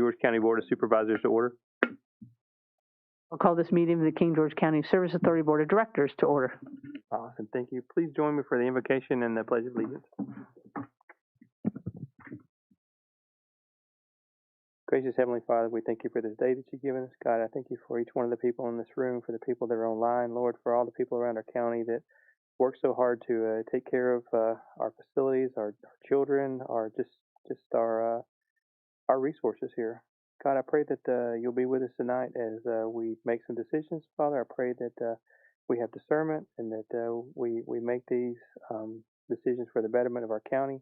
George County Board of Supervisors to order. I'll call this meeting of the King George County Service Authority Board of Directors to order. Awesome, thank you. Please join me for the invocation and the Pledge of Allegiance. Gracious Heavenly Father, we thank you for this day that you've given us. God, I thank you for each one of the people in this room, for the people that are online, Lord, for all the people around our county that work so hard to take care of our facilities, our children, our resources here. God, I pray that you'll be with us tonight as we make some decisions. Father, I pray that we have discernment and that we make these decisions for the betterment of our county,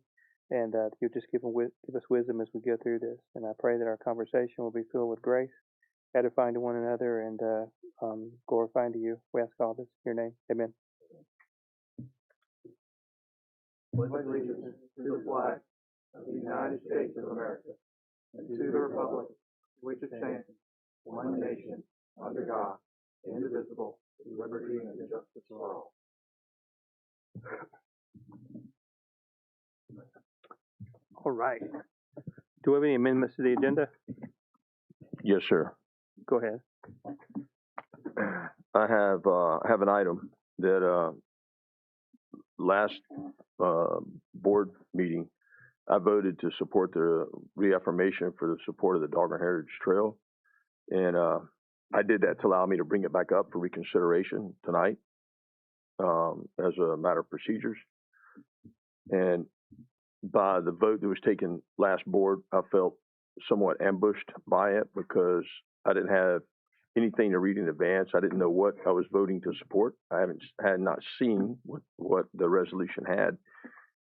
and you'll just give us wisdom as we go through this. And I pray that our conversation will be filled with grace, edifying to one another, and glorifying to you. We ask all this in your name. Amen. Pledge allegiance to the flag of the United States of America and to the republic which it stands, one nation, under God, indivisible, with liberty and justice for all. All right. Do we have any amendments to the agenda? Yes, sir. Go ahead. I have an item that last board meeting I voted to support the reaffirmation for the support of the Doggone Heritage Trail, and I did that to allow me to bring it back up for reconsideration tonight as a matter of procedures. And by the vote that was taken last board, I felt somewhat ambushed by it because I didn't have anything to read in advance. I didn't know what I was voting to support. I had not seen what the resolution had.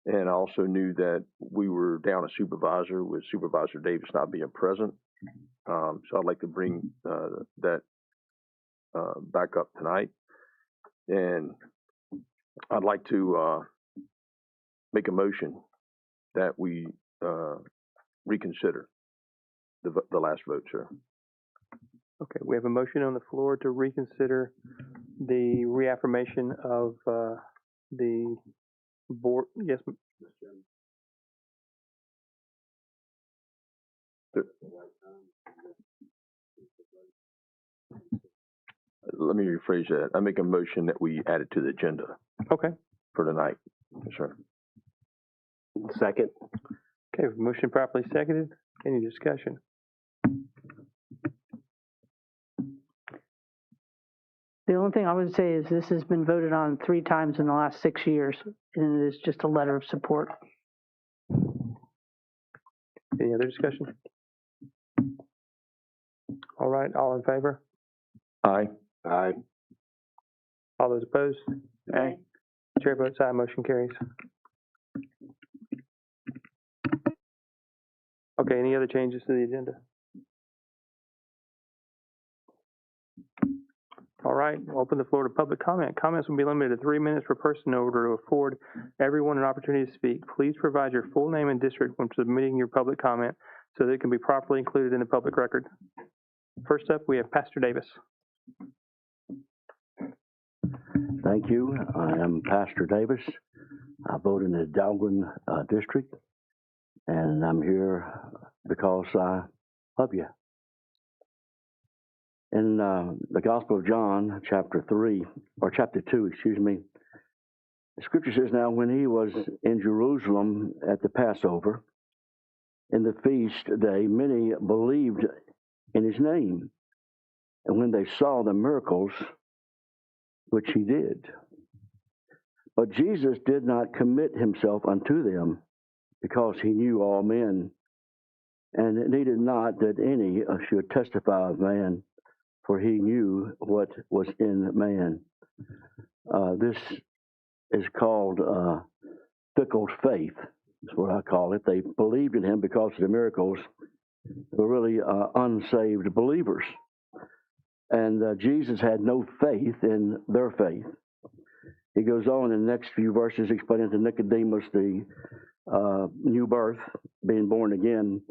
And I also knew that we were down a supervisor with Supervisor Davis not being present. So I'd like to bring that back up tonight. And I'd like to make a motion that we reconsider the last vote, sir. Okay, we have a motion on the floor to reconsider the reaffirmation of the board. Yes, Let me rephrase that. I make a motion that we add it to the agenda. Okay. For tonight. Yes, sir. Second. Okay, motion properly seconded. Any discussion? The only thing I would say is this has been voted on 3 times in the last 6 years, and it is just a letter of support. Any other discussion? All right, all in favor? Aye. Aye. All those opposed? Aye. Chair votes aye, motion carries. Okay, any other changes to the agenda? All right, we'll open the floor to public comment. Comments will be limited to 3 minutes per person in order to afford everyone an opportunity to speak. Please provide your full name and district when submitting your public comment so that it can be properly included in the public record. First up, we have Pastor Davis. Thank you. I am Pastor Davis. I vote in the Doggone district, and I'm here because I love you. In the Gospel of John, chapter 2, the scripture says, now when he was in Jerusalem at the Passover, in the feast day, many believed in his name, and when they saw the miracles which he did. But Jesus did not commit himself unto them, because he knew all men, and it needed not that any should testify of man, for he knew what was in man. This is called fickle faith, is what I call it. They believed in him because of the miracles. They were really unsaved believers. And Jesus had no faith in their faith. He goes on in the next few verses explaining to Nicodemus the new birth, being born again.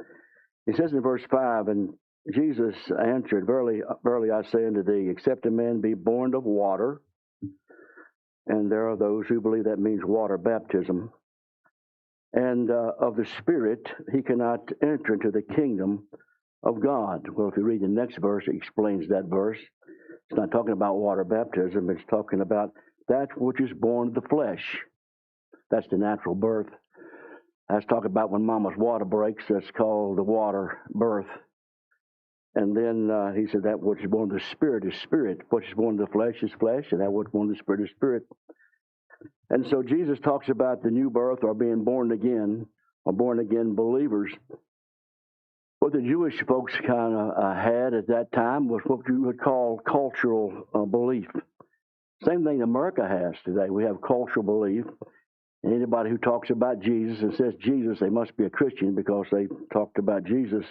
He says in verse 5, and Jesus answered, verily, verily I say unto thee, except a man be born of water, and there are those who believe that means water baptism, and of the Spirit, he cannot enter into the kingdom of God. Well, if you read the next verse, it explains that verse. It's not talking about water baptism. It's talking about that which is born of the flesh. That's the natural birth. That's talking about when mama's water breaks. That's called the water birth. And then he said that which is born of the spirit is spirit. What is born of the flesh is flesh, and that which is born of the spirit is spirit. And so Jesus talks about the new birth or being born again, or born again believers. What the Jewish folks kind of had at that time was what you would call cultural belief. Same thing America has today. We have cultural belief. And anybody who talks about Jesus and says Jesus, they must be a Christian because they talked about Jesus.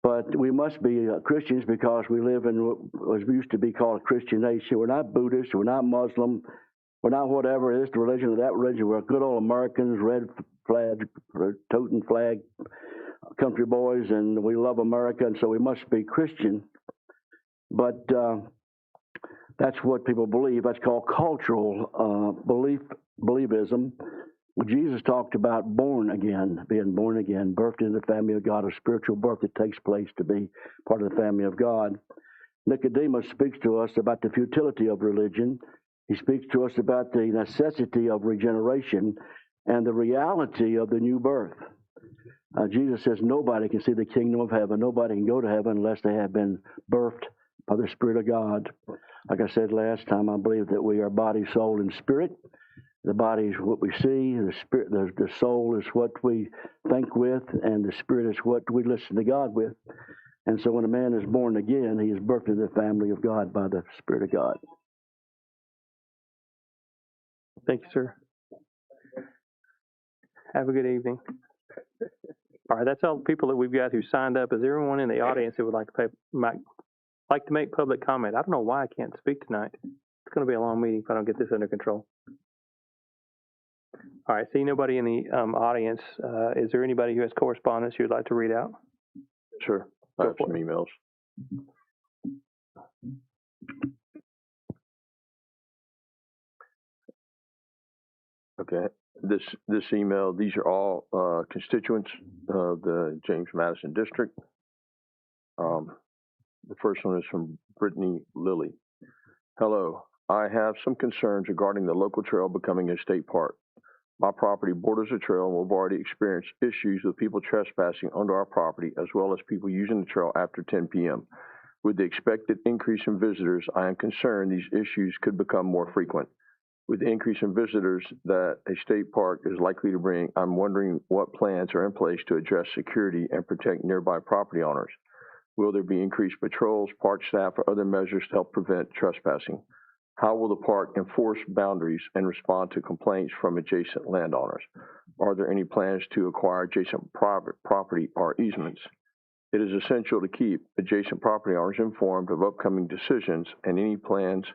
But we must be Christians because we live in what was used to be called a Christian nation. We're not Buddhist. We're not Muslim. We're not whatever it is, the religion or that religion. We're good old Americans, red flag, toting flag, country boys, and we love America, and so we must be Christian. But that's what people believe. That's called cultural believism. Jesus talked about born again, being born again, birthed into the family of God, a spiritual birth that takes place to be part of the family of God. Nicodemus speaks to us about the futility of religion. He speaks to us about the necessity of regeneration and the reality of the new birth. Jesus says nobody can see the kingdom of heaven. Nobody can go to heaven unless they have been birthed by the Spirit of God. Like I said last time, I believe that we are body, soul, and spirit. The body is what we see. The spirit, the soul is what we think with, and the spirit is what we listen to God with. And so when a man is born again, he is birthed into the family of God by the Spirit of God. Thank you, sir. Have a good evening. All right, that's all the people that we've got who signed up. Is there anyone in the audience who would like to make public comment? I don't know why I can't speak tonight. It's going to be a long meeting if I don't get this under control. All right, see nobody in the audience. Is there anybody who has correspondence you'd like to read out? Sure. I have some emails. Okay. This email, these are all constituents of the James Madison District. The first one is from Brittany Lilly. Hello. I have some concerns regarding the local trail becoming a state park. My property borders a trail and we've already experienced issues with people trespassing onto our property as well as people using the trail after 10 p.m. With the expected increase in visitors, I am concerned these issues could become more frequent. With the increase in visitors that a state park is likely to bring, I'm wondering what plans are in place to address security and protect nearby property owners. Will there be increased patrols, park staff, or other measures to help prevent trespassing? How will the park enforce boundaries and respond to complaints from adjacent landowners? Are there any plans to acquire adjacent private property or easements? It is essential to keep adjacent property owners informed of upcoming decisions and any plans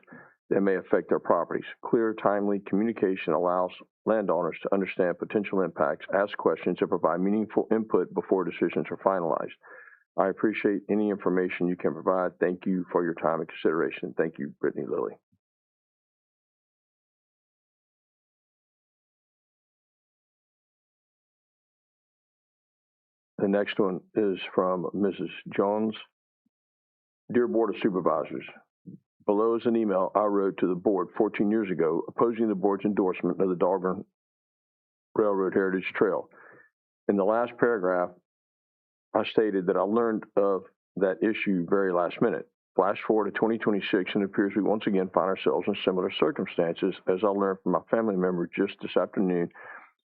that may affect their properties. Clear, timely communication allows landowners to understand potential impacts, ask questions, and provide meaningful input before decisions are finalized. I appreciate any information you can provide. Thank you for your time and consideration. Thank you, Brittany Lilly. The next one is from Mrs. Jones. Dear Board of Supervisors, below is an email I wrote to the board 14 years ago opposing the board's endorsement of the Dogger Railroad Heritage Trail. In the last paragraph, I stated that I learned of that issue very last minute. Flash forward to 2026, and it appears we once again find ourselves in similar circumstances, as I learned from my family member just this afternoon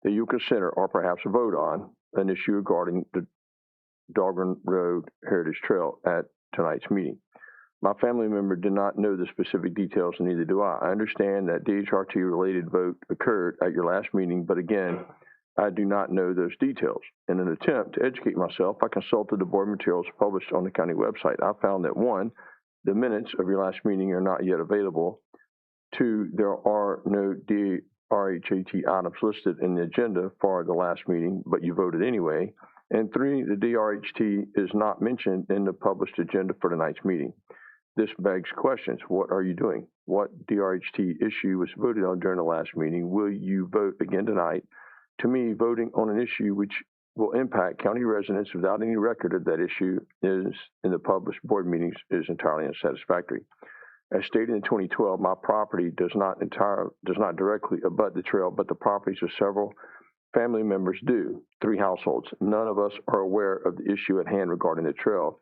that you consider or perhaps vote on an issue regarding the Dogger Road Heritage Trail at tonight's meeting. My family member did not know the specific details, and neither do I. I understand that DHRT-related vote occurred at your last meeting, but again, I do not know those details. In an attempt to educate myself, I consulted the board materials published on the county website. I found that 1, the minutes of your last meeting are not yet available. 2, there are no DRHAT items listed in the agenda for the last meeting, but you voted anyway. And 3, the DRHT is not mentioned in the published agenda for tonight's meeting. This begs questions. What are you doing? What DRHT issue was voted on during the last meeting? Will you vote again tonight? To me, voting on an issue which will impact county residents without any record of that issue is in the published board meetings is entirely unsatisfactory. As stated in 2012, my property does not directly abut the trail, but the properties of several family members do, 3 households. None of us are aware of the issue at hand regarding the trail.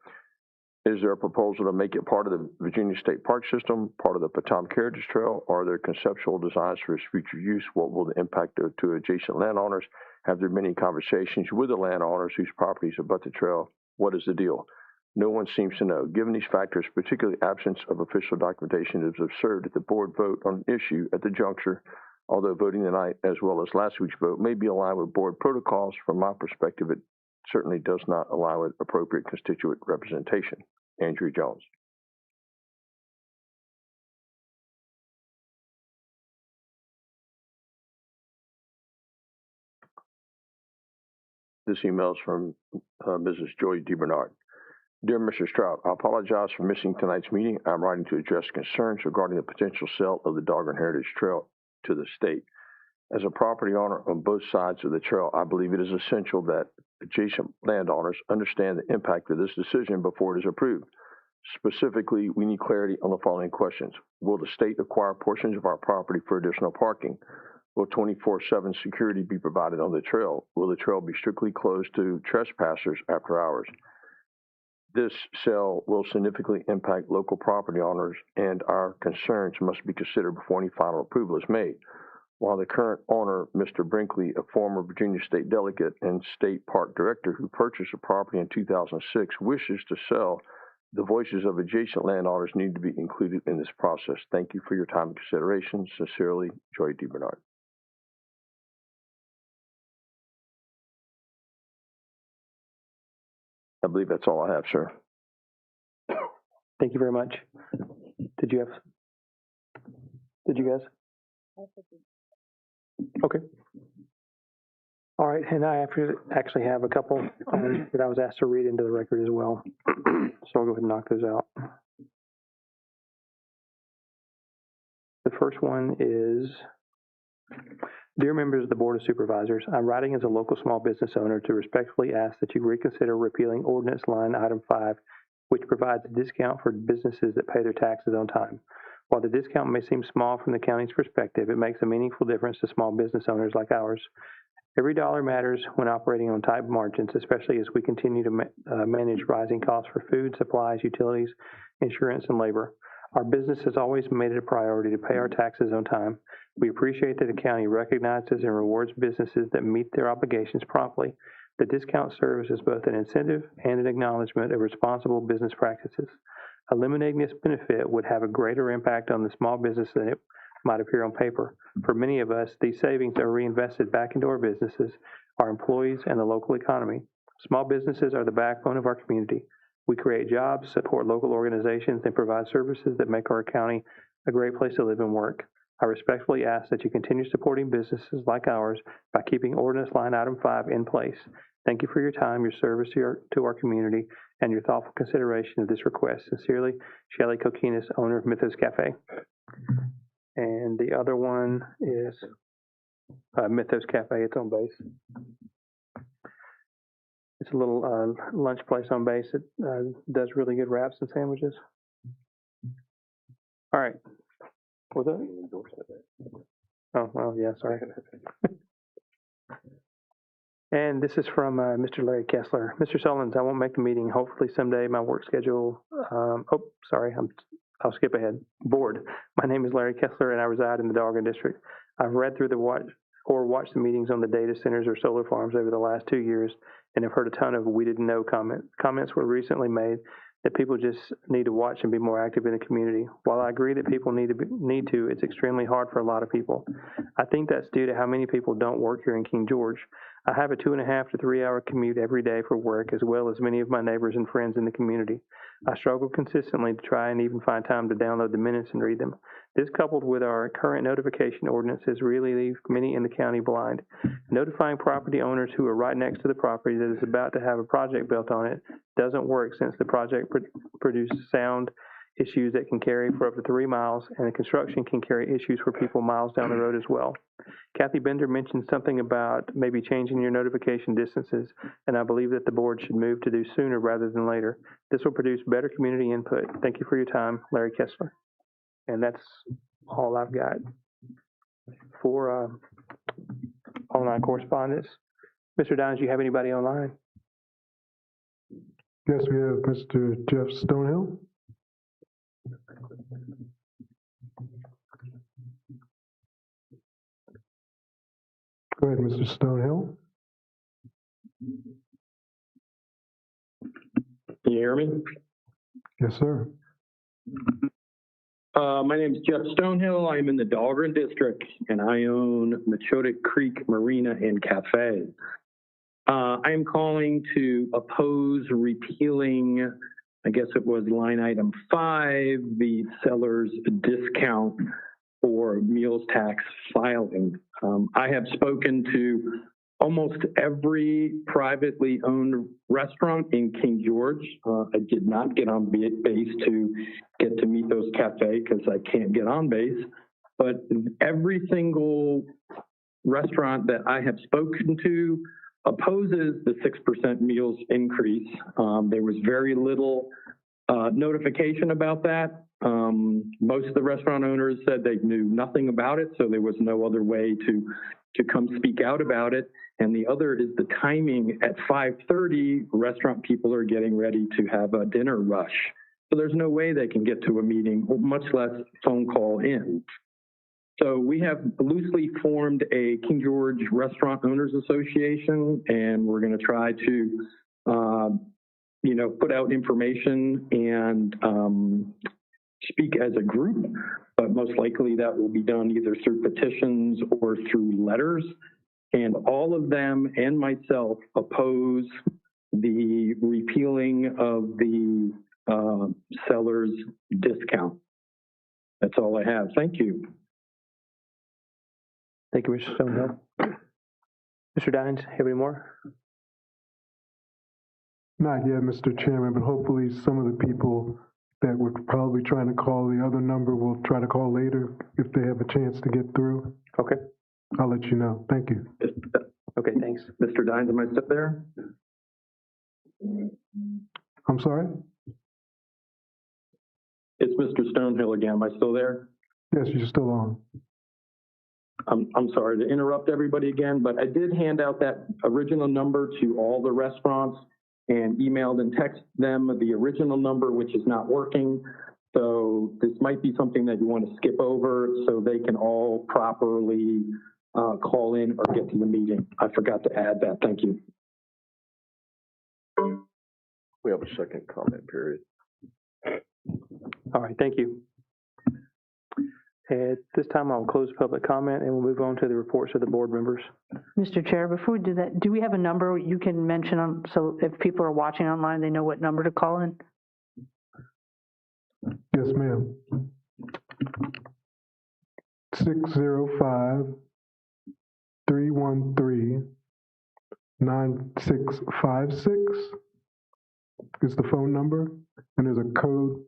Is there a proposal to make it part of the Virginia State Park System, part of the Potomac Heritage Trail? Are there conceptual designs for its future use? What will the impact to adjacent landowners? Have there been any conversations with the landowners whose properties abut the trail? What is the deal? No one seems to know. Given these factors, particularly absence of official documentation, it is absurd that the board vote on an issue at the juncture, although voting tonight, as well as last week's vote, may be aligned with board protocols. From my perspective, it certainly does not align with appropriate constituent representation. Andrew Jones. This email is from Mrs. Joy DeBernard. Dear Mr. Stroud, I apologize for missing tonight's meeting. I'm writing to address concerns regarding the potential sale of the Doggern Heritage Trail to the state. As a property owner on both sides of the trail, I believe it is essential that adjacent landowners understand the impact of this decision before it is approved. Specifically, we need clarity on the following questions. Will the state acquire portions of our property for additional parking? Will 24/7 security be provided on the trail? Will the trail be strictly closed to trespassers after hours? This sale will significantly impact local property owners, and our concerns must be considered before any final approval is made. While the current owner, Mr. Brinkley, a former Virginia State delegate and state park director who purchased the property in 2006, wishes to sell, the voices of adjacent landowners need to be included in this process. Thank you for your time and consideration. Sincerely, Joy DeBernard. I believe that's all I have, sir. Thank you very much. Did you guys? Okay. All right, and I actually have a couple that I was asked to read into the record as well. So I'll go ahead and knock those out. The first one is, Dear members of the Board of Supervisors, I'm writing as a local small business owner to respectfully ask that you reconsider repealing ordinance line item 5, which provides a discount for businesses that pay their taxes on time. While the discount may seem small from the county's perspective, it makes a meaningful difference to small business owners like ours. Every dollar matters when operating on tight margins, especially as we continue to manage rising costs for food, supplies, utilities, insurance, and labor. Our business has always made it a priority to pay our taxes on time. We appreciate that the county recognizes and rewards businesses that meet their obligations promptly. The discount serves as both an incentive and an acknowledgement of responsible business practices. Eliminating this benefit would have a greater impact on the small business than it might appear on paper. For many of us, these savings are reinvested back into our businesses, our employees, and the local economy. Small businesses are the backbone of our community. We create jobs, support local organizations, and provide services that make our county a great place to live and work. I respectfully ask that you continue supporting businesses like ours by keeping ordinance line item 5 in place. Thank you for your time, your service to our community, and your thoughtful consideration of this request. Sincerely, Shelley Kokinis, owner of Mythos Cafe. And the other one is Mythos Cafe. It's on base. It's a little lunch place on base. It does really good wraps and sandwiches. All right. Was that? Oh, well, yeah, sorry. And this is from Mr. Larry Kessler. Mr. Sullins, I won't make the meeting. Hopefully someday my work schedule. I'll skip ahead. Board. My name is Larry Kessler, and I reside in the Doggern District. I've read through watched the meetings on the data centers or solar farms over the last 2 years, and have heard a ton of we didn't know comments. Comments were recently made that people just need to watch and be more active in the community. While I agree that people need to, it's extremely hard for a lot of people. I think that's due to how many people don't work here in King George. I have a 2.5 to 3 hour commute every day for work, as well as many of my neighbors and friends in the community. I struggle consistently to try and even find time to download the minutes and read them. This, coupled with our current notification ordinances, really leave many in the county blind. Notifying property owners who are right next to the property that is about to have a project built on it doesn't work, since the project produces sound issues that can carry for up to 3 miles, and the construction can carry issues for people miles down the road as well. Kathy Bender mentioned something about maybe changing your notification distances, and I believe that the board should move to do sooner rather than later. This will produce better community input. Thank you for your time, Larry Kessler. And that's all I've got for online correspondence. Mr. Dines, do you have anybody online? Yes, we have Mr. Jeff Stonehill. Go ahead, Mr. Stonehill. Can you hear me? Yes, sir. My name is Jeff Stonehill. I'm in the Dahlgren District, and I own Machotic Creek Marina and Cafe. I am calling to oppose repealing, I guess it was line item 5, the seller's discount for meals tax filing. I have spoken to almost every privately owned restaurant in King George. I did not get on base to get to meet those cafe because I can't get on base. But every single restaurant that I have spoken to opposes the 6% meals increase. There was very little notification about that. Most of the restaurant owners said they knew nothing about it, so there was no other way to come speak out about it. And the other is the timing. At 5:30, restaurant people are getting ready to have a dinner rush. So there's no way they can get to a meeting, much less phone call in. So we have loosely formed a King George Restaurant Owners Association, and we're going to try to, put out information and speak as a group, but most likely that will be done either through petitions or through letters. And all of them and myself oppose the repealing of the seller's discount. That's all I have. Thank you. Thank you, Mr. Stonehill. Mr. Dines, have any more? Not yet, Mr. Chairman, but hopefully some of the people that were probably trying to call the other number will try to call later if they have a chance to get through. Okay. I'll let you know. Thank you. Okay, thanks. Mr. Dines, am I still there? I'm sorry? It's Mr. Stonehill again. Am I still there? Yes, you're still on. I'm sorry to interrupt everybody again, but I did hand out that original number to all the restaurants and emailed and texted them the original number, which is not working. So this might be something that you want to skip over so they can all properly call in or get to the meeting. I forgot to add that. Thank you. We have a second comment period. All right, thank you. At this time, I'll close public comment and we'll move on to the reports of the board members. Mr. Chair, before we do that, do we have a number you can mention on, so if people are watching online, they know what number to call in? Yes, ma'am. 605-313-9656 is the phone number, and there's a code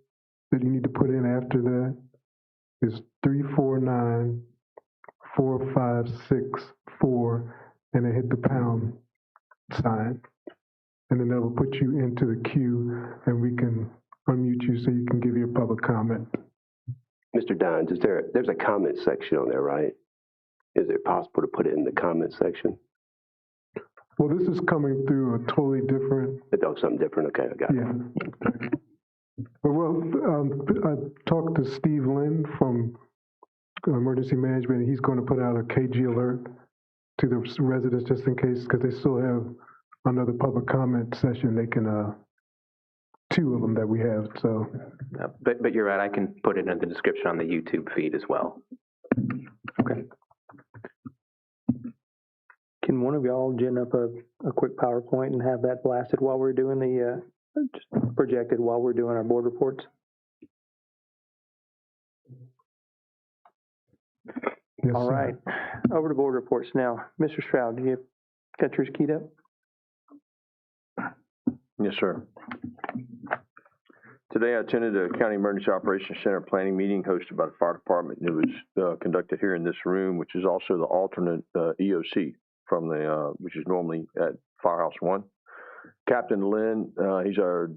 that you need to put in after that. It's 349-4564, and then hit the pound sign. And then that will put you into the queue, and we can unmute you so you can give your public comment. Mr. Dines, there's a comment section on there, right? Is it possible to put it in the comment section? Well, this is coming through a totally different. Oh, something different. Okay, I got it. Yeah. Well, I talked to Steve Lynn from Emergency Management, and he's going to put out a KG alert to the residents just in case, because they still have another public comment session. They can, 2 of them that we have, so. But you're right, I can put it in the description on the YouTube feed as well. Okay. Can one of y'all gen up a quick PowerPoint and have that blasted while we're doing the, just projected while we're doing our board reports? Yes, All right, over to board reports now. Mr. Stroud, do you got yours keyed up? Yes, sir. Today I attended a County Emergency Operations Center planning meeting hosted by the fire department. It was conducted here in this room, which is also the alternate EOC from the, which is normally at Firehouse 1. Captain Lynn, he's our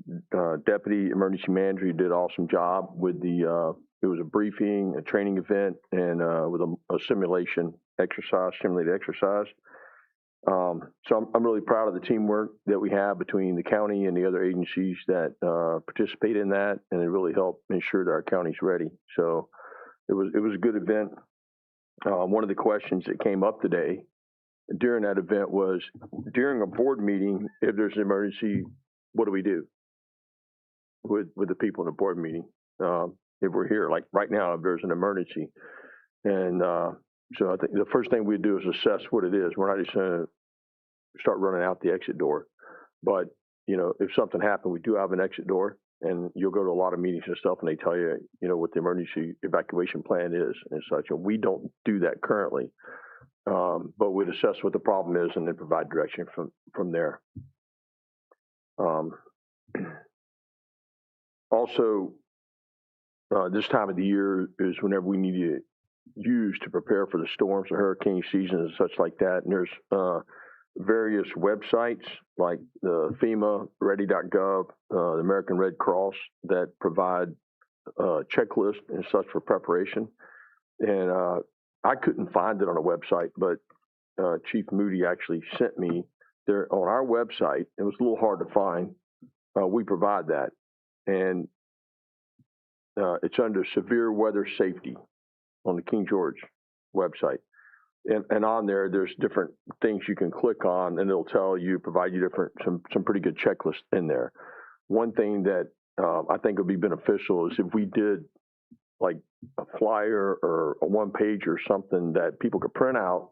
deputy emergency manager. He did an awesome job with the, it was a briefing, a training event, and with a simulation exercise, simulated exercise. So I'm really proud of the teamwork that we have between the county and the other agencies that participate in that, and it really helped ensure that our county's ready. So it was a good event. One of the questions that came up today during that event was, during a board meeting, if there's an emergency, what do we do with the people in the board meeting? If we're here, like right now, if there's an emergency. And so I think the first thing we do is assess what it is. We're not just going to start running out the exit door. But, you know, if something happened, we do have an exit door. And you'll go to a lot of meetings and stuff, and they tell you, you know, what the emergency evacuation plan is and such. And we don't do that currently. But we'd assess what the problem is and then provide direction from there. Also, this time of the year is whenever we need to use to prepare for the storms or hurricane season and such like that. And there's various websites like the FEMA, ready.gov, the American Red Cross that provide checklists and such for preparation. And I couldn't find it on a website, but Chief Moody actually sent me there on our website. It was a little hard to find. We provide that. And it's under severe weather safety on the King George website. And on there, there's different things you can click on, and it'll tell you, provide you some pretty good checklists in there. One thing that I think would be beneficial is if we did like a flyer or a one page or something that people could print out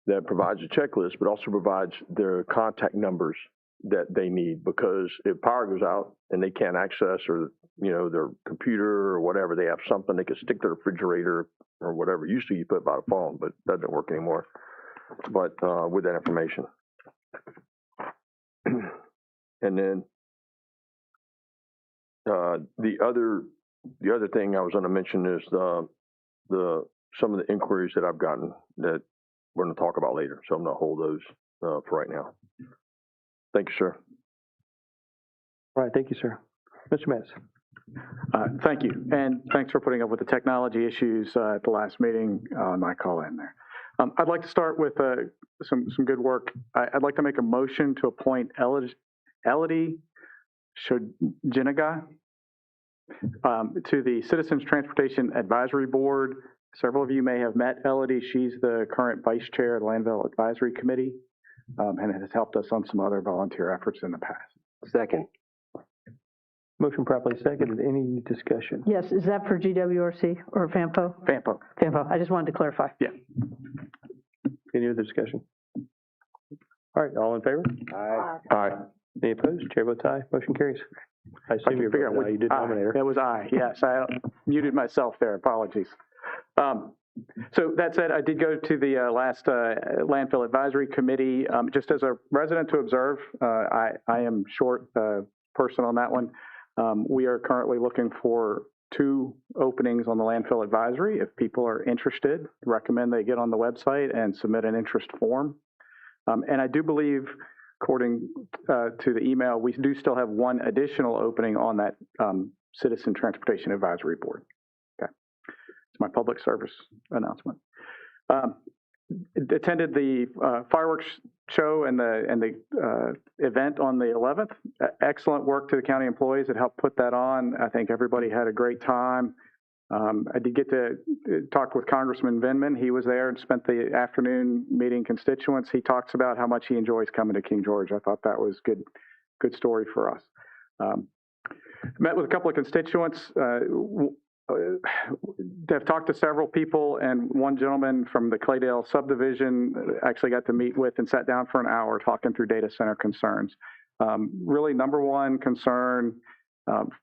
that provides a checklist, but also provides their contact numbers that they need, because if power goes out and they can't access, or, you know, their computer or whatever, they have something they can stick to the refrigerator or whatever. Usually you put it by the phone, but that doesn't work anymore. But with that information. And then the other thing I was going to mention is some of the inquiries that I've gotten that we're going to talk about later. So I'm going to hold those for right now. Thank you, sir. All right, thank you, sir. Mr. Metz. Thank you, and thanks for putting up with the technology issues at the last meeting on my call in there. I'd like to start with some good work. I'd like to make a motion to appoint Elodie Shojinaga to the Citizens Transportation Advisory Board. Several of you may have met Elodie. She's the current vice chair of the Landfill Advisory Committee, and has helped us on some other volunteer efforts in the past. Second. Motion properly seconded. Any discussion? Yes, is that for GWRC or FAMPO? FAMPO. FAMPO, I just wanted to clarify. Yeah. Any other discussion? All right, all in favor? Aye. Aye. Any opposed? Chair votes aye. Motion carries. I assume you're voting aye. You did nominate her. That was aye, yes. I muted myself there. Apologies. So that said, I did go to the last Landfill Advisory Committee. Just as a resident to observe, I am short person on that one. We are currently looking for 2 openings on the Landfill Advisory. If people are interested, recommend they get on the website and submit an interest form. And I do believe, according to the email, we do still have 1 additional opening on that Citizen Transportation Advisory Board. Okay, it's my public service announcement. Attended the fireworks show and the event on the 11th. Excellent work to the county employees that helped put that on. I think everybody had a great time. I did get to talk with Congressman Vindman. He was there and spent the afternoon meeting constituents. He talks about how much he enjoys coming to King George. I thought that was good story for us. Met with a couple of constituents. I've talked to several people, and one gentleman from the Claydale subdivision actually got to meet with and sat down for an hour talking through data center concerns. Really, number one concern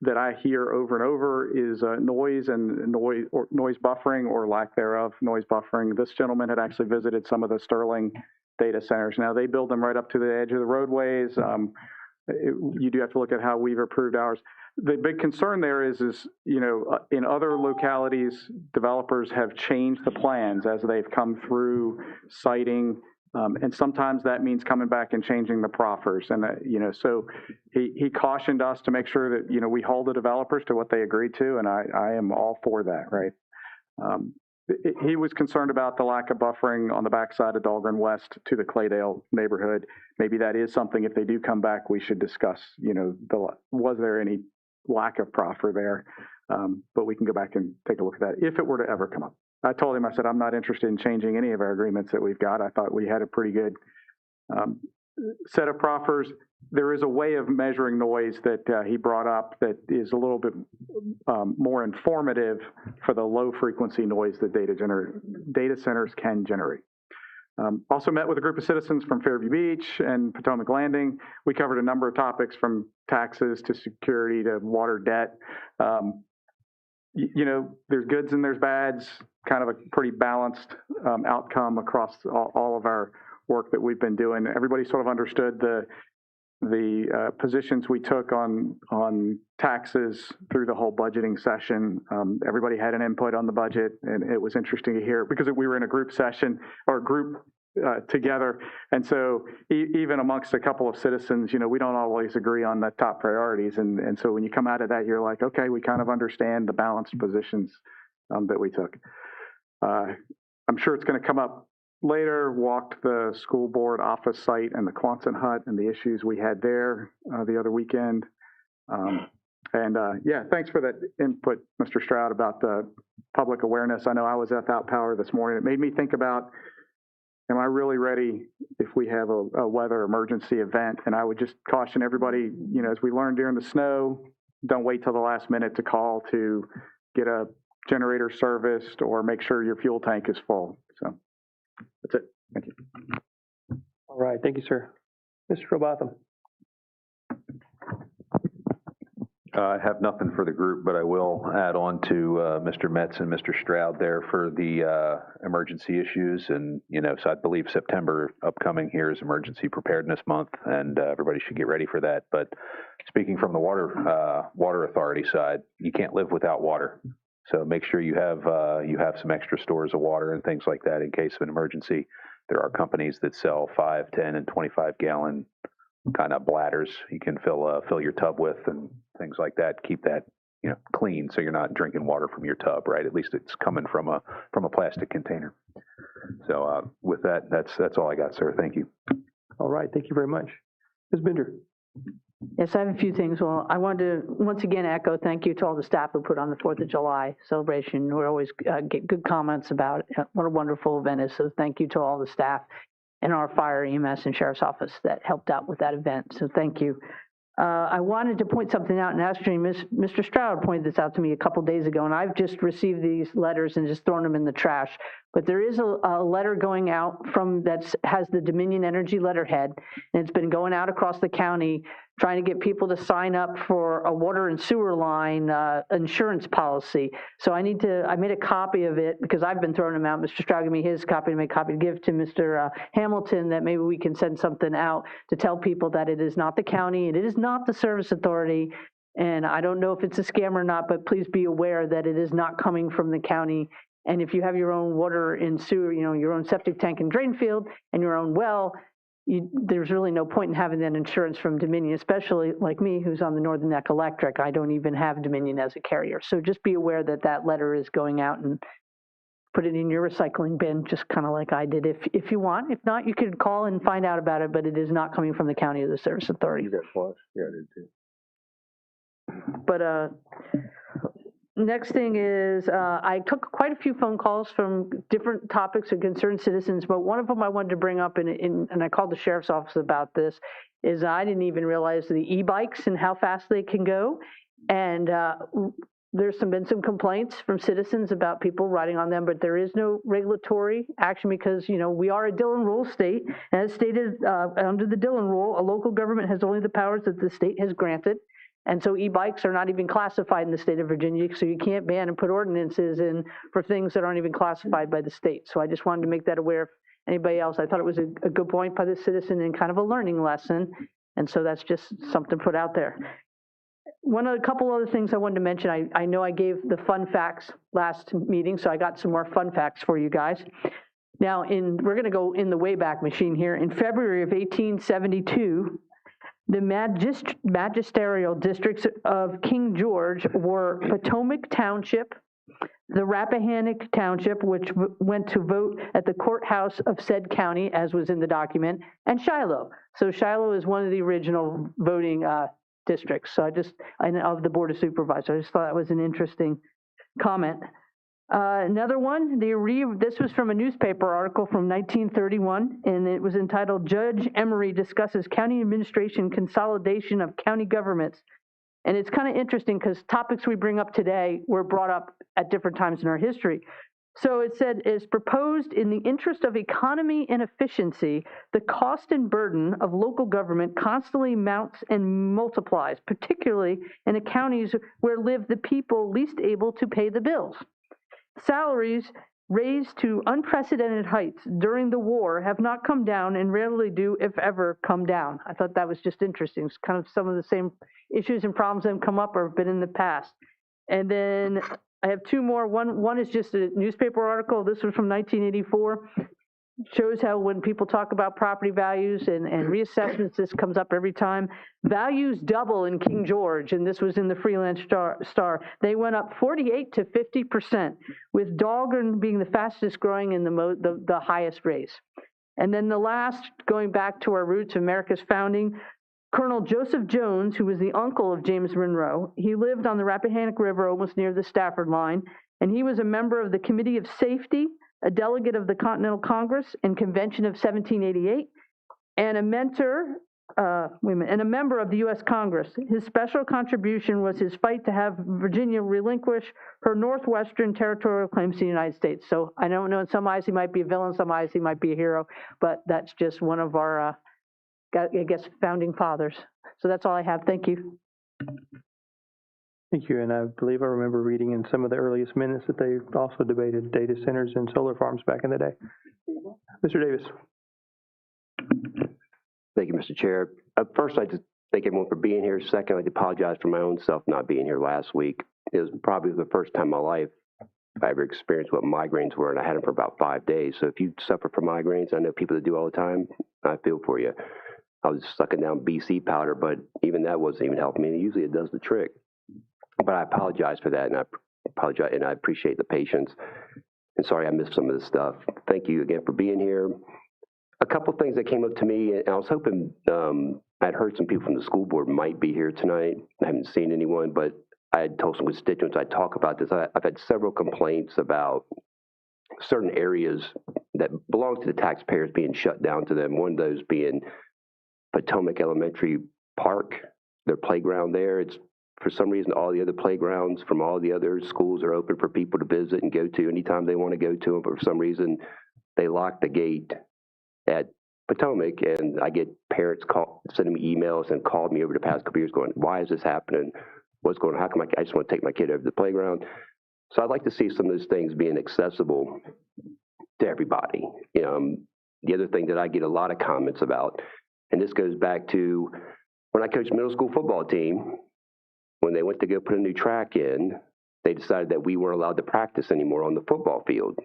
that I hear over and over is noise buffering or lack thereof, noise buffering. This gentleman had actually visited some of the Sterling data centers. Now, they build them right up to the edge of the roadways. you do have to look at how we've approved ours. The big concern there is in other localities, developers have changed the plans as they've come through citing, and sometimes that means coming back and changing the proffers. And, so he cautioned us to make sure that, we hold the developers to what they agreed to, and I am all for that, right? He was concerned about the lack of buffering on the backside of Dahlgren West to the Claydale neighborhood. Maybe that is something, if they do come back, we should discuss, was there any lack of proffer there? But we can go back and take a look at that if it were to ever come up. I told him, I said, I'm not interested in changing any of our agreements that we've got. I thought we had a pretty good set of proffers. There is a way of measuring noise that he brought up that is a little bit more informative for the low frequency noise that data centers can generate. Also met with a group of citizens from Fairview Beach and Potomac Landing. We covered a number of topics from taxes to security to water debt. There's goods and there's bads, kind of a pretty balanced outcome across all of our work that we've been doing. Everybody sort of understood the positions we took on taxes through the whole budgeting session. Everybody had an input on the budget, and it was interesting to hear because we were in a group session or group together. And so even amongst a couple of citizens, we don't always agree on the top priorities. And so when you come out of that, you're like, okay, we kind of understand the balanced positions that we took. I'm sure it's going to come up later. Walked the school board office site and the Quonset hut and the issues we had there the other weekend. Thanks for that input, Mr. Stroud, about the public awareness. I know I was at that power this morning. It made me think about, am I really ready if we have a weather emergency event? And I would just caution everybody, as we learned during the snow, don't wait till the last minute to call to get a generator serviced or make sure your fuel tank is full. So that's it. Thank you. All right. Thank you, sir. Mr. Robotham. I have nothing for the group, but I will add on to Mr. Metz and Mr. Stroud there for the emergency issues. And, so I believe September upcoming here is Emergency Preparedness Month, and everybody should get ready for that. But speaking from the water authority side, you can't live without water. So make sure you have some extra stores of water and things like that in case of an emergency. There are companies that sell 5, 10, and 25 gallon kind of bladders you can fill your tub with and things like that. Keep that clean so you're not drinking water from your tub, right? At least it's coming from a plastic container. So with that, that's all I got, sir. Thank you. All right. Thank you very much. Ms. Bender. Yes, I have a few things. Well, I wanted to once again echo thank you to all the staff who put on the 4th of July celebration. We always get good comments about it. What a wonderful event is. So thank you to all the staff and our fire, EMS, and sheriff's office that helped out with that event. So thank you. I wanted to point something out, and actually Mr. Stroud pointed this out to me a couple days ago, and I've just received these letters and just thrown them in the trash. But there is a letter going out that has the Dominion Energy letterhead, and it's been going out across the county trying to get people to sign up for a water and sewer line insurance policy. So I made a copy of it because I've been throwing them out. Mr. Stroud gave me his copy to make a copy to give to Mr. Hamilton, that maybe we can send something out to tell people that it is not the county, and it is not the service authority. And I don't know if it's a scam or not, but please be aware that it is not coming from the county. And if you have your own water and sewer, your own septic tank and drain field and your own well, there's really no point in having that insurance from Dominion, especially like me, who's on the Northern Neck Electric. I don't even have Dominion as a carrier. So just be aware that letter is going out, and put it in your recycling bin, just kind of like I did if you want. If not, you could call and find out about it, but it is not coming from the county or the service authority. You got flush? Yeah, I did too. But next thing is, I took quite a few phone calls from different topics of concerned citizens, but one of them I wanted to bring up, and I called the sheriff's office about this, is I didn't even realize the e-bikes and how fast they can go. And there's been some complaints from citizens about people riding on them, but there is no regulatory action because, we are a Dillon Rule state. As stated under the Dillon Rule, a local government has only the powers that the state has granted. And so e-bikes are not even classified in the state of Virginia, so you can't ban and put ordinances in for things that aren't even classified by the state. So I just wanted to make that aware of anybody else. I thought it was a good point by the citizen and kind of a learning lesson. And so that's just something put out there. A couple other things I wanted to mention. I know I gave the fun facts last meeting, so I got some more fun facts for you guys. Now, we're going to go in the Wayback Machine here. In February of 1872, the magisterial districts of King George were Potomac Township, the Rappahannock Township, which went to vote at the courthouse of said county, as was in the document, and Shiloh. So Shiloh is one of the original voting districts. So of the Board of Supervisors. I just thought that was an interesting comment. Another one, this was from a newspaper article from 1931, and it was entitled, Judge Emery Discusses County Administration Consolidation of County Governments. And it's kind of interesting because topics we bring up today were brought up at different times in our history. So it said, is proposed in the interest of economy and efficiency, the cost and burden of local government constantly mounts and multiplies, particularly in the counties where live the people least able to pay the bills. Salaries raised to unprecedented heights during the war have not come down and rarely do, if ever, come down. I thought that was just interesting. It's kind of some of the same issues and problems that have come up or have been in the past. And then I have two more. One is just a newspaper article. This was from 1984. Shows how when people talk about property values and reassessments, this comes up every time. Values double in King George, and this was in the Freelance Star. They went up 48 to 50%, with Dahlgren being the fastest growing and the highest raise. And then the last, going back to our roots, America's founding, Colonel Joseph Jones, who was the uncle of James Monroe, he lived on the Rappahannock River almost near the Stafford line, and he was a member of the Committee of Safety, a delegate of the Continental Congress and Convention of 1788, and a member of the U.S. Congress. His special contribution was his fight to have Virginia relinquish her northwestern territorial claims to the United States. So I don't know, in some eyes he might be a villain, some eyes he might be a hero, but that's just one of our, founding fathers. So that's all I have. Thank you. Thank you. And I believe I remember reading in some of the earliest minutes that they also debated data centers and solar farms back in the day. Mr. Davis. Thank you, Mr. Chair. First, I just thank everyone for being here. Second, I'd like to apologize for my own self not being here last week. It was probably the first time in my life I ever experienced what migraines were, and I had them for about 5 days. So if you suffer from migraines, I know people that do all the time, I feel for you. I was sucking down BC powder, but even that wasn't even helping me. Usually it does the trick. But I apologize for that, and I apologize, and I appreciate the patience. And sorry I missed some of this stuff. Thank you again for being here. A couple things that came up to me, and I was hoping I'd heard some people from the school board might be here tonight. I haven't seen anyone, but I had told some constituents I'd talk about this. I've had several complaints about certain areas that belong to the taxpayers being shut down to them. One of those being Potomac Elementary Park, their playground there. It's for some reason all the other playgrounds from all the other schools are open for people to visit and go to anytime they want to go to them. But for some reason, they lock the gate at Potomac, and I get parents sending me emails and called me over the past couple years going, why is this happening? What's going on? How come I just want to take my kid over to the playground? So I'd like to see some of those things being accessible to everybody. The other thing that I get a lot of comments about, and this goes back to when I coached middle school football team, when they went to go put a new track in, they decided that we weren't allowed to practice anymore on the football field.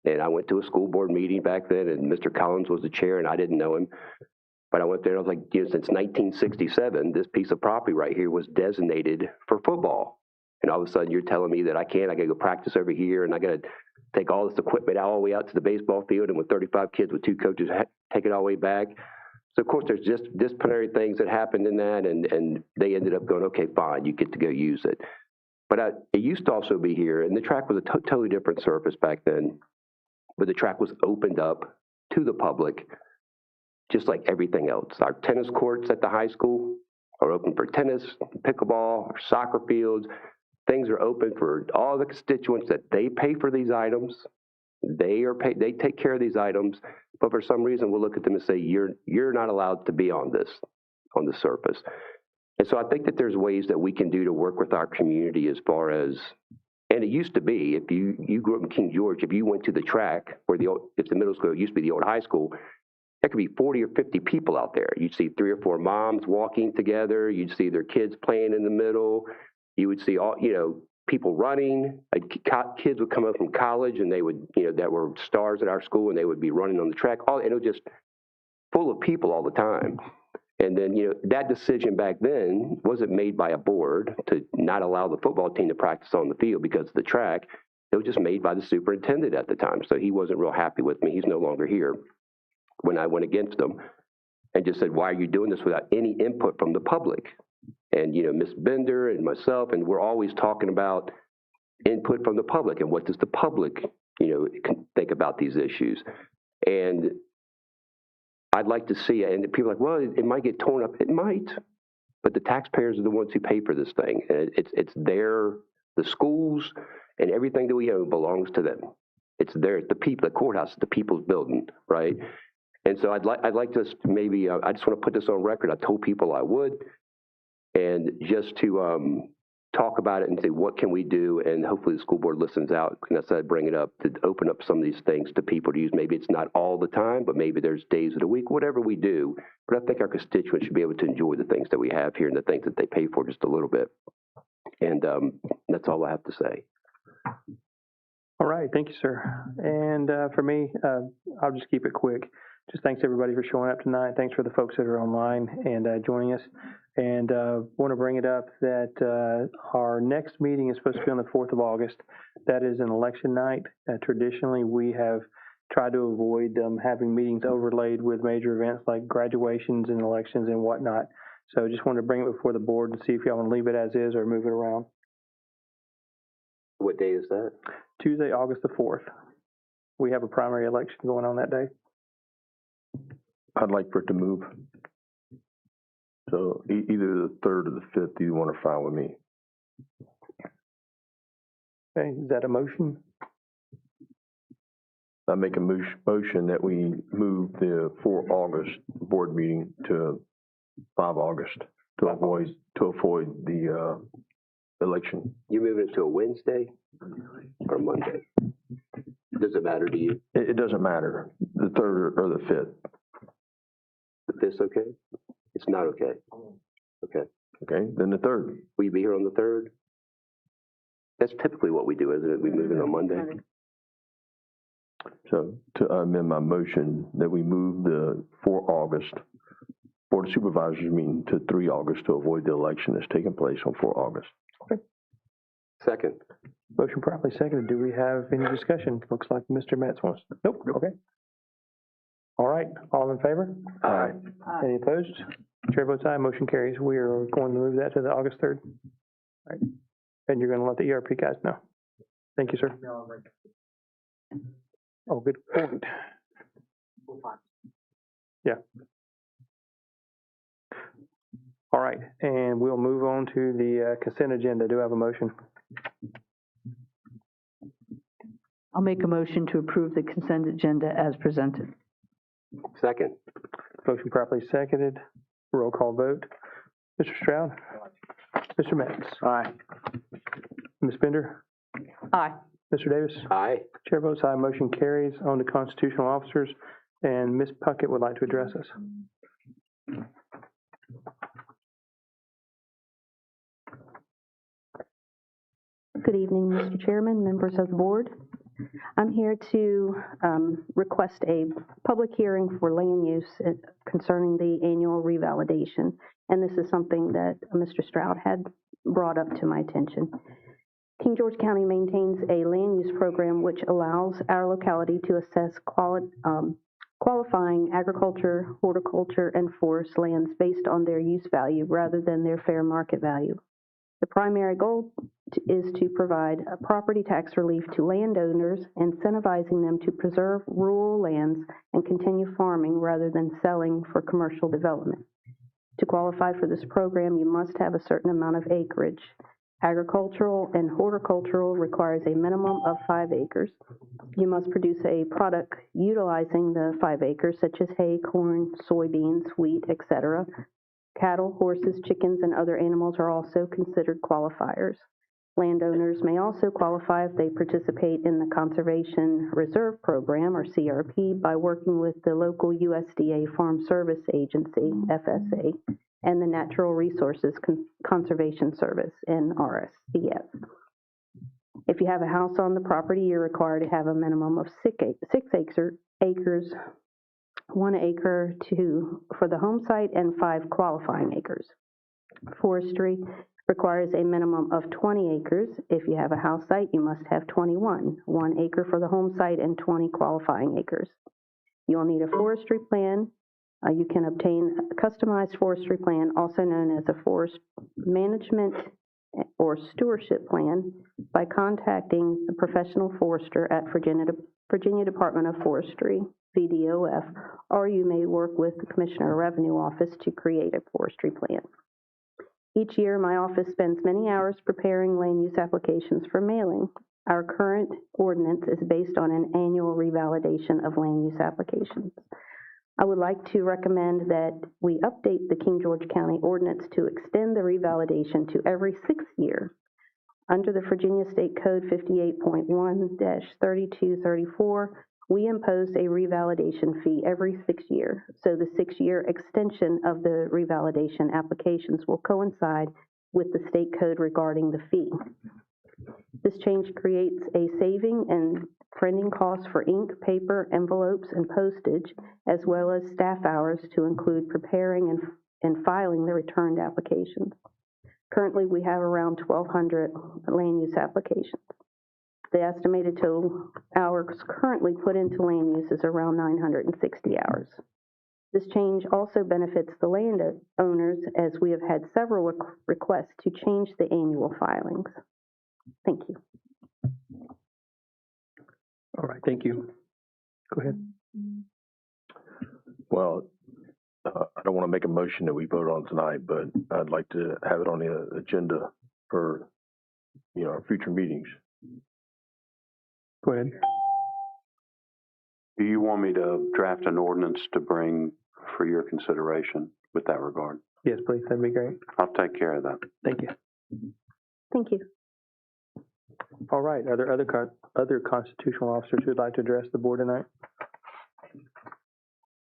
And I went to a school board meeting back then, and Mr. Collins was the chair, and I didn't know him. But I went there, and I was like, since 1967, this piece of property right here was designated for football. And all of a sudden, you're telling me that I got to go practice over here, and I got to take all this equipment all the way out to the baseball field, and with 35 kids with 2 coaches, take it all the way back. So, of course, there's just disciplinary things that happened in that, and they ended up going, okay, fine, you get to go use it. But it used to also be here, and the track was a totally different surface back then, but the track was opened up to the public just like everything else. Our tennis courts at the high school are open for tennis, pickleball, soccer fields. Things are open for all the constituents that they pay for these items. They take care of these items, but for some reason we'll look at them and say, you're not allowed to be on the surface. And so I think that there's ways that we can do to work with our community as far as, and it used to be, if you grew up in King George, if you went to the track where if the middle school used to be the old high school, there could be 40 or 50 people out there. You'd see 3 or 4 moms walking together. You'd see their kids playing in the middle. You would see all, people running. Kids would come up from college and they would, that were stars at our school, and they would be running on the track. And it was just full of people all the time. And then, that decision back then wasn't made by a board to not allow the football team to practice on the field because of the track. It was just made by the superintendent at the time. So he wasn't real happy with me. He's no longer here. When I went against him and just said, why are you doing this without any input from the public? And, Ms. Bender and myself, and we're always talking about input from the public and what does the public, think about these issues. And I'd like to see it. And people are like, well, it might get torn up. It might, but the taxpayers are the ones who pay for this thing. And it's the schools and everything that we own belongs to them. It's theirs. The people, the courthouse is the people's building, right? And so I'd like to maybe, I just want to put this on record. I told people I would, and just to talk about it and say, what can we do? And hopefully the school board listens out. And that's why I bring it up, to open up some of these things to people to use. Maybe it's not all the time, but maybe there's days of the week, whatever we do. But I think our constituents should be able to enjoy the things that we have here and the things that they pay for just a little bit. And that's all I have to say. All right, thank you, sir. And for me, I'll just keep it quick. Just thanks everybody for showing up tonight. Thanks for the folks that are online and joining us. And want to bring it up that our next meeting is supposed to be on the 4th of August. That is an election night. Traditionally, we have tried to avoid having meetings overlaid with major events like graduations and elections and whatnot. So just wanted to bring it before the board and see if y'all want to leave it as is or move it around. What day is that? Tuesday, August the 4th. We have a primary election going on that day. I'd like for it to move. So either the 3rd or the 5th, either one are fine with me. Okay, is that a motion? I make a motion that we move the 4 August board meeting to 5 August to avoid the election. You moving it to a Wednesday or Monday? Does it matter to you? It doesn't matter, the 3rd or the 5th. Is this okay? It's not okay. Okay. Okay, then the 3rd. Will you be here on the 3rd? That's typically what we do, isn't it? We move it on Monday. So to amend my motion that we move the 4 August Board of Supervisors meeting to 3 August to avoid the election that's taking place on 4 August. Okay. Second. Motion properly seconded. Do we have any discussion? Looks like Mr. Metz wants. Nope. Okay. All right. All in favor? Aye. Any opposed? Chair votes aye. Motion carries. We are going to move that to the August 3rd. All right. And you're going to let the ERP guys know. Thank you, sir. Oh, good point. Yeah. All right. And we'll move on to the consent agenda. Do I have a motion? I'll make a motion to approve the consent agenda as presented. Second. Motion properly seconded. Roll call vote. Mr. Stroud? Mr. Metz? Aye. Ms. Bender? Aye. Mr. Davis? Aye. Chair votes aye. Motion carries. On to constitutional officers. And Ms. Puckett would like to address us. Good evening, Mr. Chairman, members of the board. I'm here to request a public hearing for land use concerning the annual revalidation. And this is something that Mr. Stroud had brought up to my attention. King George County maintains a land use program which allows our locality to assess qualifying agriculture, horticulture, and forest lands based on their use value rather than their fair market value. The primary goal is to provide a property tax relief to landowners, incentivizing them to preserve rural lands and continue farming rather than selling for commercial development. To qualify for this program, you must have a certain amount of acreage. Agricultural and horticultural requires a minimum of 5 acres. You must produce a product utilizing the 5 acres, such as hay, corn, soybeans, wheat, etc. Cattle, horses, chickens, and other animals are also considered qualifiers. Landowners may also qualify if they participate in the Conservation Reserve Program, or CRP, by working with the local USDA Farm Service Agency, FSA, and the Natural Resources Conservation Service, NRSCS. If you have a house on the property, you're required to have a minimum of 6 acres, 1 acre for the home site, and 5 qualifying acres. Forestry requires a minimum of 20 acres. If you have a house site, you must have 21, 1 acre for the home site and 20 qualifying acres. You'll need a forestry plan. You can obtain a customized forestry plan, also known as a forest management or stewardship plan, by contacting the professional forester at Virginia Department of Forestry, VDOF, or you may work with the Commissioner of Revenue Office to create a forestry plan. Each year, my office spends many hours preparing land use applications for mailing. Our current ordinance is based on an annual revalidation of land use applications. I would like to recommend that we update the King George County ordinance to extend the revalidation to every 6th year. Under the Virginia State Code 58.1-3234, we impose a revalidation fee every 6 years. So the 6-year extension of the revalidation applications will coincide with the state code regarding the fee. This change creates a saving and printing costs for ink, paper, envelopes, and postage, as well as staff hours to include preparing and filing the returned applications. Currently, we have around 1,200 land use applications. The estimated total hours currently put into land use is around 960 hours. This change also benefits the landowners, as we have had several requests to change the annual filings. Thank you. All right, thank you. Go ahead. Well, I don't want to make a motion that we vote on tonight, but I'd like to have it on the agenda for, our future meetings. Go ahead. Do you want me to draft an ordinance to bring for your consideration with that regard? Yes, please, that'd be great. I'll take care of that. Thank you. Thank you. All right, are there other constitutional officers who'd like to address the board tonight?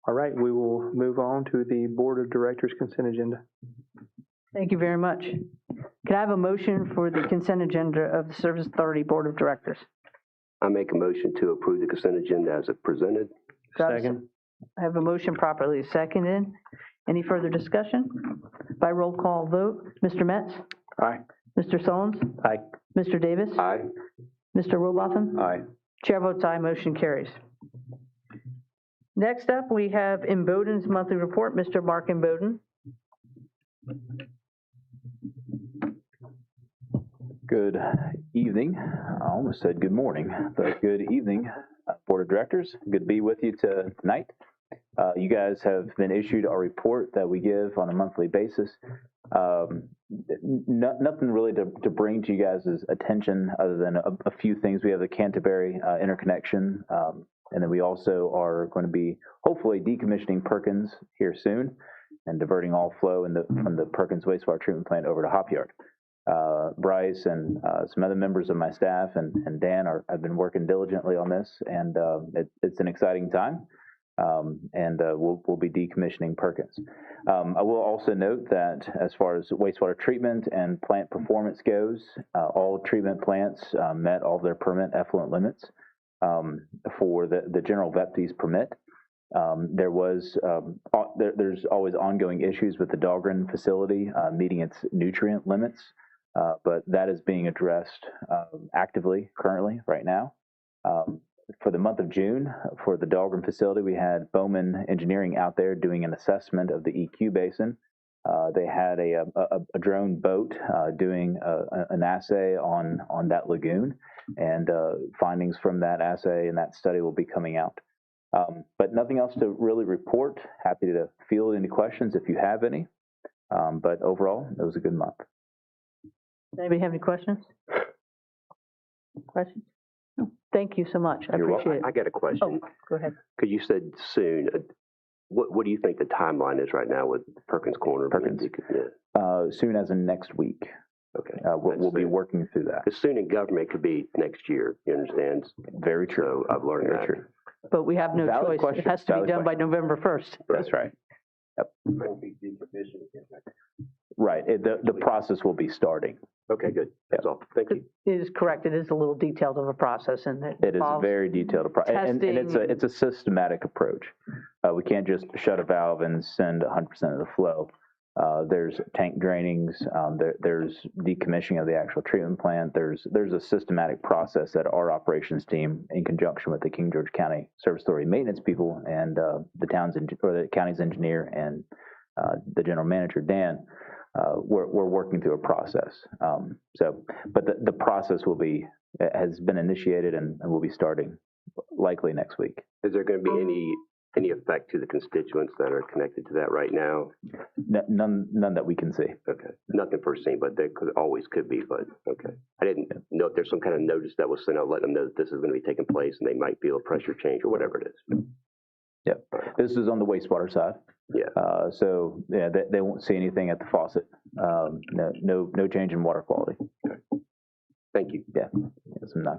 All right, we will move on to the Board of Directors consent agenda. Thank you very much. Can I have a motion for the consent agenda of the Service Authority Board of Directors? I make a motion to approve the consent agenda as it presented. Second. I have a motion properly seconded. Any further discussion? By roll call vote, Mr. Metz? Aye. Mr. Solons? Aye. Mr. Davis? Aye. Mr. Robotham? Aye. Chair votes aye, motion carries. Next up, we have Imboden's monthly report. Mr. Mark Imboden. Good evening. I almost said good morning, but good evening, Board of Directors. Good to be with you tonight. You guys have been issued a report that we give on a monthly basis. Nothing really to bring to you guys' attention other than a few things. We have the Canterbury interconnection, and then we also are going to be hopefully decommissioning Perkins here soon and diverting all flow from the Perkins wastewater treatment plant over to Hop Yard. Bryce and some other members of my staff and Dan have been working diligently on this, and it's an exciting time. We'll be decommissioning Perkins. I will also note that as far as wastewater treatment and plant performance goes, all treatment plants met all their permit effluent limits for the general VEPTES permit. There's always ongoing issues with the Dahlgren facility meeting its nutrient limits, but that is being addressed actively currently right now. For the month of June, for the Dahlgren facility, we had Bowman Engineering out there doing an assessment of the EQ basin. They had a drone boat doing an assay on that lagoon, and findings from that assay and that study will be coming out. But nothing else to really report. Happy to field any questions if you have any. But overall, it was a good month. Does anybody have any questions? Questions? No. Thank you so much. I appreciate it. I got a question. Oh, go ahead. Because you said soon. What do you think the timeline is right now with Perkins Corner? Perkins. Soon as in next week. Okay. We'll be working through that. Because soon in government could be next year, you understand? Very true. So I've learned Very that. true. But we have no Valid choice. question. It has to be Valid done by November 1st. That's right. Yep. Right. The process will be starting. Okay, good. That's all. Thank you. It is correct. It is a little detailed of a process, and It is very detailed, and it's a systematic approach. We can't just shut a valve and send 100% of the flow. There's tank drainings. There's decommissioning of the actual treatment plant. There's a systematic process that our operations team, in conjunction with the King George County Service Authority maintenance people and the county's engineer and the general manager Dan, we're working through a process. But the process has been initiated and will be starting likely next week. Is there going to be any effect to the constituents that are connected to that right now? None that we can see. Okay. Nothing foreseen, but there always could be, but okay. I didn't know if there's some kind of notice that was sent out letting them know that this is going to be taking place and they might feel a pressure change or whatever it is. Yep. This is on the wastewater side. Yeah. So yeah, they won't see anything at the faucet. No change in water quality. Okay. Thank you. Yeah.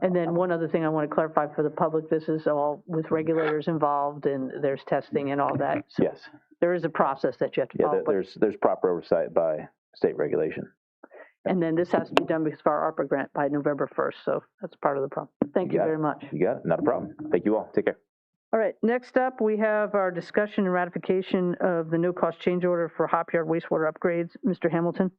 And then one other thing I want to clarify for the public, this is all with regulators involved and there's testing and all that. So yes. There is a process that you have to follow. Yeah, there's proper oversight by state regulation. And then this has to be done because of our ARPA grant by November 1st. So that's part of the problem. Thank you very much. You got it. Not a problem. Thank you all. Take care. All right, next up, we have our discussion and ratification of the no-cost change order for Hop Yard wastewater upgrades. Mr. Hamilton?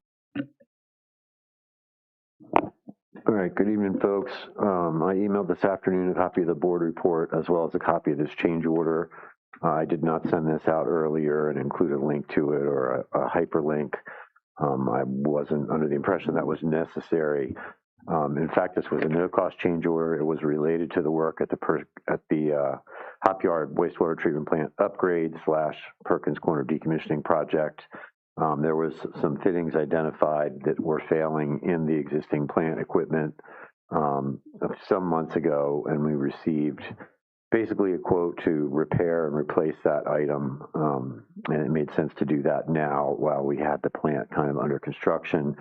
All right, good evening, folks. I emailed this afternoon a copy of the board report as well as a copy of this change order. I did not send this out earlier and include a link to it or a hyperlink. I wasn't under the impression that was necessary. In fact, this was a no-cost change order. It was related to the work at the Hop Yard wastewater treatment plant upgrade / Perkins Corner decommissioning project. There was some fittings identified that were failing in the existing plant equipment some months ago, and we received basically a quote to repair and replace that item, and it made sense to do that now while we had the plant kind of under construction.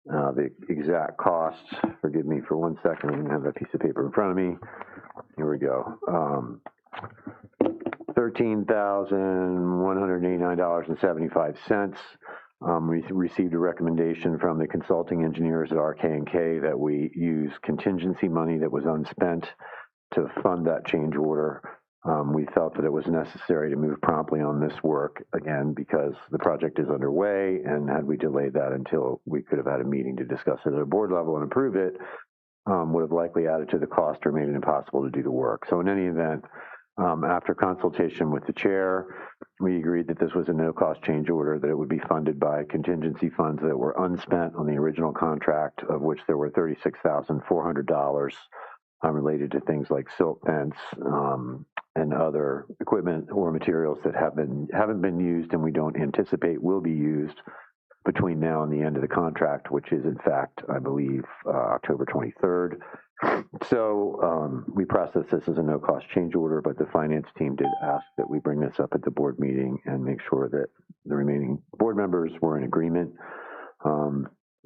The exact costs, forgive me for 1 second, I didn't have that piece of paper in front of me. Here we go. $13,189.75. We received a recommendation from the consulting engineers at RK&K that we use contingency money that was unspent to fund that change order. We felt that it was necessary to move promptly on this work, again, because the project is underway, and had we delayed that until we could have had a meeting to discuss it at a board level and approve it, would have likely added to the cost or made it impossible to do the work. So in any event, after consultation with the chair, we agreed that this was a no-cost change order, that it would be funded by contingency funds that were unspent on the original contract, of which there were $36,400 related to things like silt fence and other equipment or materials that haven't been used and we don't anticipate will be used between now and the end of the contract, which is in fact, I believe, October 23rd. So we processed this as a no-cost change order, but the finance team did ask that we bring this up at the board meeting and make sure that the remaining board members were in agreement.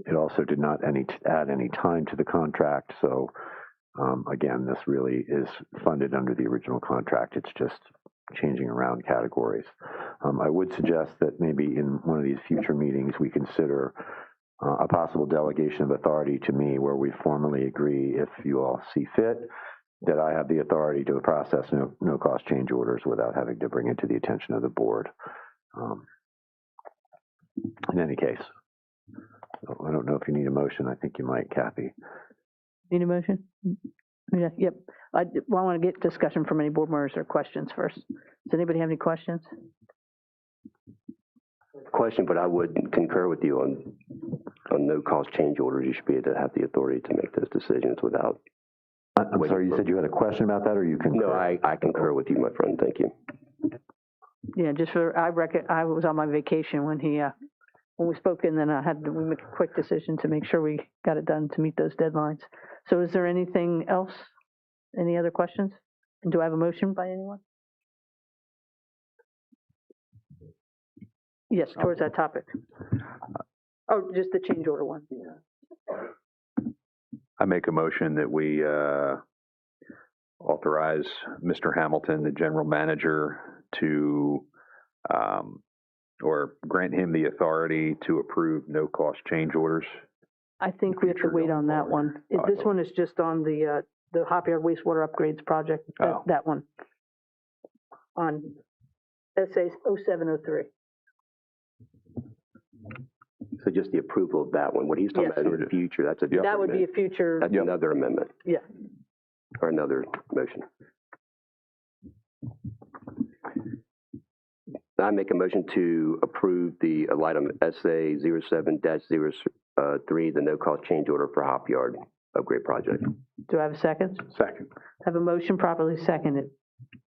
It also did not add any time to the contract, so again, this really is funded under the original contract. It's just changing around categories. I would suggest that maybe in one of these future meetings we consider a possible delegation of authority to me where we formally agree, if you all see fit, that I have the authority to process no-cost change orders without having to bring it to the attention of the board. In any case, I don't know if you need a motion. I think you might, Kathy. Need a motion? Yeah, yep. I want to get discussion from any board members or questions first. Does anybody have any questions? Question, but I would concur with you on no-cost change orders. You should be able to have the authority to make those decisions without. I'm sorry, you said you had a question about that, or you concur? No, I concur with you, my friend. Thank you. Yeah, just for, I was on my vacation when we spoke, and then we make a quick decision to make sure we got it done to meet those deadlines. So is there anything else? Any other questions? And do I have a motion by anyone? Yes, towards that topic. Oh, just the change order one. I make a motion that we authorize Mr. Hamilton, the general manager, to or grant him the authority to approve no-cost change orders. I think we have to wait on that one. This one is just on the Hop Yard wastewater upgrades project, that one. On SA 0703. So just the approval of that one. What he's talking about in the future, that's a different That would be a amendment. future. That's another amendment. Yeah. Or another motion. I make a motion to approve the item SA 07-03, the no-cost change order for Hop Yard upgrade project. Do I have a second? Second. Have a motion properly seconded.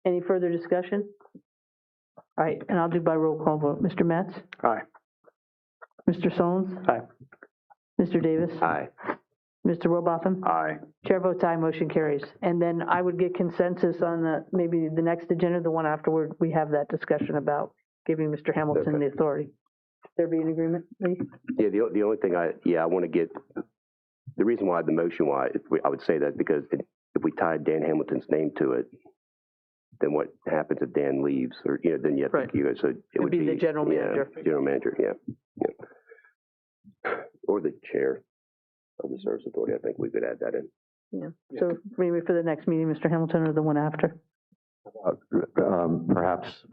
Any further discussion? All right, and I'll do by roll call vote. Mr. Metz? Aye. Mr. Solons? Aye. Mr. Davis? Aye. Mr. Robotham? Aye. Chair votes aye, motion carries. And then I would get consensus on maybe the next agenda, the one afterward, we have that discussion about giving Mr. Hamilton the authority. There be an agreement, Lee? Yeah, the only thing I want to get, the reason why, the motion why, I would say that because if we tied Dan Hamilton's name to it, then what happens if Dan leaves, or then you have to keep it. So it would be the general manager. General manager, yeah. Or the chair of the service authority. I think we could add that in. Yeah. So maybe for the next meeting, Mr. Hamilton, or the one after. Perhaps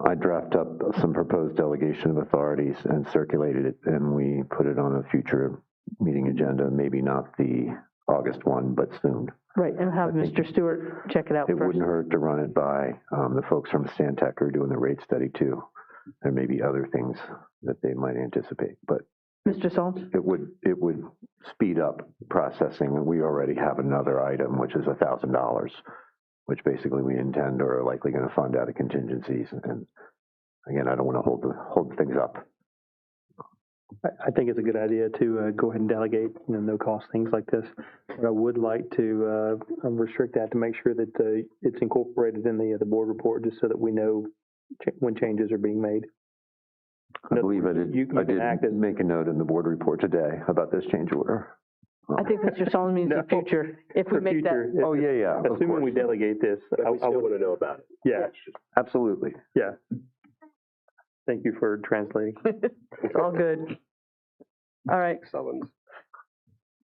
I draft up some proposed delegation of authorities and circulated it, and we put it on a future meeting agenda. Maybe not the August one, but soon. Right, and have Mr. Stewart check it out It first. wouldn't hurt to run it by the folks from Stantec who are doing the rate study too. There may be other things that they might anticipate, but Mr. Solms? it would speed up processing. We already have another item, which is $1,000, which basically we intend or are likely going to fund out of contingencies. And again, I don't want to hold things up. I think it's a good idea to go ahead and delegate, no-cost things like this. But I would like to restrict that to make sure that it's incorporated in the board report, just so that we know when changes are being made. I believe I did make a note in the board report today about this change order. I think Mr. Solms means the future. If we make that. Oh, yeah. Assuming we delegate this. But we still want to know about it. Yeah. Absolutely. Yeah. Thank you for translating. It's all good. All right.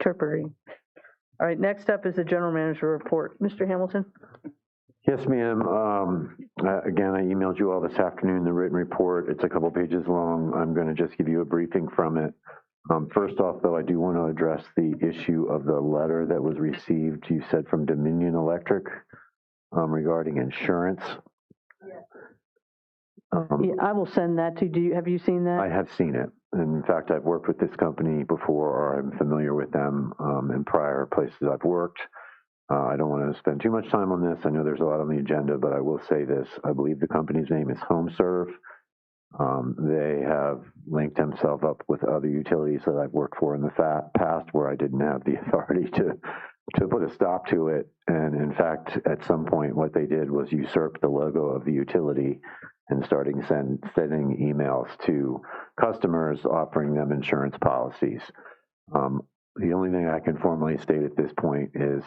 Interpreting. All right, next up is the general manager report. Mr. Hamilton? Yes, ma'am. Again, I emailed you all this afternoon the written report. It's a couple pages long. I'm going to just give you a briefing from it. First off, though, I do want to address the issue of the letter that was received, you said, from Dominion Electric regarding insurance. Yeah, I will send that to you. Have you seen that? I have seen it. In fact, I've worked with this company before, or I'm familiar with them in prior places I've worked. I don't want to spend too much time on this. I know there's a lot on the agenda, but I will say this. I believe the company's name is HomeServe. They have linked themselves up with other utilities that I've worked for in the past where I didn't have the authority to put a stop to it. And in fact, at some point, what they did was usurp the logo of the utility and starting sending emails to customers offering them insurance policies. The only thing I can formally state at this point is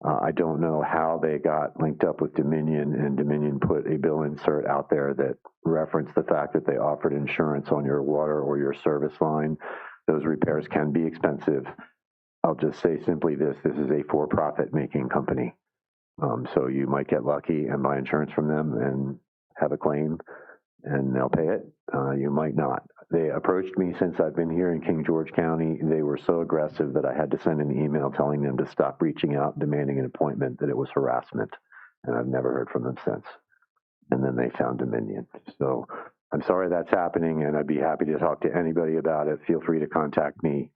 I don't know how they got linked up with Dominion, and Dominion put a bill insert out there that referenced the fact that they offered insurance on your water or your service line. Those repairs can be expensive. I'll just say simply this is a for-profit making company. So you might get lucky and buy insurance from them and have a claim and they'll pay it. You might not. They approached me since I've been here in King George County. They were so aggressive that I had to send an email telling them to stop reaching out, demanding an appointment, that it was harassment. And I've never heard from them since. And then they found Dominion. So I'm sorry that's happening, and I'd be happy to talk to anybody about it. Feel free to contact me.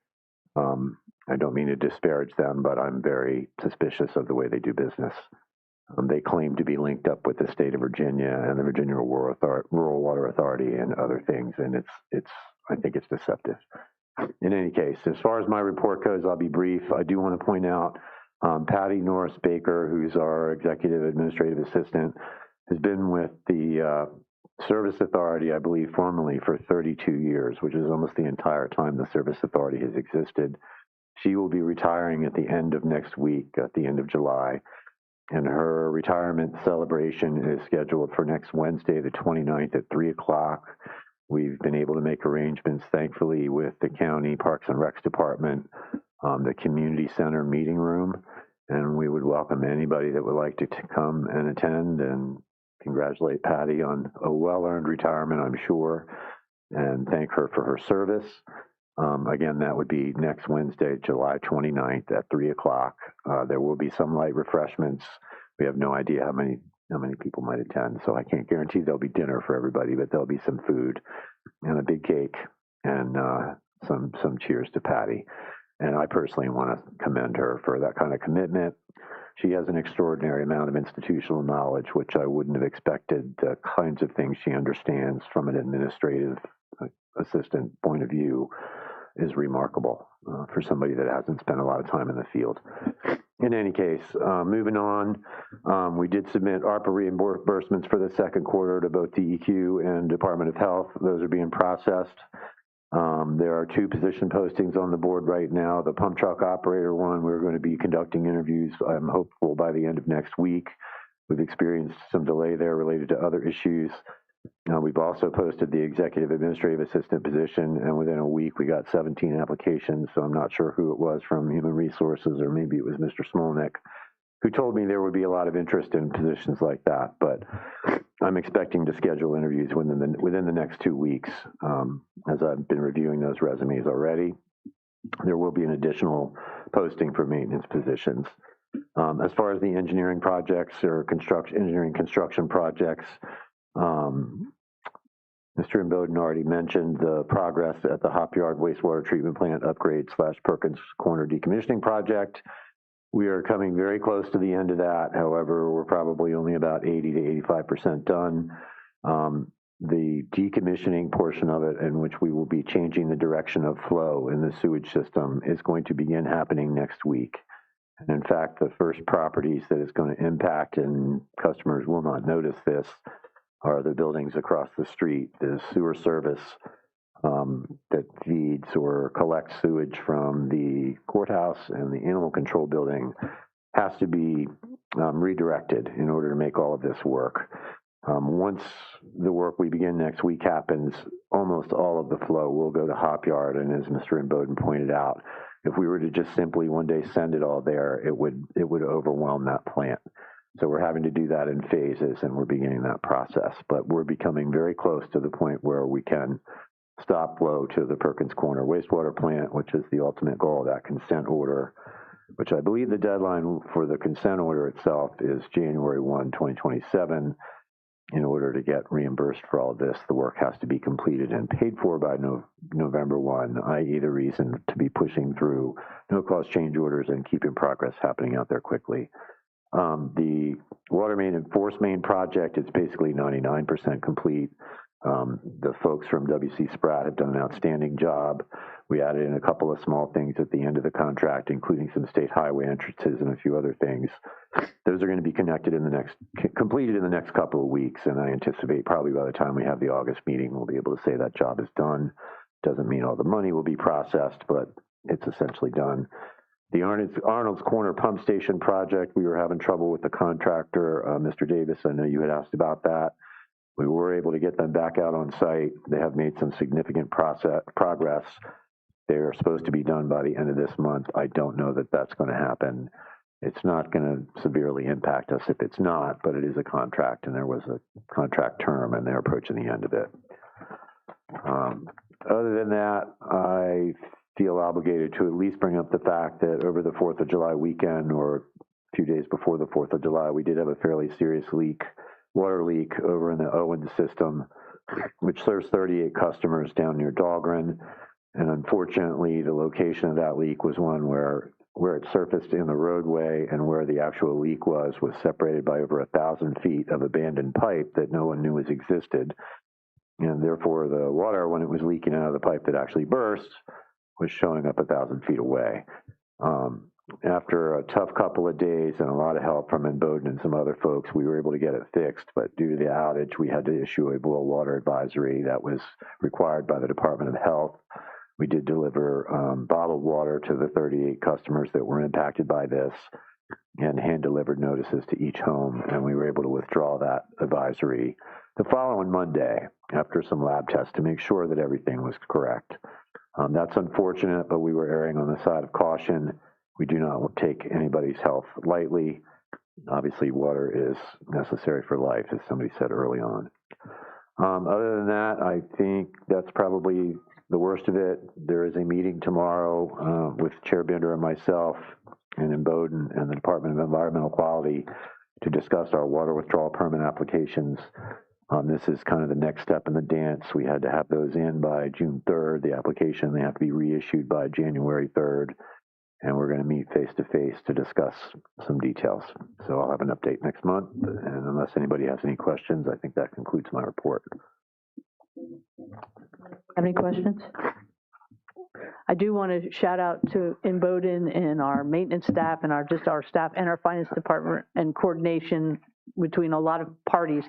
I don't mean to disparage them, but I'm very suspicious of the way they do business. They claim to be linked up with the state of Virginia and the Virginia Rural Water Authority and other things, and I think it's deceptive. In any case, as far as my report goes, I'll be brief. I do want to point out Patty Norris Baker, who's our executive administrative assistant, has been with the Service Authority, I believe, formally for 32 years, which is almost the entire time the Service Authority has existed. She will be retiring at the end of next week, at the end of July. And her retirement celebration is scheduled for next Wednesday, the 29th at 3 o'clock. We've been able to make arrangements, thankfully, with the county Parks and Recs Department, the community center meeting room, and we would welcome anybody that would like to come and attend and congratulate Patty on a well-earned retirement, I'm sure, and thank her for her service. Again, that would be next Wednesday, July 29th at 3 o'clock. There will be some light refreshments. We have no idea how many people might attend, so I can't guarantee there'll be dinner for everybody, but there'll be some food and a big cake and some cheers to Patty. And I personally want to commend her for that kind of commitment. She has an extraordinary amount of institutional knowledge, which I wouldn't have expected. The kinds of things she understands from an administrative assistant point of view is remarkable for somebody that hasn't spent a lot of time in the field. In any case, moving on, we did submit ARPA reimbursements for the second quarter to both DEQ and Department of Health. Those are being processed. There are 2 position postings on the board right now. The pump truck operator one, we're going to be conducting interviews, I'm hopeful, by the end of next week. We've experienced some delay there related to other issues. We've also posted the executive administrative assistant position, and within a week we got 17 applications, so I'm not sure who it was from Human Resources, or maybe it was Mr. Smolnick, who told me there would be a lot of interest in positions like that, but I'm expecting to schedule interviews within the next 2 weeks. As I've been reviewing those resumes already, there will be an additional posting for maintenance positions. As far as the engineering projects or engineering construction projects, Mr. Bowden already mentioned the progress at the Hop Yard wastewater treatment plant upgrade / Perkins Corner decommissioning project. We are coming very close to the end of that. However, we're probably only about 80 to 85% done. The decommissioning portion of it, in which we will be changing the direction of flow in the sewage system, is going to begin happening next week. And in fact, the first properties that it's going to impact, and customers will not notice this, are the buildings across the street. The sewer service that feeds or collects sewage from the courthouse and the animal control building has to be redirected in order to make all of this work. Once the work we begin next week happens, almost all of the flow will go to Hop Yard, and as Mr. Bowden pointed out, if we were to just simply one day send it all there, it would overwhelm that plant. So we're having to do that in phases, and we're beginning that process. But we're becoming very close to the point where we can stop flow to the Perkins Corner wastewater plant, which is the ultimate goal of that consent order, which I believe the deadline for the consent order itself is January 1, 2027. In order to get reimbursed for all of this, the work has to be completed and paid for by November 1, i.e. the reason to be pushing through no-cost change orders and keeping progress happening out there quickly. The water main and force main project is basically 99% complete. The folks from WC Spratt have done an outstanding job. We added in a couple of small things at the end of the contract, including some state highway entrances and a few other things. Those are going to be completed in the next couple of weeks, and I anticipate probably by the time we have the August meeting, we'll be able to say that job is done. Doesn't mean all the money will be processed, but it's essentially done. The Arnold's Corner pump station project, we were having trouble with the contractor, Mr. Davis. I know you had asked about that. We were able to get them back out on site. They have made some significant progress. They're supposed to be done by the end of this month. I don't know that that's going to happen. It's not going to severely impact us if it's not, but it is a contract, and there was a contract term, and they're approaching the end of it. Other than that, I feel obligated to at least bring up the fact that over the 4th of July weekend, or a few days before the 4th of July, we did have a fairly serious water leak over in the Owens system, which serves 38 customers down near Dahlgren. And unfortunately, the location of that leak was one where it surfaced in the roadway and where the actual leak was separated by over 1,000 feet of abandoned pipe that no one knew existed. And therefore, the water, when it was leaking out of the pipe that actually burst, was showing up 1,000 feet away. After a tough couple of days and a lot of help from Bowden and some other folks, we were able to get it fixed. But due to the outage, we had to issue a boil water advisory that was required by the Department of Health. We did deliver bottled water to the 38 customers that were impacted by this and hand-delivered notices to each home, and we were able to withdraw that advisory the following Monday after some lab tests to make sure that everything was correct. That's unfortunate, but we were erring on the side of caution. We do not take anybody's health lightly. Obviously, water is necessary for life, as somebody said early on. Other than that, I think that's probably the worst of it. There is a meeting tomorrow with Chair Bender and myself and in Bowdoin and the Department of Environmental Quality to discuss our water withdrawal permit applications. This is kind of the next step in the dance. We had to have those in by June 3rd, the application. They have to be reissued by January 3rd. And we're going to meet face-to-face to discuss some details. So I'll have an update next month. And unless anybody has any questions, I think that concludes my report. Have any questions? I do want to shout out to in Bowdoin and our maintenance staff and our staff and our finance department and coordination between a lot of parties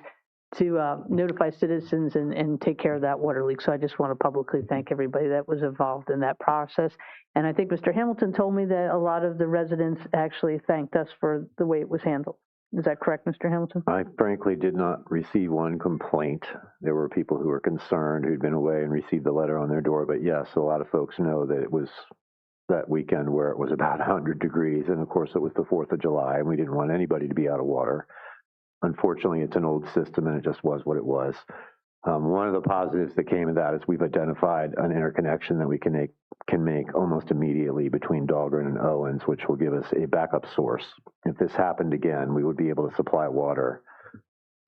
to notify citizens and take care of that water leak. So I just want to publicly thank everybody that was involved in that process. And I think Mr. Hamilton told me that a lot of the residents actually thanked us for the way it was handled. Is that correct, Mr. Hamilton? I frankly did not receive one complaint. There were people who were concerned who'd been away and received the letter on their door. But yes, a lot of folks know that it was that weekend where it was about 100 degrees. And of course, it was the 4th of July, and we didn't want anybody to be out of water. Unfortunately, it's an old system, and it just was what it was. One of the positives that came of that is we've identified an interconnection that we can make almost immediately between Dahlgren and Owens, which will give us a backup source. If this happened again, we would be able to supply water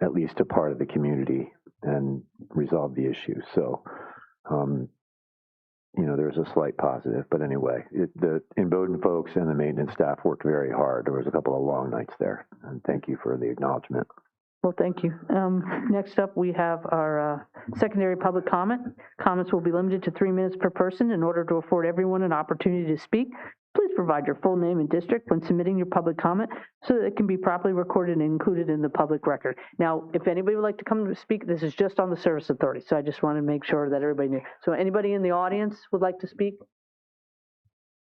at least to part of the community and resolve the issue. So, there's a slight positive. But anyway, the Bowdoin folks and the maintenance staff worked very hard. There was a couple of long nights there. And thank you for the acknowledgement. Well, thank you. Next up, we have our secondary public comment. Comments will be limited to 3 minutes per person in order to afford everyone an opportunity to speak. Please provide your full name and district when submitting your public comment so that it can be properly recorded and included in the public record. Now, if anybody would like to come to speak, this is just on the service authority, so I just want to make sure that everybody knew. So anybody in the audience would like to speak?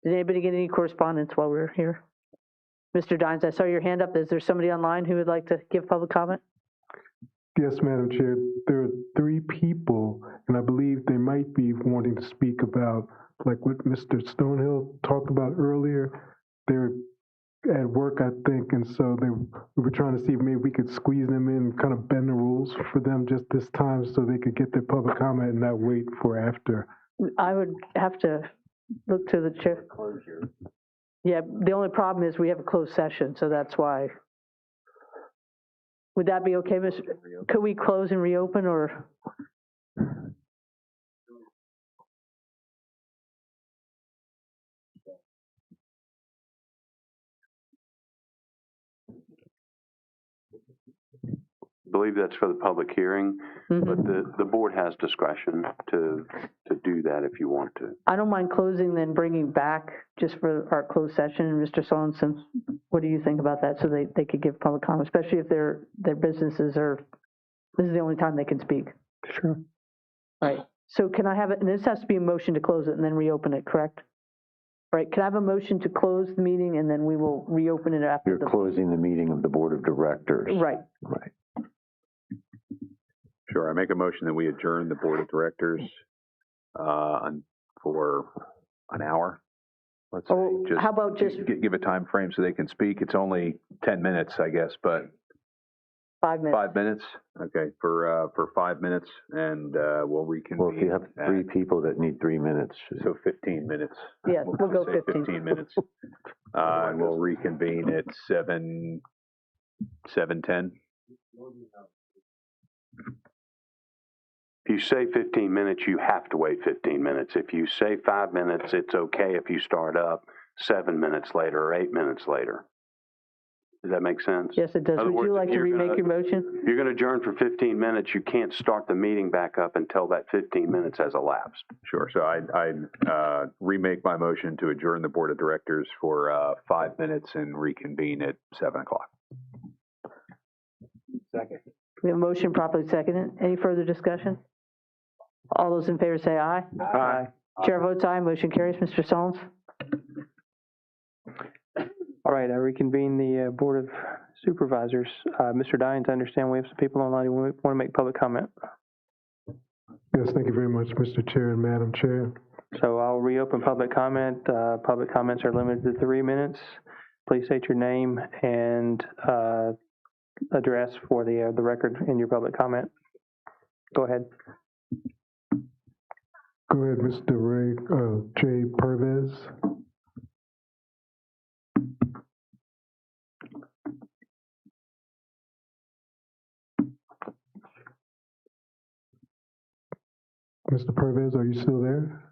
Did anybody get any correspondence while we were here? Mr. Dines, I saw your hand up. Is there somebody online who would like to give public comment? Yes, Madam Chair. There are 3 people, and I believe they might be wanting to speak about, like what Mr. Stonehill talked about earlier. They're at work, I think, and so we were trying to see if maybe we could squeeze them in, kind of bend the rules for them just this time so they could get their public comment and not wait for after. I would have to look to the chair. Yeah, the only problem is we have a closed session, so that's why. Would that be okay, Mr.? Could we close and reopen, or? I believe that's for the public hearing, but the board has discretion to do that if you want to. I don't mind closing, then bringing back just for our closed session. And Mr. Sorensen, what do you think about that? So they could give public comment, especially if their businesses are, this is the only time they can speak. Sure. Right. So can I have it, and this has to be a motion to close it and then reopen it, correct? Right. Can I have a motion to close the meeting and then we will reopen it after? You're closing the meeting of the Board of Directors. Right. Right. Sure. I make a motion that we adjourn the Board of Directors for an hour. Let's say. How about just give a time frame so they can speak? It's only 10 minutes, I guess, but 5 minutes. 5 minutes. Okay, for 5 minutes, and we'll reconvene. Well, if you have 3 people that need 3 minutes, so 15 minutes. Yeah, we'll go 15. 15 minutes, and we'll reconvene at 7:10. If you say 15 minutes, you have to wait 15 minutes. If you say 5 minutes, it's okay if you start up 7 minutes later or 8 minutes later. Does that make sense? Yes, it does. Would you like to remake your motion? If you're going to adjourn for 15 minutes, you can't start the meeting back up until that 15 minutes has elapsed. Sure. So I remake my motion to adjourn the Board of Directors for 5 minutes and reconvene at 7 o'clock. Second. We have a motion properly seconded. Any further discussion? All those in favor say aye. Aye. Chair votes aye, motion carries. Mr. Stones? All right, I reconvene the Board of Supervisors. Mr. Dines, I understand we have some people online who want to make public comment. Yes, thank you very much, Mr. Chair and Madam Chair. So I'll reopen public comment. Public comments are limited to 3 minutes. Please state your name and address for the record in your public comment. Go ahead. Go ahead, Mr. Ray, J. Pervez. Mr. Pervez, are you still there?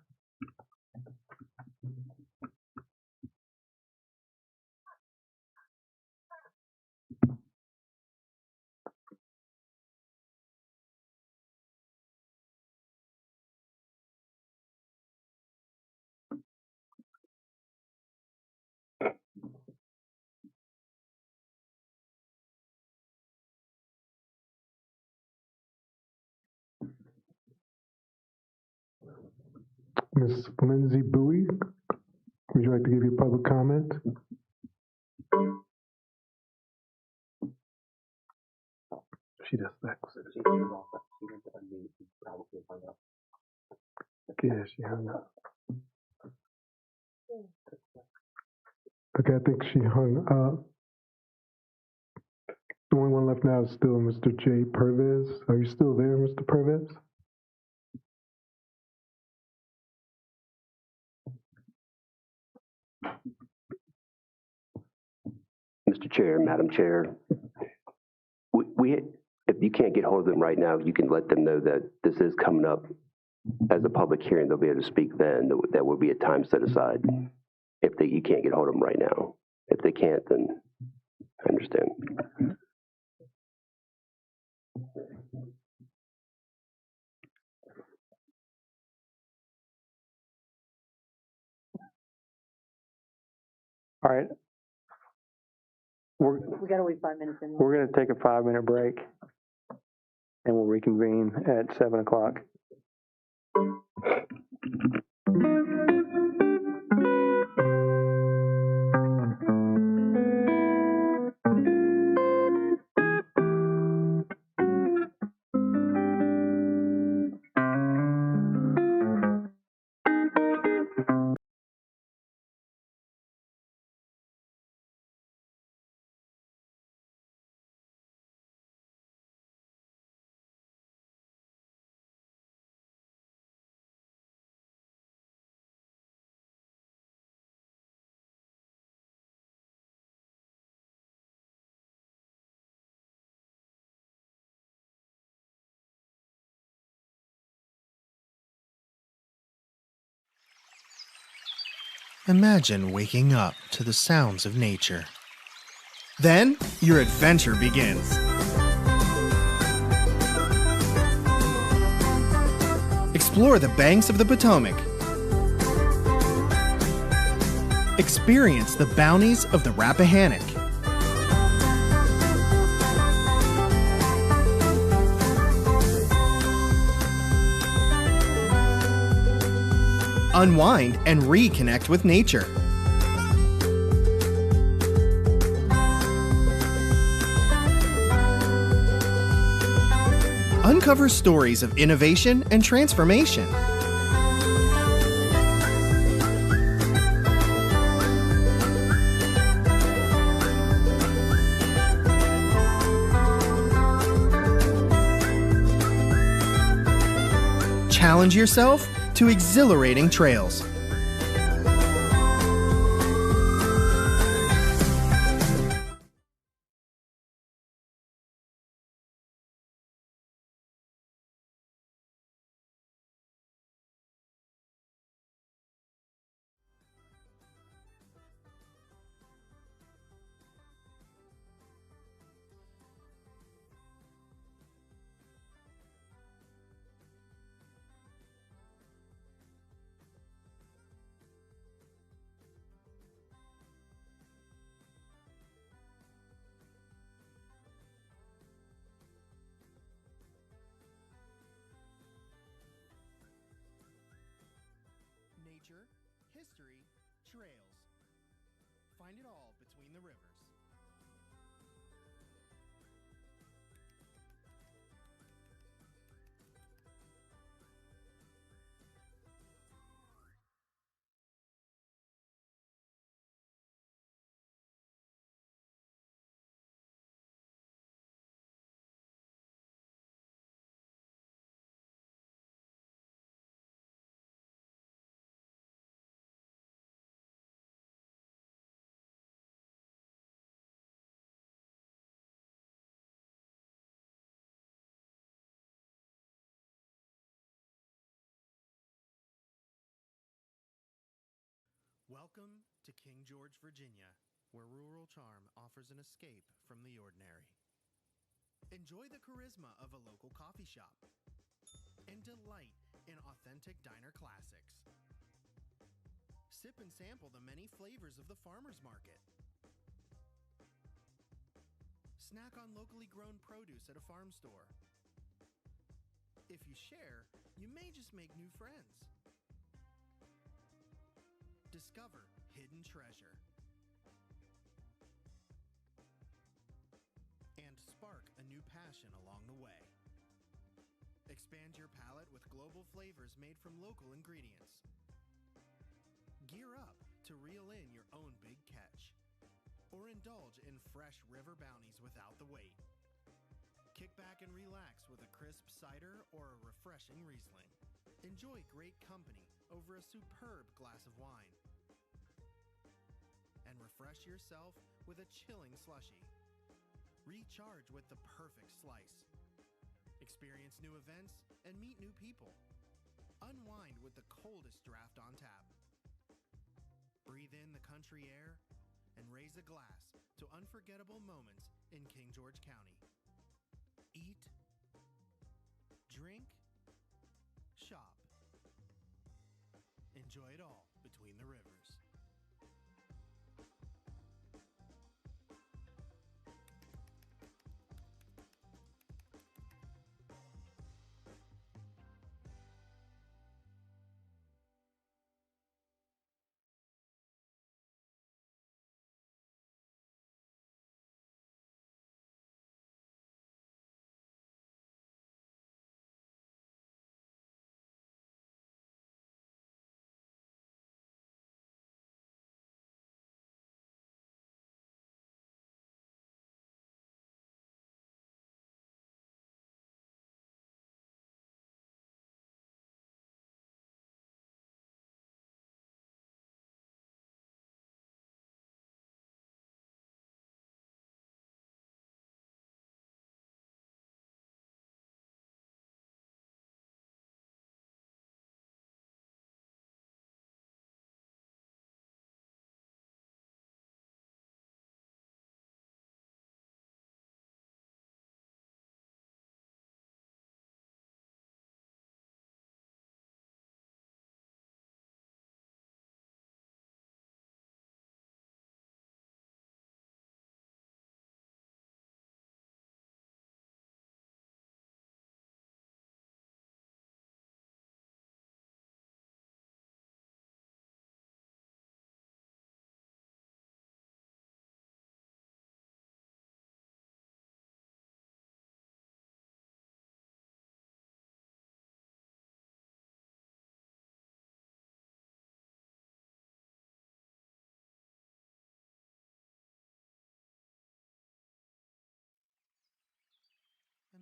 Ms. Lindsay Bowie, would you like to give your public comment? She does that. Yeah, she hung up. Okay, I think she hung up. The only one left now is still Mr. J. Pervez. Are you still there, Mr. Pervez? Mr. Chair, Madam Chair, if you can't get hold of them right now, you can let them know that this is coming up as a public hearing. They'll be able to speak then. There will be a time set aside if you can't get hold of them right now. If they can't, then I understand. All right. We got to wait 5 minutes. We're going to take a 5-minute break, and we'll reconvene at 7 o'clock. Imagine waking up to the sounds of nature. Then, your adventure begins. Explore the banks of the Potomac. Experience the bounties of the Rappahannock. Unwind and reconnect with nature. Uncover stories of innovation and transformation. Challenge yourself to exhilarating trails. nature, history, trails. Find it all between the rivers. Welcome to King George, Virginia, where rural charm offers an escape from the ordinary. Enjoy the charisma of a local coffee shop and delight in authentic diner classics. Sip and sample the many flavors of the farmers market. Snack on locally grown produce at a farm store. If you share, you may just make new friends. Discover hidden treasure. And spark a new passion along the way. Expand your palate with global flavors made from local ingredients. Gear up to reel in your own big catch. Or indulge in fresh river bounties without the wait. Kick back and relax with a crisp cider or a refreshing Riesling. Enjoy great company over a superb glass of wine. And refresh yourself with a chilling slushie. Recharge with the perfect slice. Experience new events and meet new people. Unwind with the coldest draft on tap. Breathe in the country air and raise a glass to unforgettable moments in King George County. Eat, drink, shop. Enjoy it all between the rivers.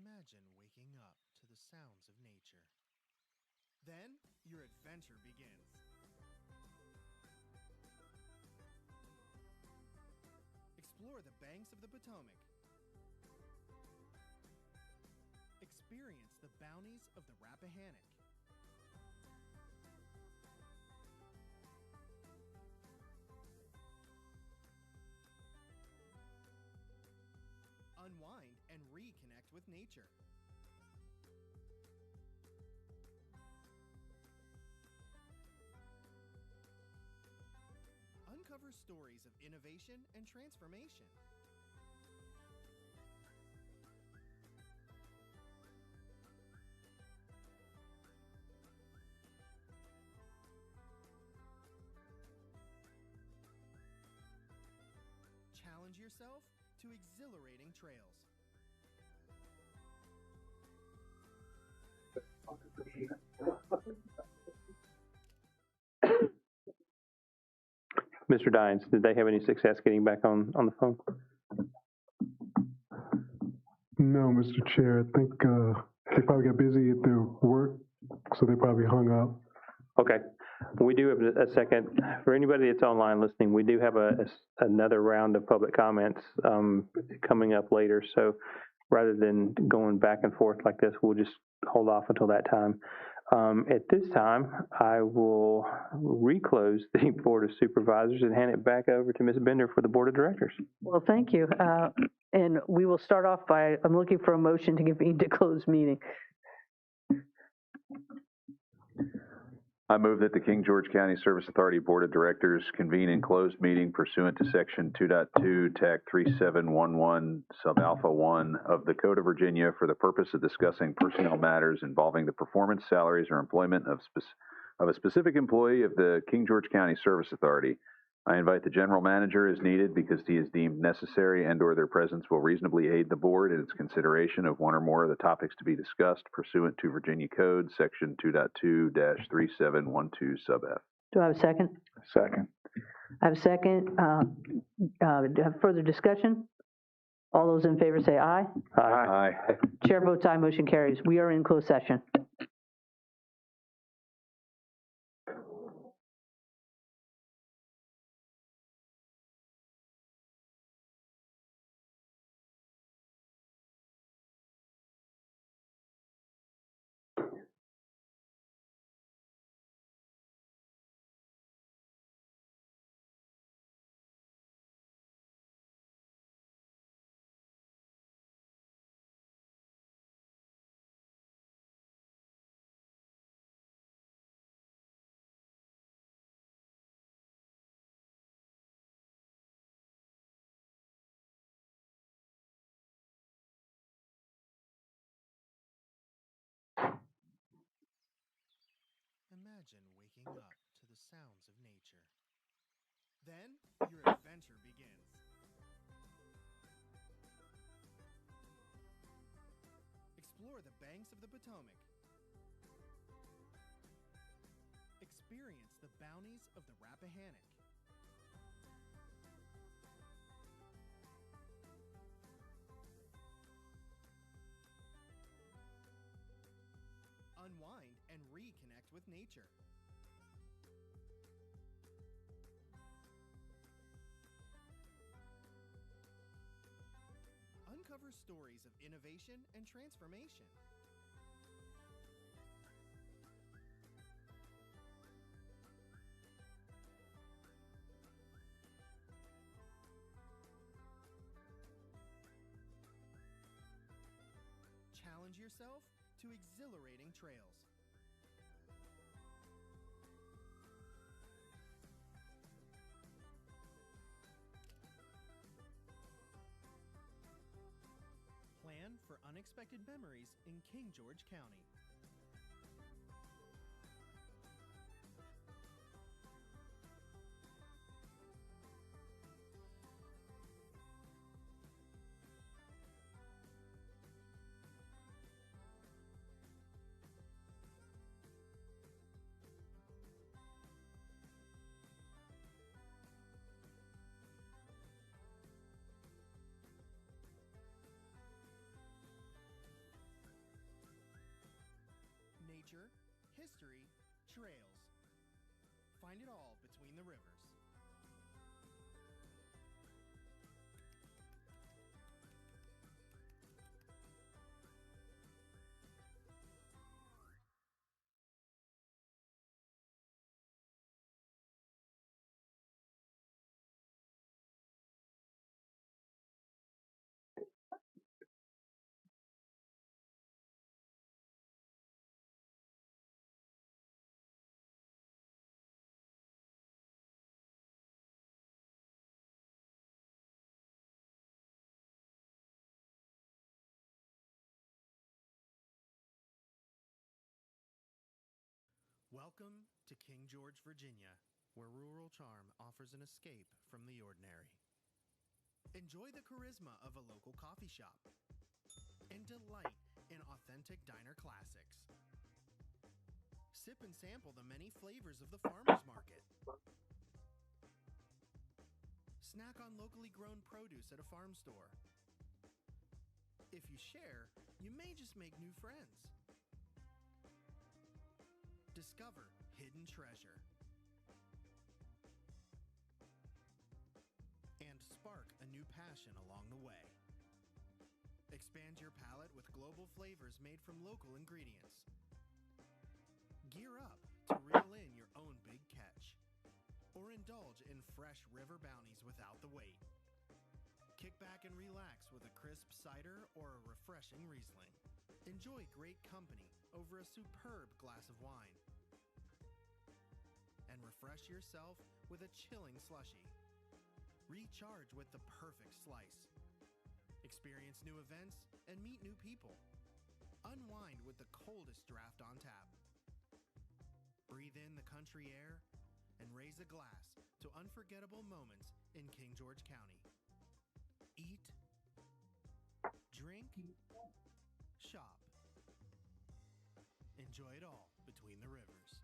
Imagine waking up to the sounds of nature. Then, your adventure begins. Explore the banks of the Potomac. Experience the bounties of the Rappahannock. Unwind and reconnect with nature. Uncover stories of innovation and transformation. Challenge yourself to exhilarating trails. Mr. Dines, did they have any success getting back on the phone? No, Mr. Chair. I think they probably got busy at their work, so they probably hung up. Okay. We do have a second. For anybody that's online listening, we do have another round of public comments coming up later. So rather than going back and forth like this, we'll just hold off until that time. At this time, I will reclose the Board of Supervisors and hand it back over to Ms. Bender for the Board of Directors. Well, thank you. And we will start off by, I'm looking for a motion to convene to close meeting. I move that the King George County Service Authority Board of Directors convene in closed meeting pursuant to Section 2.2, TAC 3711, Sub-Alpha 1 of the Code of Virginia for the purpose of discussing personnel matters involving the performance, salaries, or employment of a specific employee of the King George County Service Authority. I invite the general manager as needed because he is deemed necessary and/or their presence will reasonably aid the board in its consideration of one or more of the topics to be discussed pursuant to Virginia Code, Section 2.2-3712 sub F. Do I have a second? Second. I have a second. Do I have further discussion? All those in favor say aye. Aye. Chair votes aye, motion carries. We are in closed session. Imagine waking up to the sounds of nature. Then your adventure begins. Explore the banks of the Potomac. Experience the bounties of the Rappahannock. Unwind and reconnect with nature. Uncover stories of innovation and transformation. Challenge yourself to exhilarating trails. Plan for unexpected memories in King George County. Nature, history, trails. Find it all between the rivers. Welcome to King George, Virginia, where rural charm offers an escape from the ordinary. Enjoy the charisma of a local coffee shop and delight in authentic diner classics. Sip and sample the many flavors of the farmer's market. Snack on locally grown produce at a farm store. If you share, you may just make new friends. Discover hidden treasure. And spark a new passion along the way. Expand your palate with global flavors made from local ingredients. Gear up to reel in your own big catch. Or indulge in fresh river bounties without the wait. Kick back and relax with a crisp cider or a refreshing Riesling. Enjoy great company over a superb glass of wine. And refresh yourself with a chilling slushie. Recharge with the perfect slice. Experience new events and meet new people. Unwind with the coldest draft on tap. Breathe in the country air and raise a glass to unforgettable moments in King George County. Eat, drink, shop. Enjoy it all between the rivers.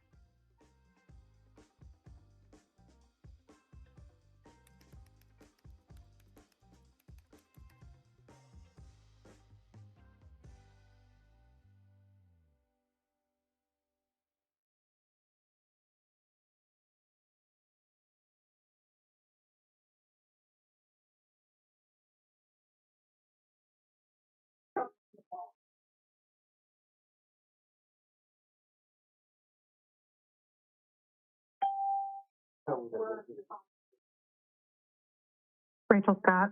Rachel Scott.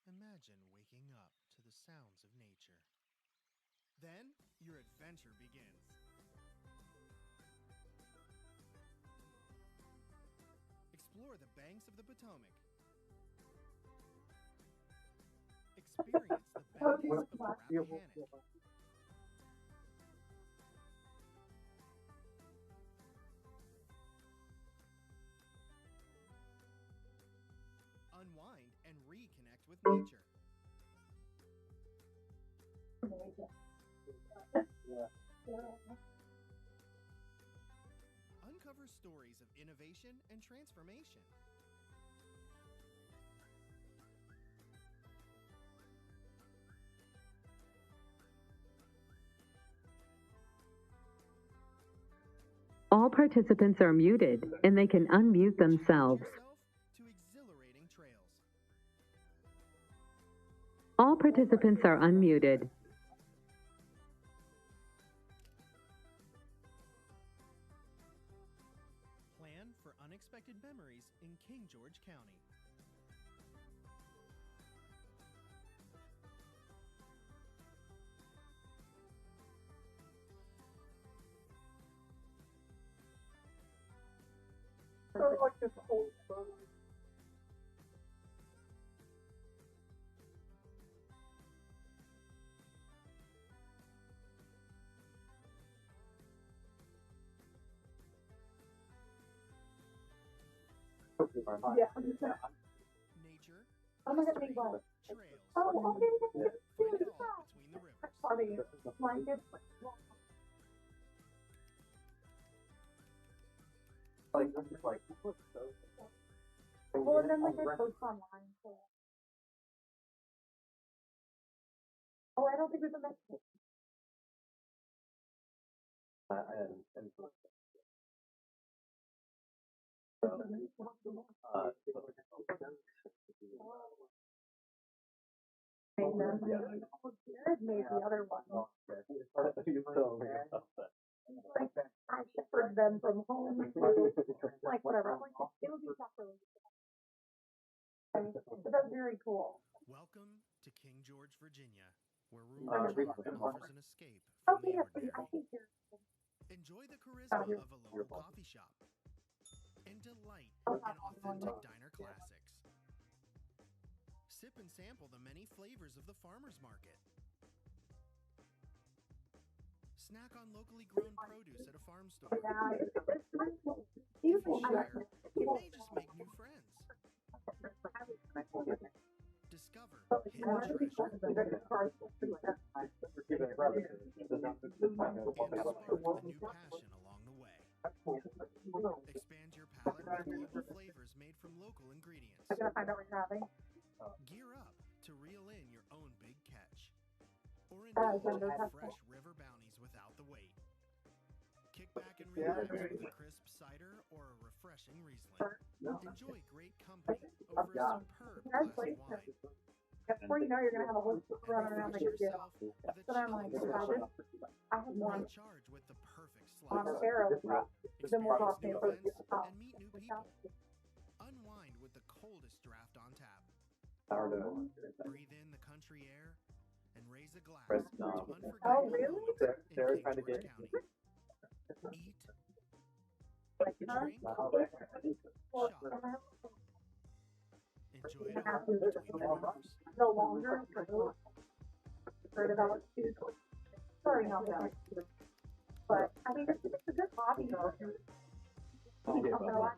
Imagine waking up to the sounds of nature. Then your adventure begins. Explore the banks of the Potomac. Experience the bounties of the Rappahannock. Unwind and reconnect with nature. Uncover stories of innovation and transformation. All participants are muted, and they can unmute themselves. To exhilarating trails. All participants are unmuted. Plan for unexpected memories in King George County. Nature, history, trails. Find it all between the rivers. Well, and then like I post online, so. Oh, I don't think we've been mentioned. Jared made the other one. Like, I shepherd them from home to, like, whatever. I'm like, it would be tougher. But that's very cool. Welcome to King George, Virginia, where rural George offers an escape from the ordinary. Enjoy the charisma of a local coffee shop and delight in authentic diner classics. Sip and sample the many flavors of the farmer's market. Snack on locally grown produce at a farm store. If you share, you may just make new friends. Discover hidden treasure. And spark a new passion along the way. Expand your palate with global flavors made from local ingredients. Gear up to reel in your own big catch. Or indulge in fresh river bounties without the wait. Kick back and relax with a crisp cider or a refreshing Riesling. Enjoy great company over a superb glass of wine. Before you know, you're gonna have a whole group running around like a gift. But I'm like, I have one Recharge with the perfect on slice. Arrow. Then we'll talk Experience new first. events and meet new people. Unwind with the coldest draft on tap. Breathe in the country air and raise a glass to unforgettable moments in King George County. Eat, drink, shop. Enjoy it all between the rivers. The longer heard about it too. Sorry, not that. But I mean, it's a good hobby. Oh no.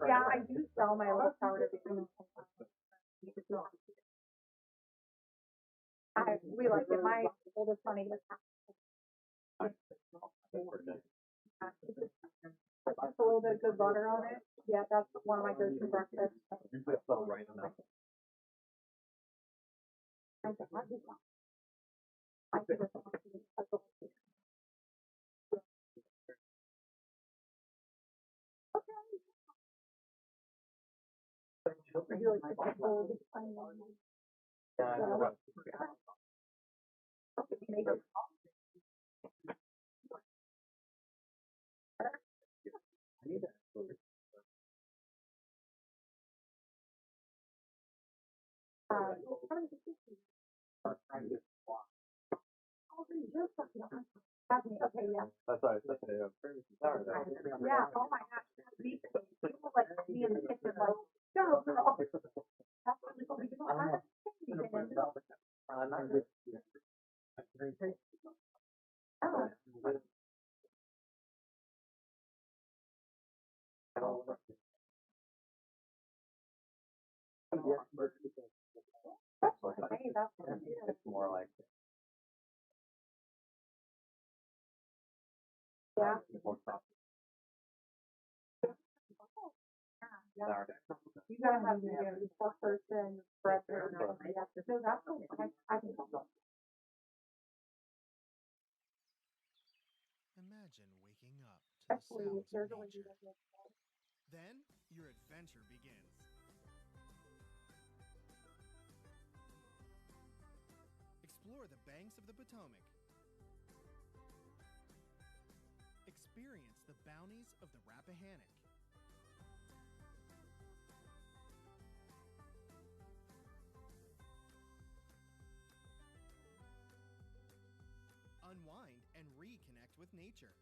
Yeah, I do sell my little power to be. We like it. My oldest son is just a little bit of good butter on it. Yeah, that's one of my go-to breakfasts. Okay, yeah. That's why I was looking at it. Yeah, oh my gosh. People like me in the kitchen, like, go, girl. That's really cool. You know, I It's more like. Yeah. You gotta have the first person, breath, and so that's okay. I can help. Imagine waking up to the sounds of nature. Then your adventure begins. Explore the banks of the Potomac. Experience the bounties of the Rappahannock. Unwind and reconnect with nature.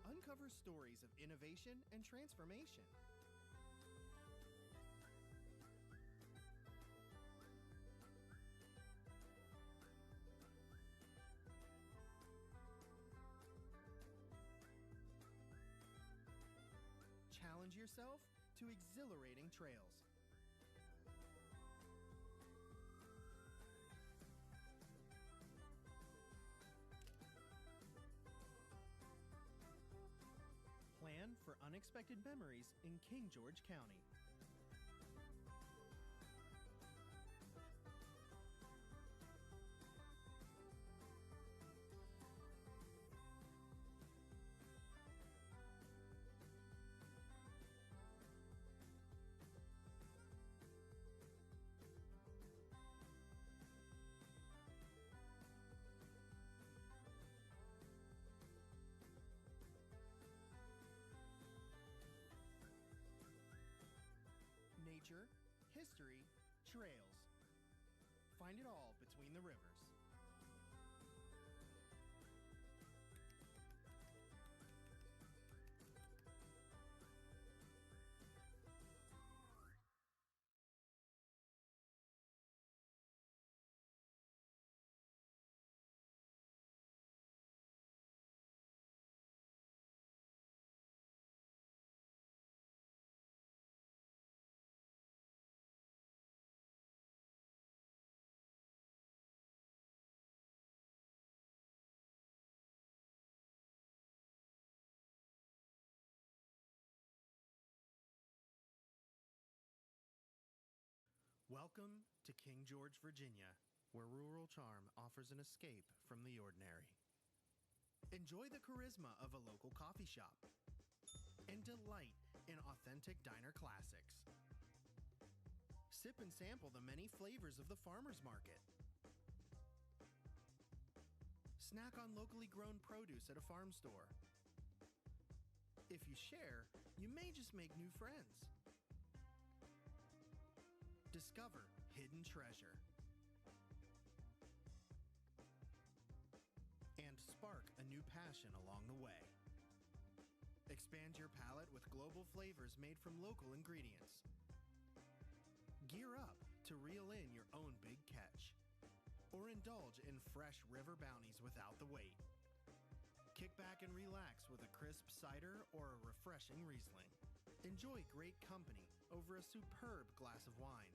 Uncover stories of innovation and transformation. Challenge yourself to exhilarating trails. unexpected memories in King George County. Nature, history, trails. Find it all between the rivers. Welcome to King George, Virginia, where rural charm offers an escape from the ordinary. Enjoy the charisma of a local coffee shop and delight in authentic diner classics. Sip and sample the many flavors of the farmer's market. Snack on locally grown produce at a farm store. If you share, you may just make new friends. Discover hidden treasure. And spark a new passion along the way. Expand your palate with global flavors made from local ingredients. Gear up to reel in your own big catch. Or indulge in fresh river bounties without the wait. Kick back and relax with a crisp cider or a refreshing Riesling. Enjoy great company over a superb glass of wine.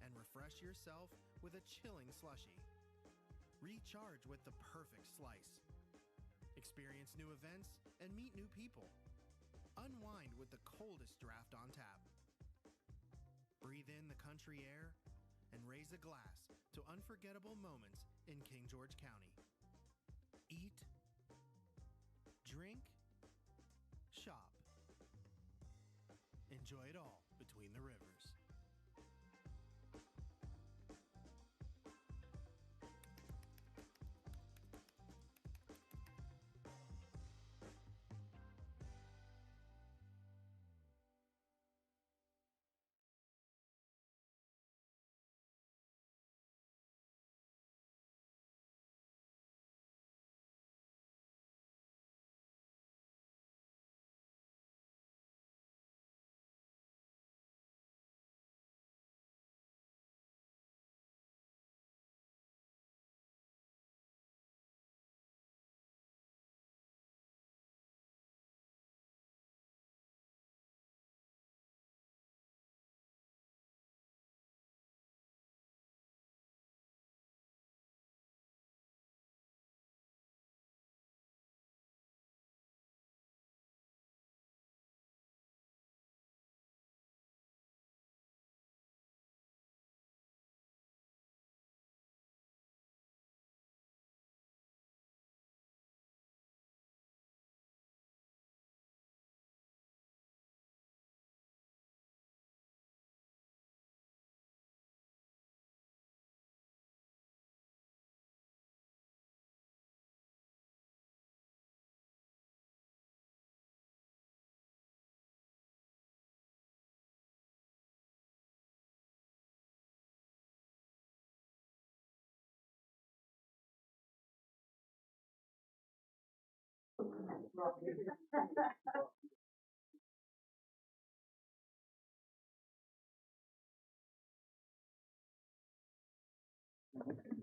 And refresh yourself with a chilling slushie. Recharge with the perfect slice. Experience new events and meet new people. Unwind with the coldest draft on tap. Breathe in the country air and raise a glass to unforgettable moments in King George County. Eat, drink, shop. Enjoy it all between the rivers.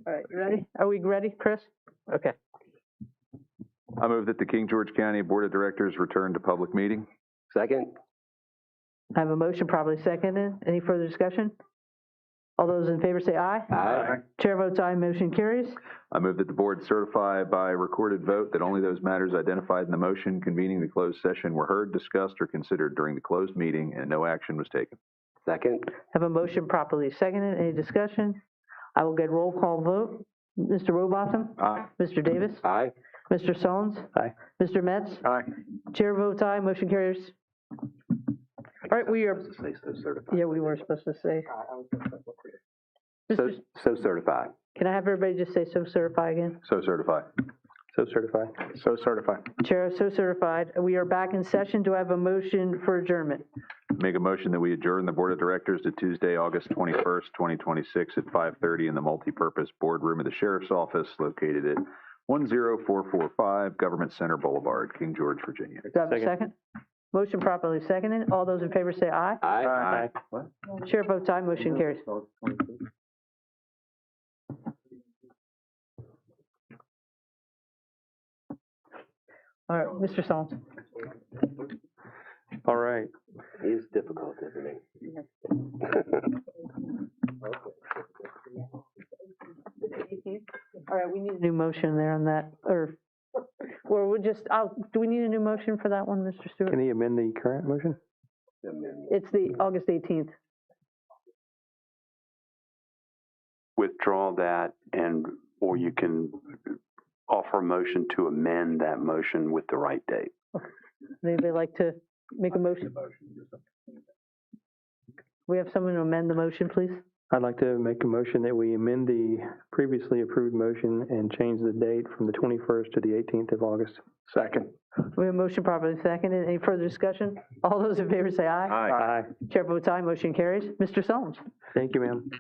All right, you ready? Are we ready, Chris? Okay. I move that the King George County Board of Directors return to public meeting. Second? I have a motion probably seconded. Any further discussion? All those in favor say aye. Aye. Chair votes aye, motion carries. I move that the board certify by recorded vote that only those matters identified in the motion convening the closed session were heard, discussed, or considered during the closed meeting, and no action was taken. Second. Have a motion properly seconded. Any discussion? I will get roll call vote. Mr. Robotham? Aye. Mr. Davis? Aye. Mr. Sones? Aye. Mr. Metz? Aye. Chair votes aye, motion carries. All right, we are, Say so certified. yeah, we were supposed to say. So certified. Can I have everybody just say so certified again? So certified. So certified. So certified. Chair, so certified. We are back in session. Do I have a motion for adjournment? Make a motion that we adjourn the Board of Directors to Tuesday, August 21st, 2026 at 5:30 in the multipurpose boardroom of the Sheriff's Office located at 10445 Government Center Boulevard, King George, Virginia. Do I have a second? Motion properly seconded. All those in favor say aye. Aye. Chair votes aye, motion carries. All right, Mr. Sones. All right. It is difficult, isn't it? All right, we need a new motion there on that, or we'll just, do we need a new motion for that one, Mr. Stewart? Can he amend the current motion? It's the August 18th. Withdraw that or you can offer a motion to amend that motion with the right date. Anybody like to make a motion? We have someone to amend the motion, please? I'd like to make a motion that we amend the previously approved motion and change the date from the 21st to the 18th of August. Second. We have a motion properly seconded. Any further discussion? All those in favor say aye. Aye. Chair votes aye, motion carries. Mr. Sones. Thank you, ma'am.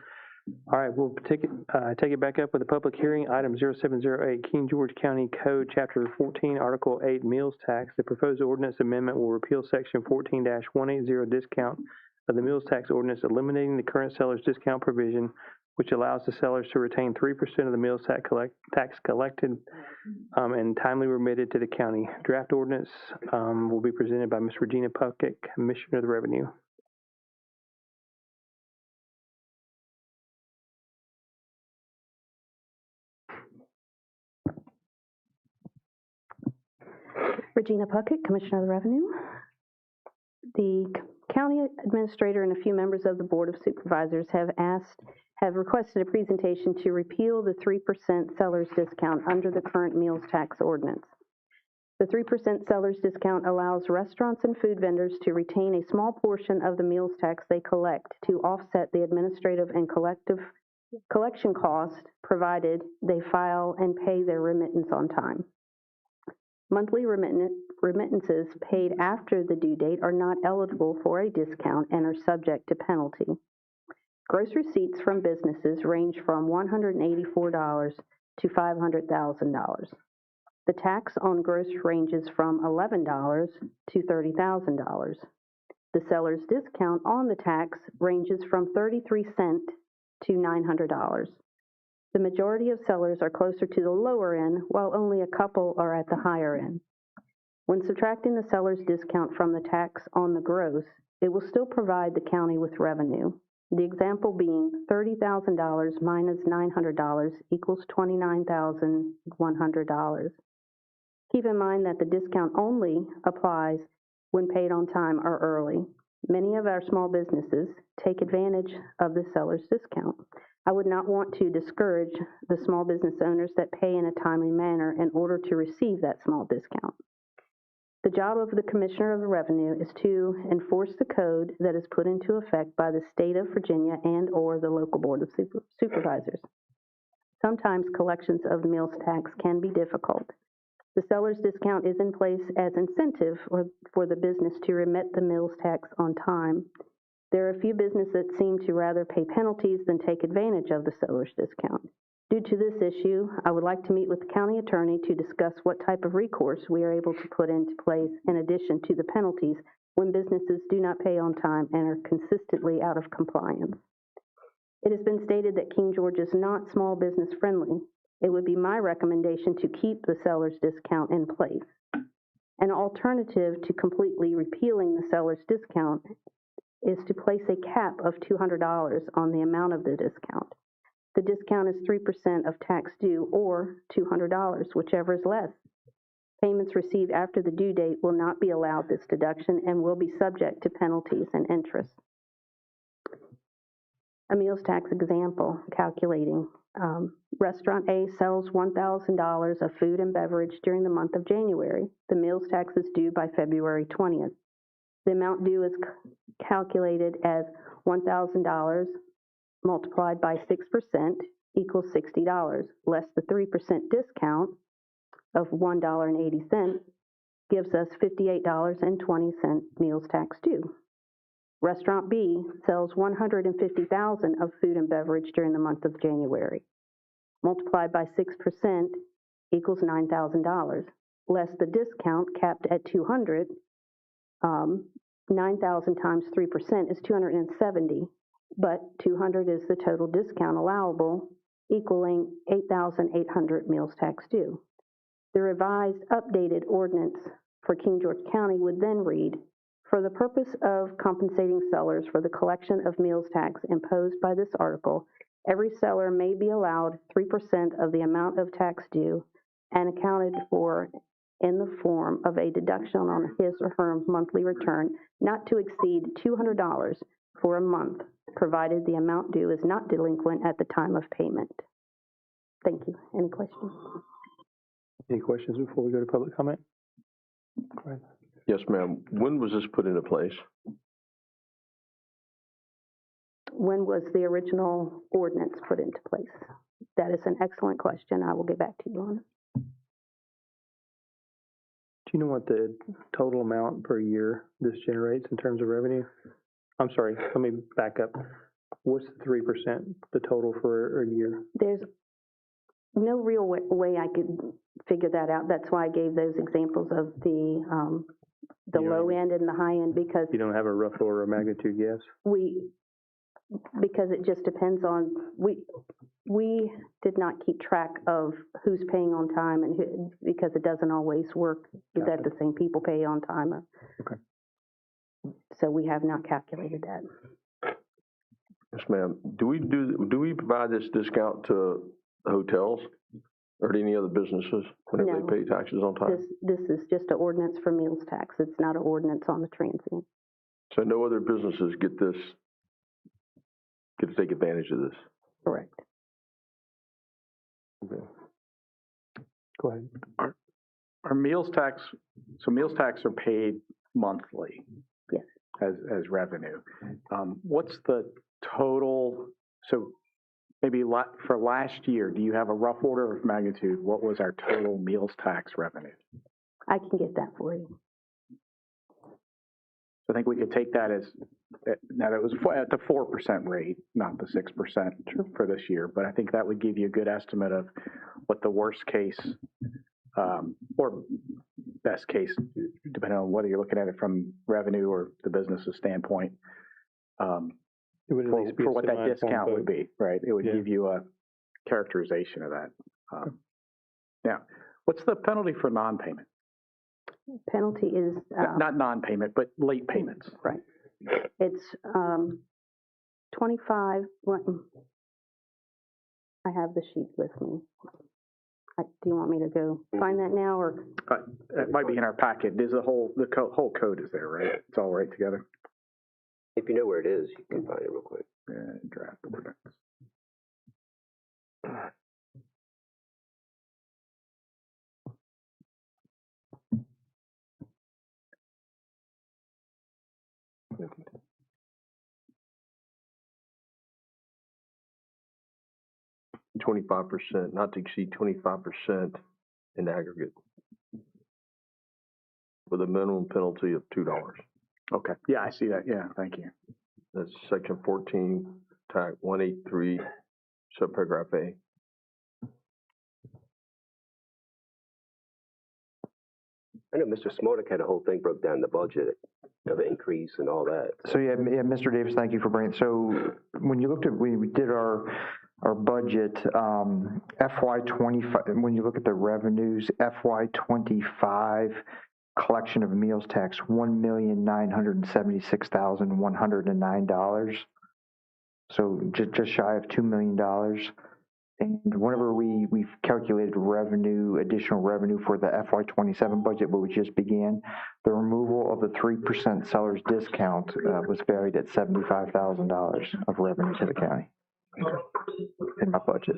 All right, we'll take it back up with a public hearing, item 0708, King George County Code, Chapter 14, Article 8, Meals Tax. The proposed ordinance amendment will repeal Section 14-180 discount of the Meals Tax Ordinance, eliminating the current seller's discount provision, which allows the sellers to retain 3% of the meals tax collected and timely remitted to the county. Draft ordinance will be presented by Ms. Regina Puckett, Commissioner of the Revenue. Regina Puckett, Commissioner of the Revenue. The county administrator and a few members of the Board of Supervisors have requested a presentation to repeal the 3% seller's discount under the current meals tax ordinance. The 3% seller's discount allows restaurants and food vendors to retain a small portion of the meals tax they collect to offset the administrative and collection costs, provided they file and pay their remittance on time. Monthly remittances paid after the due date are not eligible for a discount and are subject to penalty. Gross receipts from businesses range from $184 to $500,000. The tax on gross ranges from $11 to $30,000. The seller's discount on the tax ranges from 33 cents to $900. The majority of sellers are closer to the lower end, while only a couple are at the higher end. When subtracting the seller's discount from the tax on the gross, it will still provide the county with revenue. The example being $30,000 minus $900 equals $29,100. Keep in mind that the discount only applies when paid on time or early. Many of our small businesses take advantage of the seller's discount. I would not want to discourage the small business owners that pay in a timely manner in order to receive that small discount. The job of the Commissioner of the Revenue is to enforce the code that is put into effect by the state of Virginia and/or the local Board of Supervisors. Sometimes collections of the meals tax can be difficult. The seller's discount is in place as incentive for the business to remit the meals tax on time. There are a few businesses that seem to rather pay penalties than take advantage of the seller's discount. Due to this issue, I would like to meet with the county attorney to discuss what type of recourse we are able to put into place in addition to the penalties when businesses do not pay on time and are consistently out of compliance. It has been stated that King George is not small business friendly. It would be my recommendation to keep the seller's discount in place. An alternative to completely repealing the seller's discount is to place a cap of $200 on the amount of the discount. The discount is 3% of tax due or $200, whichever is less. Payments received after the due date will not be allowed this deduction and will be subject to penalties and interest. A meals tax example, calculating. Restaurant A sells $1,000 of food and beverage during the month of January. The meals tax is due by February 20th. The amount due is calculated as $1,000 multiplied by 6% equals $60, less the 3% discount of $1.80 gives us $58.20 meals tax due. Restaurant B sells $150,000 of food and beverage during the month of January. Multiplied by 6% equals $9,000, less the discount capped at $200. 9,000 times 3% is $270, but $200 is the total discount allowable, equaling $8,800 meals tax due. The revised updated ordinance for King George County would then read, for the purpose of compensating sellers for the collection of meals tax imposed by this article, every seller may be allowed 3% of the amount of tax due and accounted for in the form of a deduction on his or her monthly return not to exceed $200 for a month, provided the amount due is not delinquent at the time of payment. Thank you. Any questions? Any questions before we go to public comment? Go ahead. Yes, ma'am. When was this put into place? When was the original ordinance put into place? That is an excellent question. I will get back to you on it. Do you know what the total amount per year this generates in terms of revenue? I'm sorry, let me back up. What's the 3%, the total for a year? There's no real way I could figure that out. That's why I gave those examples of the low end and the high end, because you don't have a rough order of magnitude guess? Because it just depends on, we did not keep track of who's paying on time and who, because it doesn't always work that the same people pay on time. Okay. So we have not calculated that. Yes, ma'am. Do we provide this discount to hotels or to any other businesses whenever they pay taxes on time? This is just an ordinance for meals tax. It's not an ordinance on the transient. So no other businesses get to take advantage of this? Correct. Okay. Go ahead. Our meals tax, so meals tax are paid monthly. Yes. As revenue. What's the total, so maybe for last year, do you have a rough order of magnitude? What was our total meals tax revenue? I can get that for you. I think we could take that as, now that was at the 4% rate, not the 6% for this year, but I think that would give you a good estimate of what the worst case or best case, depending on whether you're looking at it from revenue or the business's standpoint, for what that discount would be, right? It would give you a characterization of that. Now, what's the penalty for non-payment? Penalty is not non-payment, but late payments. Right. It's 25. I have the sheet with me. Do you want me to go find that now, or? It might be in our packet. There's the whole code is there, right? It's all right together. If you know where it is, you can find it real quick. Draft ordinance. %, not to exceed 25% in aggregate, with a minimum penalty of $2. Okay. Yeah, I see that. Yeah, thank you. That's section 14, tag 183, subparagraph A. I know Mr. Smolik had a whole thing broke down the budget of increase and all that. So yeah, Mr. Davis, thank you for bringing it. So when you looked at, we did our budget, FY25, when you look at the revenues, FY25 collection of meals tax, $1,976,109. So just shy of $2 million. And whenever we've calculated revenue, additional revenue for the FY27 budget, where we just began, the removal of the 3% seller's discount was valued at $75,000 of revenue to the county in my budget.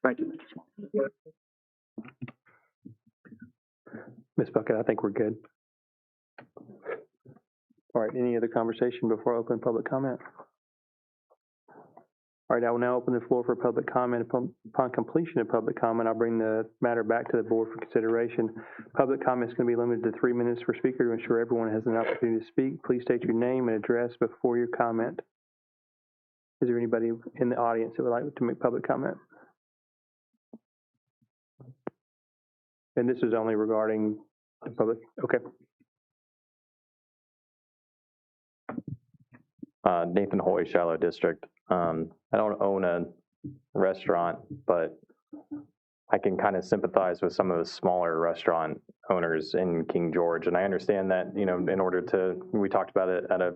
Thank you. Ms. Bucket, I think we're good. All right, any other conversation before I open public comment? All right, I will now open the floor for public comment. Upon completion of public comment, I'll bring the matter back to the board for consideration. Public comment is going to be limited to 3 minutes per speaker to ensure everyone has an opportunity to speak. Please state your name and address before your comment. Is there anybody in the audience that would like to make public comment? And this is only regarding the public, okay. Nathan Hoy, Shiloh District. I don't own a restaurant, but I can kind of sympathize with some of the smaller restaurant owners in King George. And I understand that, you know, in order to, we talked about it at a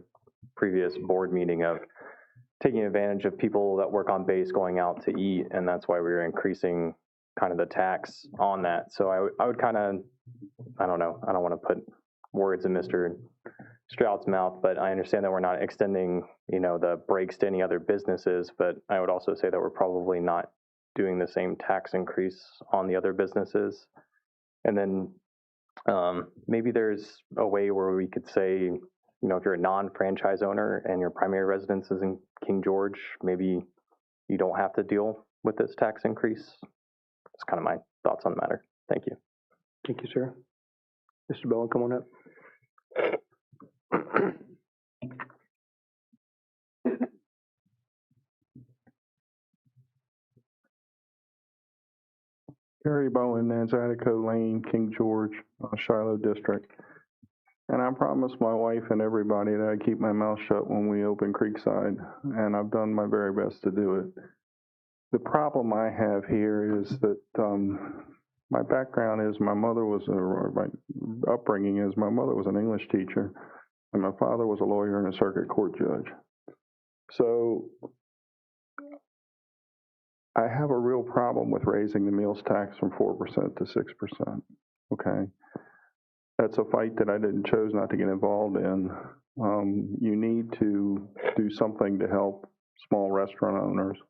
previous board meeting of taking advantage of people that work on base going out to eat. And that's why we were increasing kind of the tax on that. So I would kind of, I don't know, I don't want to put words in Mr. Stroud's mouth, but I understand that we're not extending, you know, the breaks to any other businesses, but I would also say that we're probably not doing the same tax increase on the other businesses. And then maybe there's a way where we could say, you know, if you're a non-franchise owner and your primary residence is in King George, maybe you don't have to deal with this tax increase. That's kind of my thoughts on the matter. Thank you. Thank you, sir. Mr. Bowen, come on up. Gary Bowen, Nanzatico Lane, King George, Shiloh District. And I promised my wife and everybody that I'd keep my mouth shut when we open Creekside, and I've done my very best to do it. The problem I have here is that my background is my mother was, my upbringing is my mother was an English teacher, and my father was a lawyer and a circuit court judge. So I have a real problem with raising the meals tax from 4% to 6%, okay? That's a fight that I chose not to get involved in. You need to do something to help small restaurant owners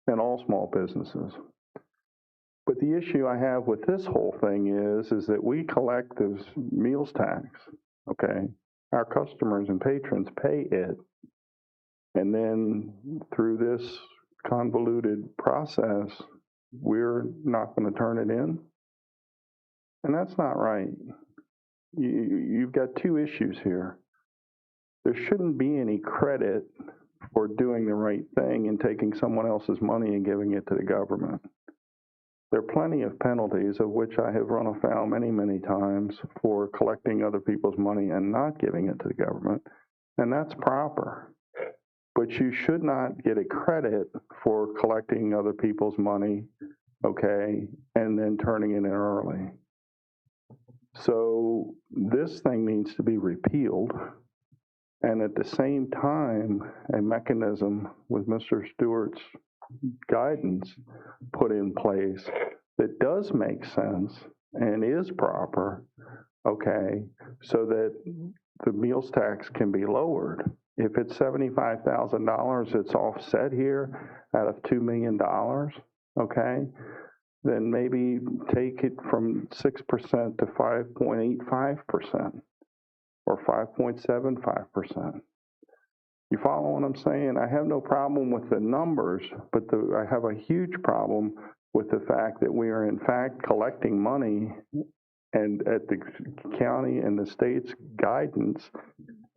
and all small businesses. But the issue I have with this whole thing is that we collect this meals tax, okay? Our customers and patrons pay it. And then through this convoluted process, we're not going to turn it in. And that's not right. You've got two issues here. There shouldn't be any credit for doing the right thing and taking someone else's money and giving it to the government. There are plenty of penalties, of which I have run afoul many, many times, for collecting other people's money and not giving it to the government, and that's proper. But you should not get a credit for collecting other people's money, okay, and then turning it in early. So this thing needs to be repealed, and at the same time, a mechanism with Mr. Stewart's guidance put in place that does make sense and is proper, okay, so that the meals tax can be lowered. If it's $75,000, it's offset here out of $2 million, okay, then maybe take it from 6% to 5.85% or 5.75%. You follow what I'm saying? I have no problem with the numbers, but I have a huge problem with the fact that we are in fact collecting money and at the county and the state's guidance,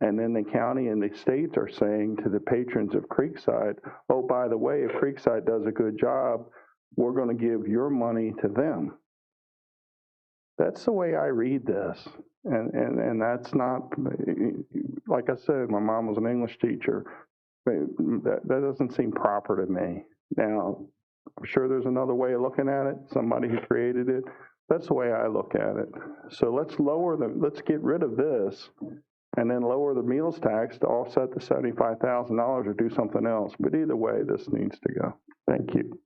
and then the county and the states are saying to the patrons of Creekside, oh, by the way, if Creekside does a good job, we're going to give your money to them. That's the way I read this. And that's not, like I said, my mom was an English teacher. That doesn't seem proper to me. Now, I'm sure there's another way of looking at it, somebody who created it. That's the way I look at it. So let's get rid of this and then lower the meals tax to offset the $75,000 or do something else. But either way, this needs to go. Thank you.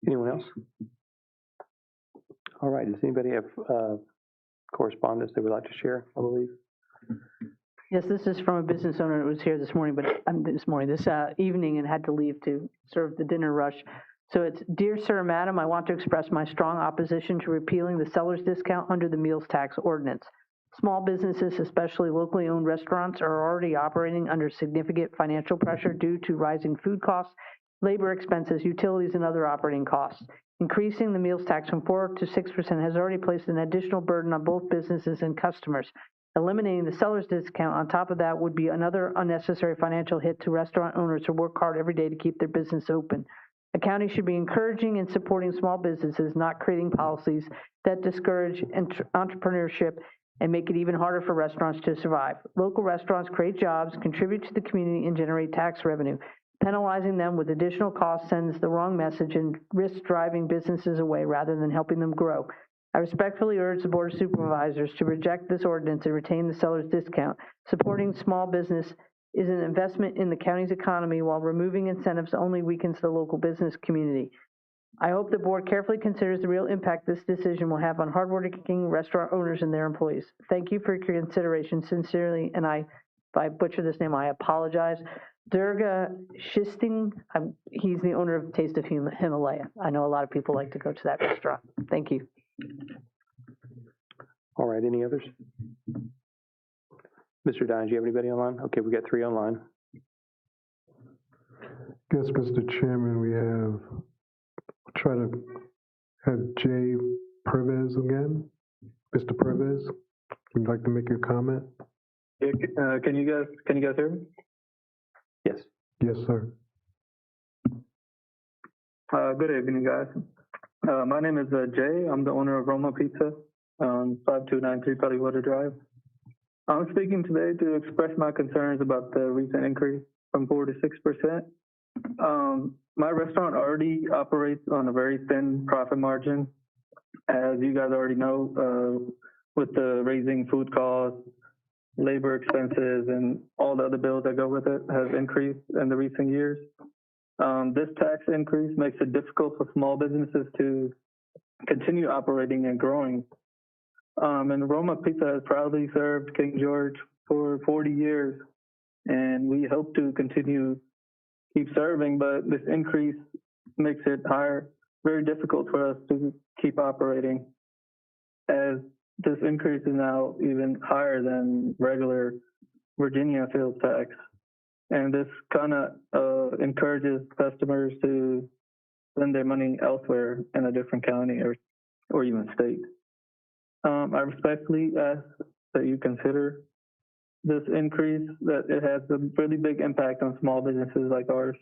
Anyone else? All right, does anybody have correspondence they would like to share, I believe? Yes, this is from a business owner who was here this morning, this evening, and had to leave to serve the dinner rush. So it's, Dear Sir, Madam, I want to express my strong opposition to repealing the seller's discount under the meals tax ordinance. Small businesses, especially locally owned restaurants, are already operating under significant financial pressure due to rising food costs, labor expenses, utilities, and other operating costs. Increasing the meals tax from 4 to 6% has already placed an additional burden on both businesses and customers. Eliminating the seller's discount on top of that would be another unnecessary financial hit to restaurant owners who work hard every day to keep their business open. The county should be encouraging and supporting small businesses, not creating policies that discourage entrepreneurship and make it even harder for restaurants to survive. Local restaurants create jobs, contribute to the community, and generate tax revenue. Penalizing them with additional costs sends the wrong message and risks driving businesses away rather than helping them grow. I respectfully urge the Board of Supervisors to reject this ordinance and retain the seller's discount. Supporting small business is an investment in the county's economy, while removing incentives only weakens the local business community. I hope the board carefully considers the real impact this decision will have on hardworking restaurant owners and their employees. Thank you for your consideration. Sincerely, and if I butcher this name, I apologize. Durga Shisting, he's the owner of Taste of Himalaya. I know a lot of people like to go to that restaurant. Thank you. All right, any others? Mr. Dine, do you have anybody online? Okay, we got 3 online. Yes, Mr. Chairman, we have, try to have Jay Pervez again. Mr. Pervez, would you like to make your comment? Yeah, can you guys hear me? Yes. Yes, sir. Good evening, guys. My name is Jay. I'm the owner of Roma Pizza on 5293 Pellywater Drive. I'm speaking today to express my concerns about the recent increase from 4 to 6%. My restaurant already operates on a very thin profit margin. As you guys already know, with the raising food costs, labor expenses, and all the other bills that go with it has increased in the recent years. This tax increase makes it difficult for small businesses to continue operating and growing. And Roma Pizza has proudly served King George for 40 years, and we hope to keep serving, but this increase makes it very difficult for us to keep operating, as this increase is now even higher than regular Virginia sales tax. And this kind of encourages customers to spend their money elsewhere in a different county or even state. I respectfully ask that you consider this increase, that it has a really big impact on small businesses like ours.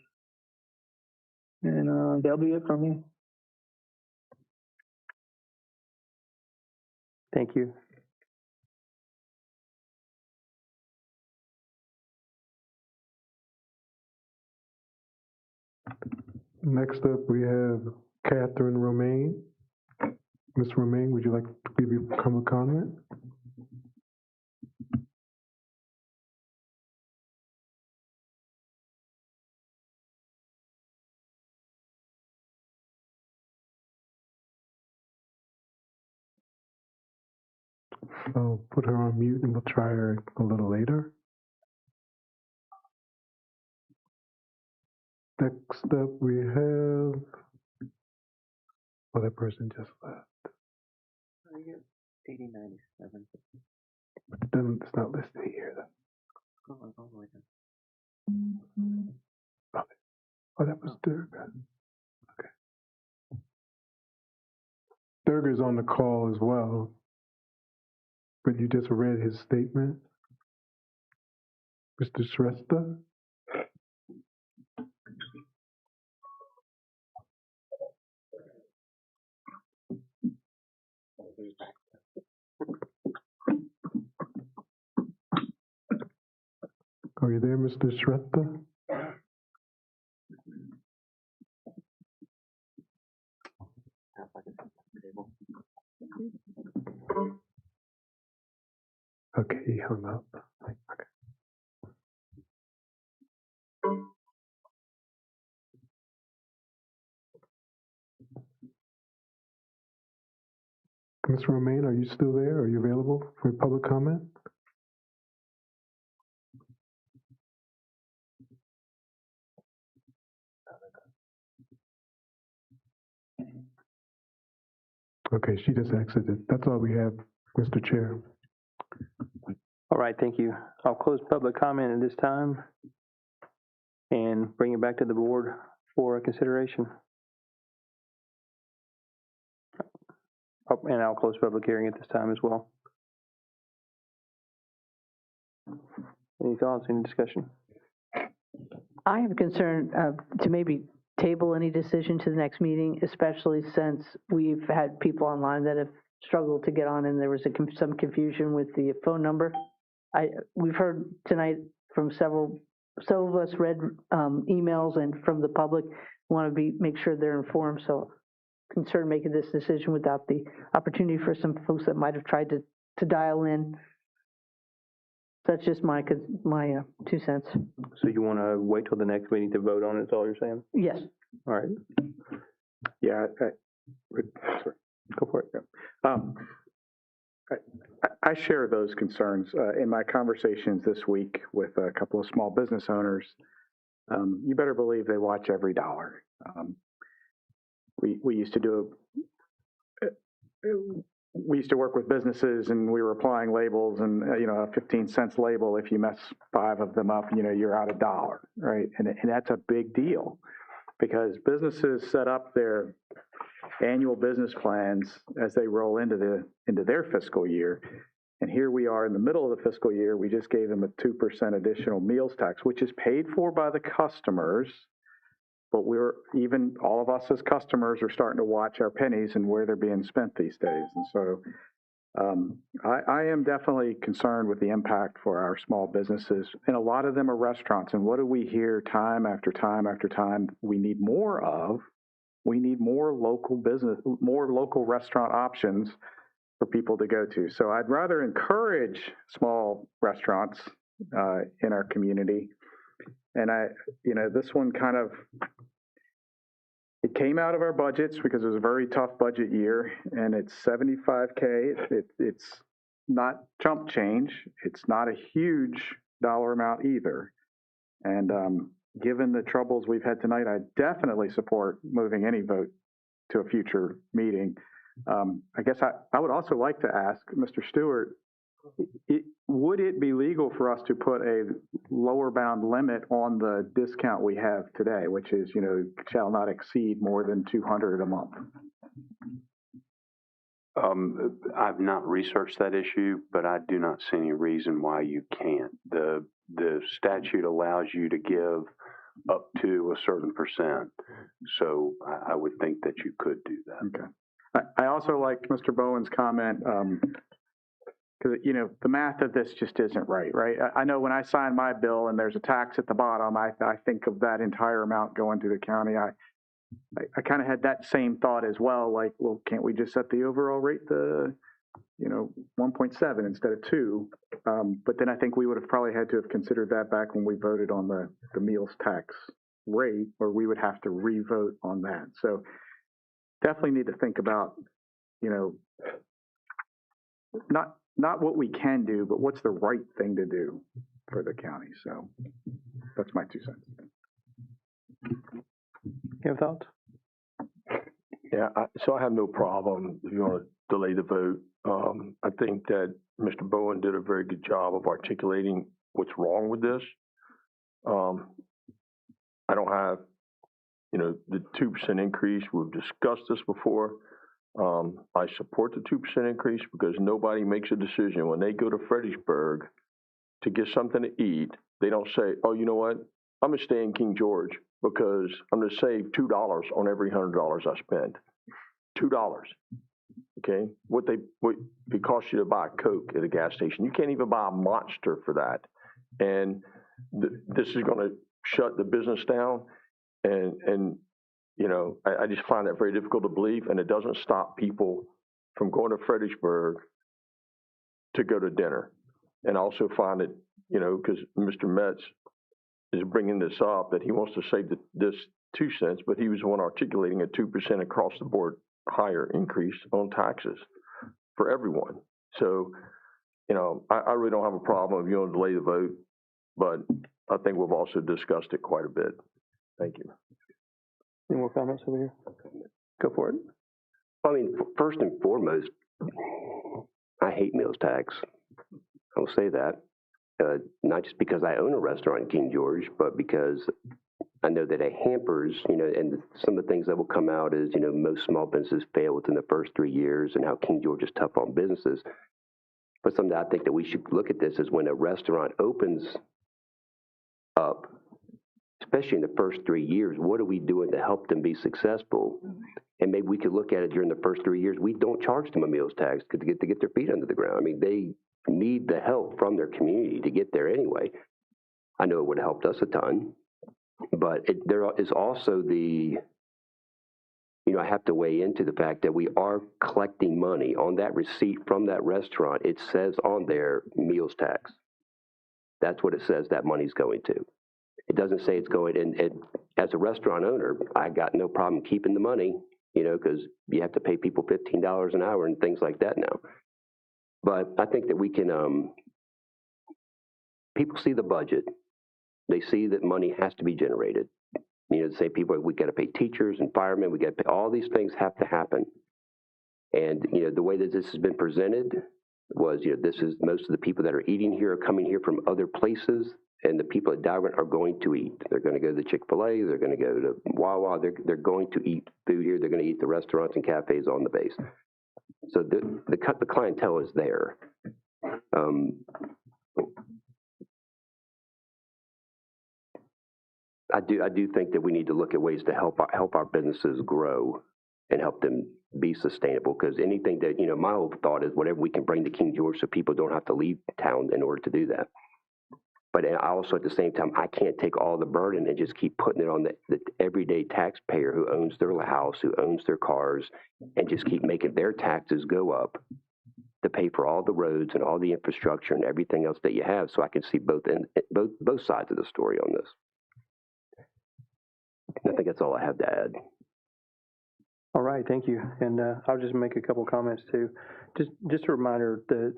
And that'll be it from me. Thank you. Next up, we have Catherine Romaine. Ms. Romaine, would you like to give your public comment? I'll put her on mute and we'll try her a little later. Next up, we have, that person just left. 8097. Then it's not listed here. Oh, that was Durga. Okay. Durga's on the call as well, but you just read his statement. Mr. Shrestha? Are you there, Mr. Shrestha? Ms. Romaine, are you still there? Are you available for public comment? Okay, she just exited. That's all we have, Mr. Chair. All right, thank you. I'll close public comment at this time and bring it back to the board for consideration. Oh, and I'll close public hearing at this time as well. Any thoughts, any discussion? I have a concern to maybe table any decision to the next meeting, especially since we've had people online that have struggled to get on and there was some confusion with the phone number. We've heard tonight from several of us read emails and from the public want to make sure they're informed. So concerned making this decision without the opportunity for some folks that might have tried to dial in. That's just my 2 cents. So you want to wait till the next meeting to vote on it, is all you're saying? Yes. All right. Yeah, sorry. Go for it. I share those concerns. In my conversations this week with a couple of small business owners, you better believe they watch every dollar. We used to do we used to work with businesses and we were applying labels and, a 15 cents label, if you mess 5 of them up, you're out $1, right? And that's a big deal because businesses set up their annual business plans as they roll into their fiscal year. And here we are in the middle of the fiscal year. We just gave them a 2% additional meals tax, which is paid for by the customers. But all of us as customers are starting to watch our pennies and where they're being spent these days. And so I am definitely concerned with the impact for our small businesses. And a lot of them are restaurants. And what do we hear time after time after time? We need more of. We need more local business, more local restaurant options for people to go to. So I'd rather encourage small restaurants in our community. And this one it came out of our budgets because it was a very tough budget year, and it's $75K. It's not chump change. It's not a huge dollar amount either. And given the troubles we've had tonight, I definitely support moving any vote to a future meeting. I guess I would also like to ask Mr. Stewart, would it be legal for us to put a lower bound limit on the discount we have today, which is, shall not exceed more than $200 a month? I've not researched that issue, but I do not see any reason why you can't. The statute allows you to give up to a certain percent, so I would think that you could do that. Okay. I also liked Mr. Bowen's comment. Because, the math of this just isn't right? I know when I sign my bill and there's a tax at the bottom, I think of that entire amount going to the county. I kind of had that same thought as well, like, well, can't we just set the overall rate to, 1.7 instead of 2? But then I think we would have probably had to have considered that back when we voted on the meals tax rate, or we would have to re-vote on that. So definitely need to think about, not what we can do, but what's the right thing to do for the county. So that's my 2 cents. You have thoughts? Yeah, so I have no problem if you want to delay the vote. I think that Mr. Bowen did a very good job of articulating what's wrong with this. I don't have, the 2% increase. We've discussed this before. I support the 2% increase because nobody makes a decision when they go to Fredericksburg to get something to eat. They don't say, oh, you know what? I'm going to stay in King George because I'm going to save $2 on every $100 I spend. $2. Okay? What it costs you to buy a Coke at a gas station. You can't even buy a Monster for that. And this is going to shut the business down. And I just find that very difficult to believe, and it doesn't stop people from going to Fredericksburg to go to dinner. And I also find it, because Mr. Metz is bringing this up, that he wants to save this 2 cents, but he was the one articulating a 2% across the board higher increase on taxes. for everyone. So, I really don't have a problem if you want to delay the vote, but I think we've also discussed it quite a bit. Thank you. Any more comments over here? Go for it. I mean, first and foremost, I hate meals tax. I'll say that. Not just because I own a restaurant in King George, but because I know that it hampers, and some of the things that will come out is, most small businesses fail within the first 3 years and how King George is tough on businesses. But something I think that we should look at this is when a restaurant opens up, especially in the first 3 years, what are we doing to help them be successful? And maybe we could look at it during the first 3 years. We don't charge them a meals tax to get their feet under the ground. I mean, they need the help from their community to get there anyway. I know it would have helped us a ton, but there is also I have to weigh into the fact that we are collecting money on that receipt from that restaurant. It says on there meals tax. That's what it says that money's going to. It doesn't say it's going in. As a restaurant owner, I got no problem keeping the money, because you have to pay people $15 an hour and things like that now. But I think that we can, people see the budget. They see that money has to be generated. The same people, we got to pay teachers and firemen. We got to pay, all these things have to happen. And, the way that this has been presented was, this is most of the people that are eating here are coming here from other places. And the people at Dalgren are going to eat. They're going to go to the Chick-fil-A. They're going to go to Wawa. They're going to eat food here. They're going to eat the restaurants and cafes on the base. So the clientele is there. I do think that we need to look at ways to help our businesses grow and help them be sustainable. Because anything that my whole thought is whatever we can bring to King George so people don't have to leave town in order to do that. But I also, at the same time, I can't take all the burden and just keep putting it on the everyday taxpayer who owns their house, who owns their cars, and just keep making their taxes go up to pay for all the roads and all the infrastructure and everything else that you have. So I can see both sides of the story on this. I think that's all I have to add. All right, thank you. And I'll just make a couple comments too. Just a reminder that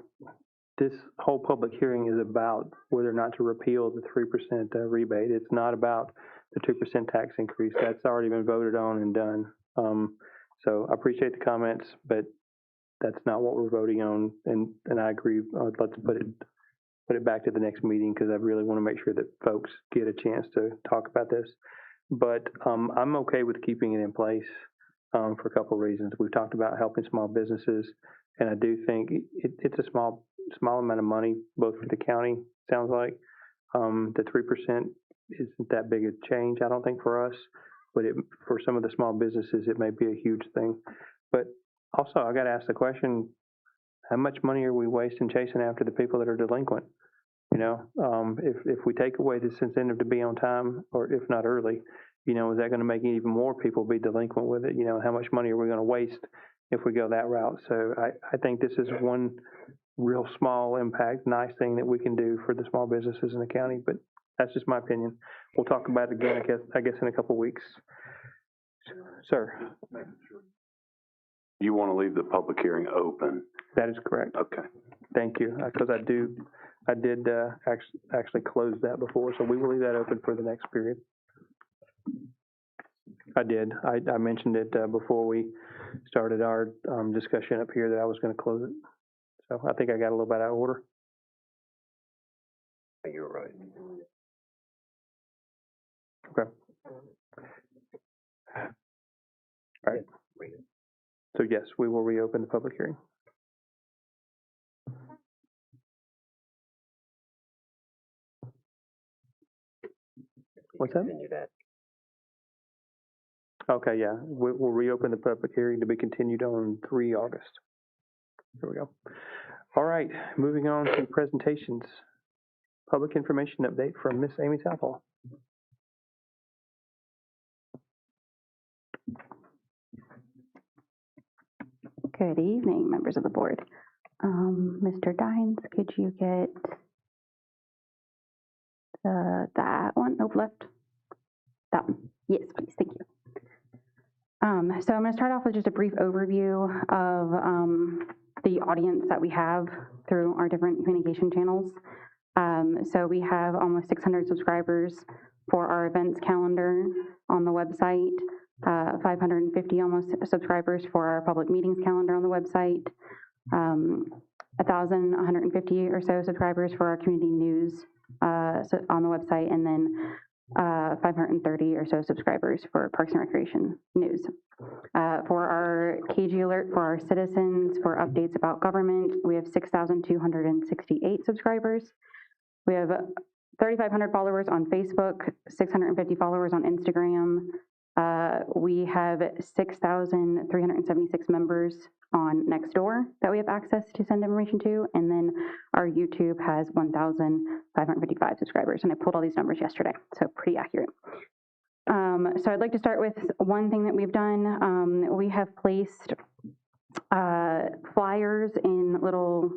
this whole public hearing is about whether or not to repeal the 3% rebate. It's not about the 2% tax increase. That's already been voted on and done. So I appreciate the comments, but that's not what we're voting on. And I agree. I'd like to put it back to the next meeting because I really want to make sure that folks get a chance to talk about this. But I'm okay with keeping it in place for a couple of reasons. We've talked about helping small businesses, and I do think it's a small amount of money, both for the county, sounds like. The 3% isn't that big a change, I don't think, for us, but for some of the small businesses, it may be a huge thing. But also, I got to ask the question, how much money are we wasting chasing after the people that are delinquent? If we take away this incentive to be on time, or if not early, is that going to make even more people be delinquent with it? How much money are we going to waste if we go that route? So I think this is one real small impact, nice thing that we can do for the small businesses in the county, but that's just my opinion. We'll talk about it again, I guess in a couple of weeks. Sir. You want to leave the public hearing open? That is correct. Okay. Thank you, because I did actually close that before, so we will leave that open for the next period. I did. I mentioned it before we started our discussion up here that I was going to close it. So I think I got a little bit out of order. You're right. Okay. All right. So yes, we will reopen the public hearing. What's that? Okay, yeah, we'll reopen the public hearing to be continued on 3 August. There we go. All right, moving on to presentations. Public information update from Miss Amy Southall. Good evening, members of the board. Mr. Dines, could you get that one? Nope, left. That one. Yes, please. Thank you. So I'm going to start off with just a brief overview of the audience that we have through our different communication channels. So we have almost 600 subscribers for our events calendar on the website, 550 almost subscribers for our public meetings calendar on the website, 1,150 or so subscribers for our community news on the website, and then 530 or so subscribers for Parks and Recreation news. For our KG Alert for our citizens for updates about government, we have 6,268 subscribers. We have 3,500 followers on Facebook, 650 followers on Instagram. We have 6,376 members on Nextdoor that we have access to send information to, and then our YouTube has 1,555 subscribers, and I pulled all these numbers yesterday, so pretty accurate. So I'd like to start with one thing that we've done. We have placed flyers in little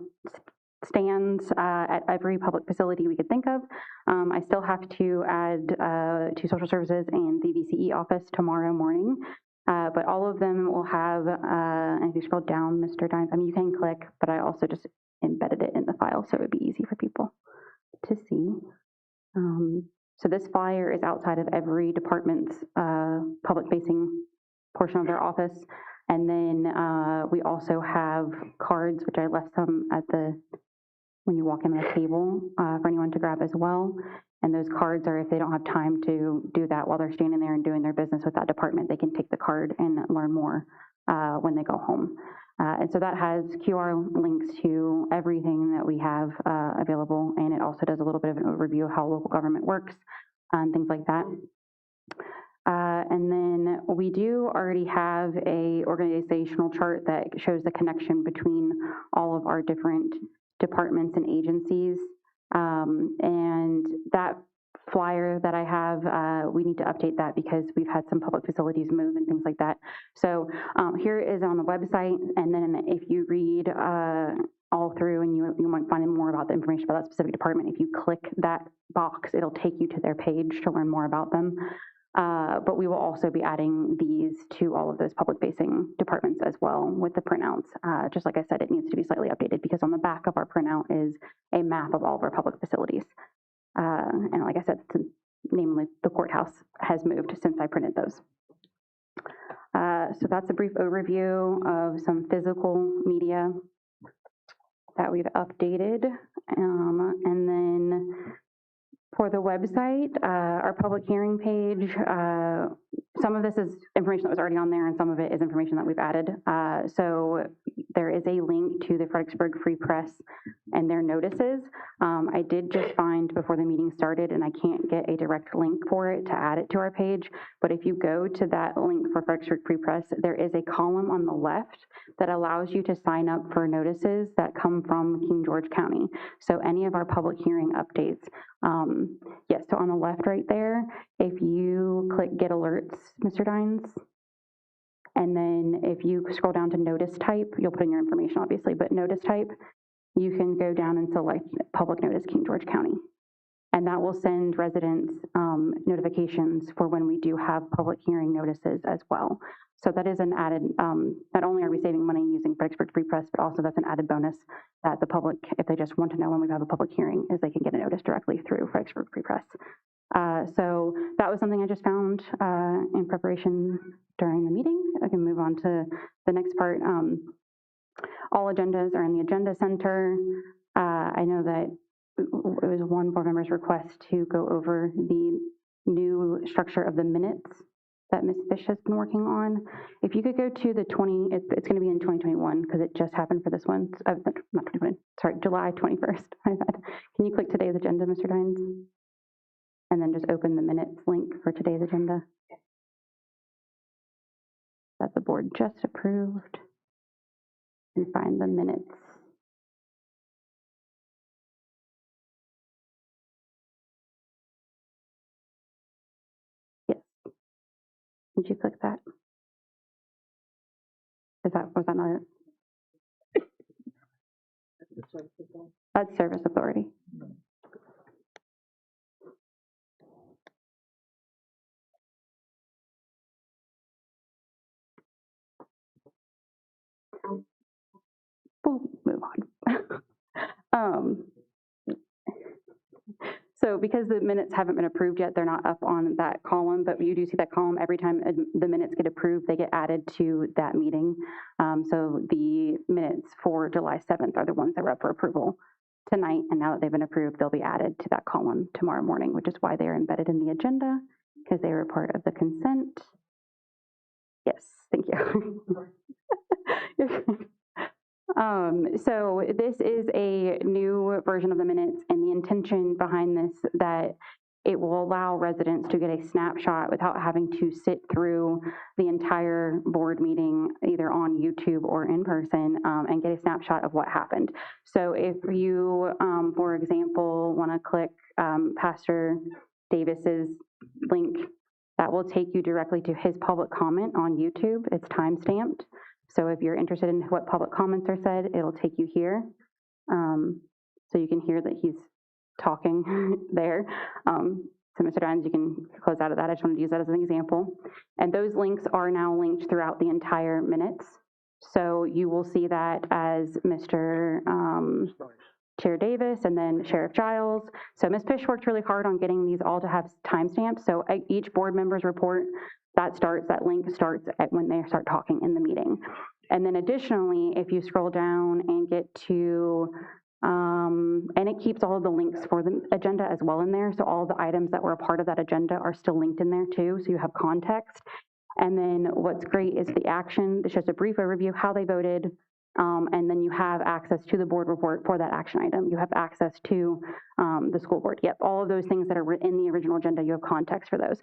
stands at every public facility we could think of. I still have to add to social services and the VCE office tomorrow morning, but all of them will have, and if you scroll down, Mr. Dines, I mean, you can click, but I also just embedded it in the file so it would be easy for people to see. So this flyer is outside of every department's public-facing portion of their office. And then we also have cards, which I left some at when you walk in the table for anyone to grab as well. And those cards are, if they don't have time to do that while they're standing there and doing their business with that department, they can take the card and learn more when they go home. And so that has QR links to everything that we have available, and it also does a little bit of an overview of how local government works and things like that. And then we do already have a organizational chart that shows the connection between all of our different departments and agencies. And that flyer that I have, we need to update that because we've had some public facilities move and things like that. So here it is on the website, and then if you read all through and you might find more about the information about that specific department, if you click that box, it'll take you to their page to learn more about them. But we will also be adding these to all of those public-facing departments as well with the printouts. Just like I said, it needs to be slightly updated because on the back of our printout is a map of all of our public facilities. And like I said, namely the courthouse has moved since I printed those. So that's a brief overview of some physical media that we've updated. And then for the website, our public hearing page, some of this is information that was already on there and some of it is information that we've added. So there is a link to the Fredericksburg Free Press and their notices. I did just find before the meeting started, and I can't get a direct link for it to add it to our page, but if you go to that link for Fredericksburg Free Press, there is a column on the left that allows you to sign up for notices that come from King George County. So any of our public hearing updates. Yes, so on the left right there, if you click Get Alerts, Mr. Dines, and then if you scroll down to Notice Type, you'll put in your information obviously, but Notice Type, you can go down and select Public Notice King George County. And that will send residents notifications for when we do have public hearing notices as well. So that is an added, not only are we saving money using Fredericksburg Free Press, but also that's an added bonus that the public, if they just want to know when we have a public hearing, is they can get a notice directly through Fredericksburg Free Press. So that was something I just found in preparation during the meeting. I can move on to the next part. All agendas are in the Agenda Center. I know that it was one board member's request to go over the new structure of the minutes that Ms. Fish has been working on. If you could go to the it's going to be in 2021 because it just happened for this one. Not 2021, sorry, July 21st. My bad. Can you click today's agenda, Mr. Dines? And then just open the minutes link for today's agenda that the board just approved and find the minutes. Yes. Did you click that? Was that not it? That's Service Authority. we'll move on. So because the minutes haven't been approved yet, they're not up on that column, but you do see that column every time the minutes get approved, they get added to that meeting. So the minutes for July 7th are the ones that were up for approval tonight, and now that they've been approved, they'll be added to that column tomorrow morning, which is why they're embedded in the agenda, because they were part of the consent. Yes, thank you. So this is a new version of the minutes, and the intention behind this that it will allow residents to get a snapshot without having to sit through the entire board meeting either on YouTube or in person and get a snapshot of what happened. So if you, for example, want to click Pastor Davis's link, that will take you directly to his public comment on YouTube. It's time-stamped. So if you're interested in what public comments are said, it'll take you here. So you can hear that he's talking there. So Mr. Dines, you can close out of that. I just wanted to use that as an example. And those links are now linked throughout the entire minutes. So you will see that as Mr. Chair Davis and then Sheriff Giles. So Ms. Fish worked really hard on getting these all to have timestamps. So each board member's report, that link starts at when they start talking in the meeting. And then additionally, if you scroll down and get to, and it keeps all of the links for the agenda as well in there. So all the items that were a part of that agenda are still linked in there too. So you have context. And then what's great is the action. It's just a brief overview of how they voted. And then you have access to the board report for that action item. You have access to the school board. Yep, all of those things that are in the original agenda, you have context for those.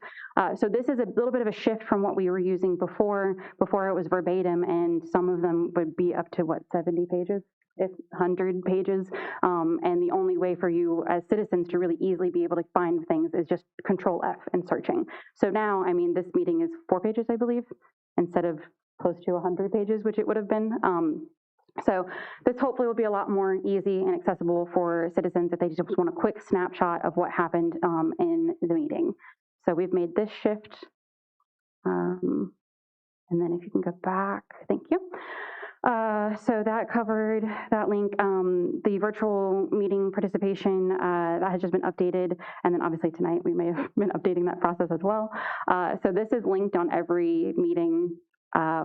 So this is a little bit of a shift from what we were using before. Before it was verbatim, and some of them would be up to, what, 70 pages? If 100 pages. And the only way for you as citizens to really easily be able to find things is just Control F and searching. So now, I mean, this meeting is 4 pages, I believe, instead of close to 100 pages, which it would have been. So this hopefully will be a lot more easy and accessible for citizens if they just want a quick snapshot of what happened in the meeting. So we've made this shift. And then if you can go back, thank you. So that covered that link. The virtual meeting participation, that has just been updated. And then obviously tonight we may have been updating that process as well. So this is linked on every meeting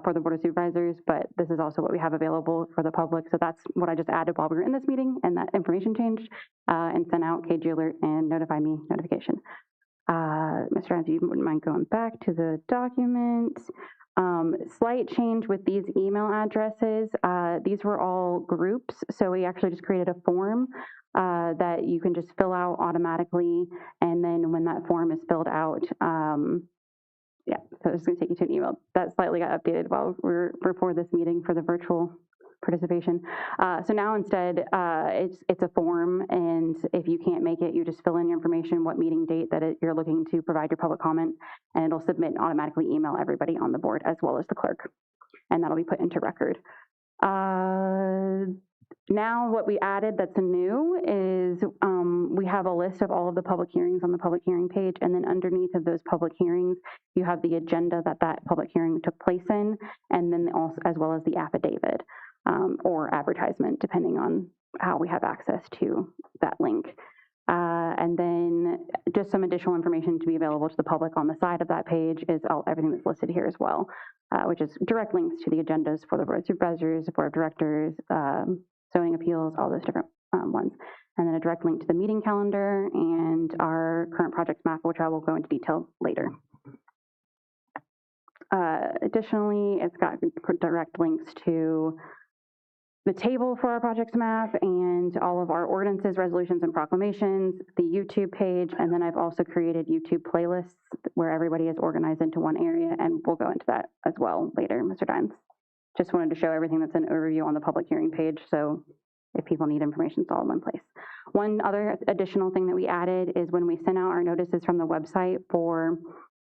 for the Board of Supervisors, but this is also what we have available for the public. So that's what I just added while we were in this meeting, and that information changed and sent out KG Alert and Notify Me notification. Mr. Ryan, if you wouldn't mind going back to the documents. Slight change with these email addresses. These were all groups, so we actually just created a form that you can just fill out automatically, and then when that form is filled out, yeah, so it's going to take you to an email. That slightly got updated while we're before this meeting for the virtual participation. So now instead, it's a form, and if you can't make it, you just fill in your information, what meeting date that you're looking to provide your public comment, and it'll submit and automatically email everybody on the board as well as the clerk, and that'll be put into record. Now what we added that's new is we have a list of all of the public hearings on the public hearing page, and then underneath of those public hearings, you have the agenda that public hearing took place in, and then also as well as the affidavit or advertisement, depending on how we have access to that link. And then just some additional information to be available to the public on the side of that page is everything that's listed here as well, which is direct links to the agendas for the Board of Supervisors, the Board of Directors, zoning appeals, all those different ones. And then a direct link to the meeting calendar and our current projects map, which I will go into detail later. Additionally, it's got direct links to the table for our projects map and all of our ordinances, resolutions, and proclamations, the YouTube page, and then I've also created YouTube playlists where everybody is organized into one area, and we'll go into that as well later, Mr. Dines. Just wanted to show everything that's an overview on the public hearing page, so if people need information, it's all in one place. One other additional thing that we added is when we send out our notices from the website for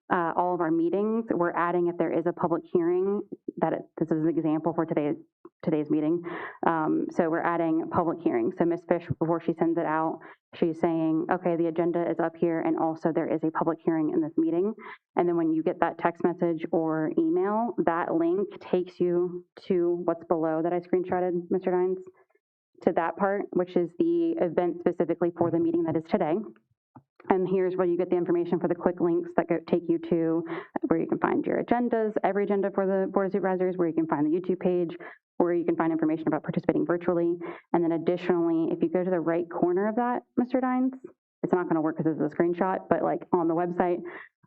all of our meetings, we're adding, if there is a public hearing, this is an example for today's meeting. So we're adding public hearing. So Ms. Fish, before she sends it out, she's saying, okay, the agenda is up here, and also there is a public hearing in this meeting. And then when you get that text message or email, that link takes you to what's below that I screenshotted, Mr. Dines, to that part, which is the event specifically for the meeting that is today. And here's where you get the information for the quick links that take you to where you can find your agendas, every agenda for the Board of Supervisors, where you can find the YouTube page, where you can find information about participating virtually. And then additionally, if you go to the right corner of that, Mr. Dines, it's not going to work because it's a screenshot, but like on the website,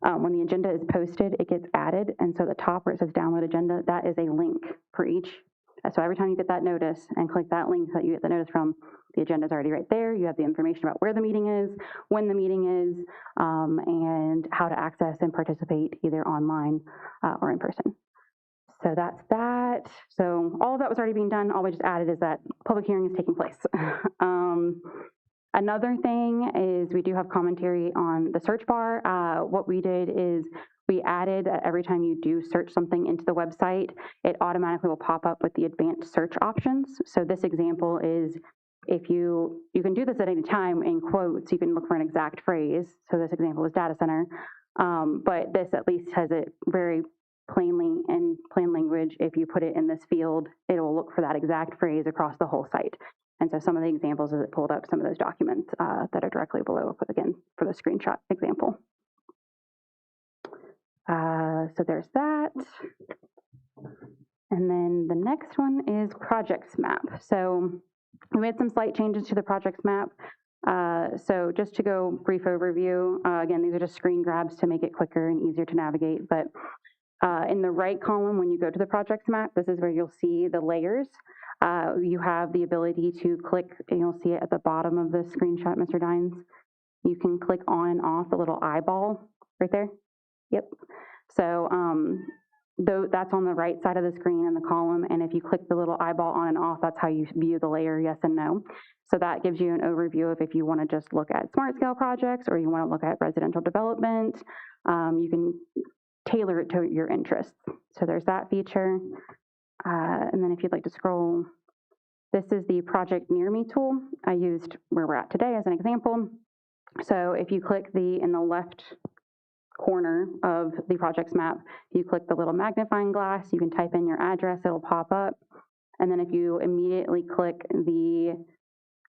when the agenda is posted, it gets added. And so the top where it says download agenda, that is a link for each. So every time you get that notice and click that link that you get the notice from, the agenda is already right there. You have the information about where the meeting is, when the meeting is, and how to access and participate either online or in person. So that's that. So all of that was already being done. All we just added is that public hearing is taking place. Another thing is we do have commentary on the search bar. What we did is we added every time you do search something into the website, it automatically will pop up with the advanced search options. So this example is if you can do this at any time in quotes, you can look for an exact phrase. So this example was data center, but this at least has it very plainly in plain language. If you put it in this field, it will look for that exact phrase across the whole site. And so some of the examples as it pulled up some of those documents that are directly below, again, for the screenshot example. So there's that. And then the next one is projects map. So we made some slight changes to the projects map. So just to go brief overview, again, these are just screen grabs to make it quicker and easier to navigate. But in the right column, when you go to the projects map, this is where you'll see the layers. You have the ability to click, and you'll see it at the bottom of the screenshot, Mr. Dines. You can click on and off the little eyeball right there. Yep. So that's on the right side of the screen in the column. And if you click the little eyeball on and off, that's how you view the layer yes and no. So that gives you an overview of if you want to just look at smart scale projects or you want to look at residential development. You can tailor it to your interests. So there's that feature. And then if you'd like to scroll, this is the Project Near Me tool I used where we're at today as an example. So if you click in the left corner of the projects map, you click the little magnifying glass, you can type in your address, it'll pop up. And then if you immediately click the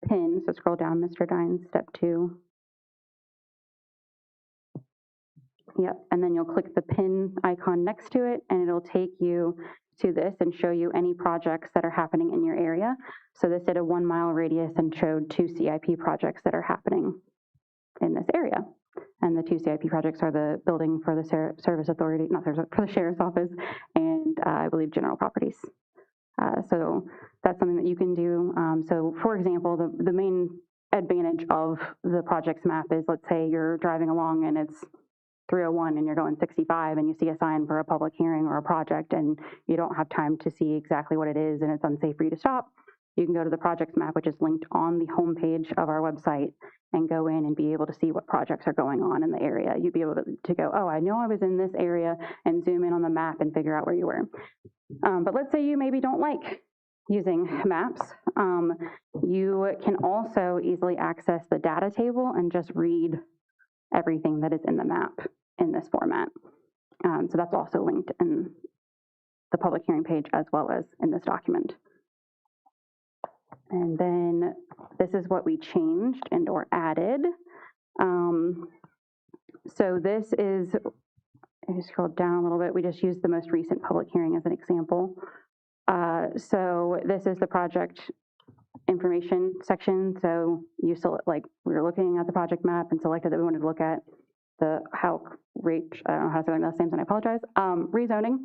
pin, so scroll down, Mr. Dines, step 2. Yep, and then you'll click the pin icon next to it, and it'll take you to this and show you any projects that are happening in your area. So this did a 1 mile radius and showed 2 CIP projects that are happening in this area. And the 2 CIP projects are the building for the service authority, not service, for the sheriff's office, and I believe general properties. So that's something that you can do. So for example, the main advantage of the projects map is, let's say you're driving along and it's 301 and you're going 65 and you see a sign for a public hearing or a project and you don't have time to see exactly what it is and it's unsafe for you to stop. You can go to the projects map, which is linked on the homepage of our website, and go in and be able to see what projects are going on in the area. You'd be able to go, oh, I know I was in this area, and zoom in on the map and figure out where you were. But let's say you maybe don't like using maps. You can also easily access the data table and just read everything that is in the map in this format. So that's also linked in the public hearing page as well as in this document. And then this is what we changed and or added. So this is, if you scroll down a little bit, we just used the most recent public hearing as an example. So this is the project information section. So you select, like we were looking at the project map and selected that we wanted to look at the I don't know how to say the last names and I apologize, rezoning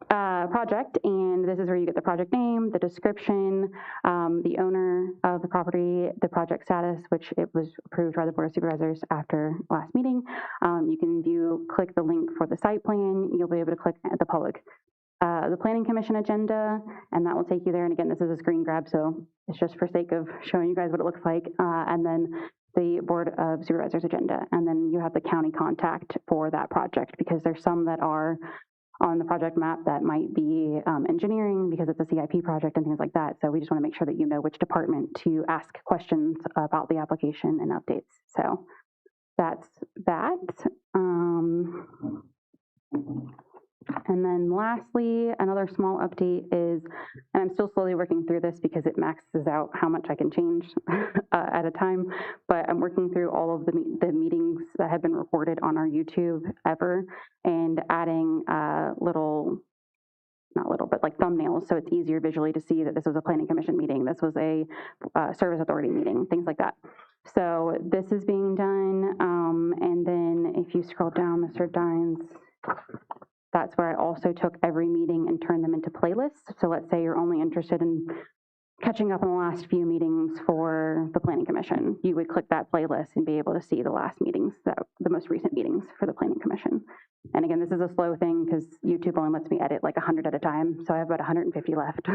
project, and this is where you get the project name, the description, the owner of the property, the project status, which it was approved by the Board of Supervisors after last meeting. You can click the link for the site plan. You'll be able to click at the Planning Commission agenda, and that will take you there. And again, this is a screen grab, so it's just for sake of showing you guys what it looks like. And then the Board of Supervisors agenda. And then you have the county contact for that project, because there's some that are on the project map that might be engineering because it's a CIP project and things like that. So we just want to make sure that you know which department to ask questions about the application and updates. So that's that. And then lastly, another small update is, and I'm still slowly working through this because it maxes out how much I can change at a time, but I'm working through all of the meetings that have been recorded on our YouTube ever and adding like thumbnails, so it's easier visually to see that this was a planning commission meeting, this was a service authority meeting, things like that. So this is being done, and then if you scroll down, Mr. Dines, that's where I also took every meeting and turned them into playlists. So let's say you're only interested in catching up on the last few meetings for the Planning Commission. You would click that playlist and be able to see the last meetings, the most recent meetings for the Planning Commission. And again, this is a slow thing because YouTube only lets me edit like 100 at a time. So I have about 150 left.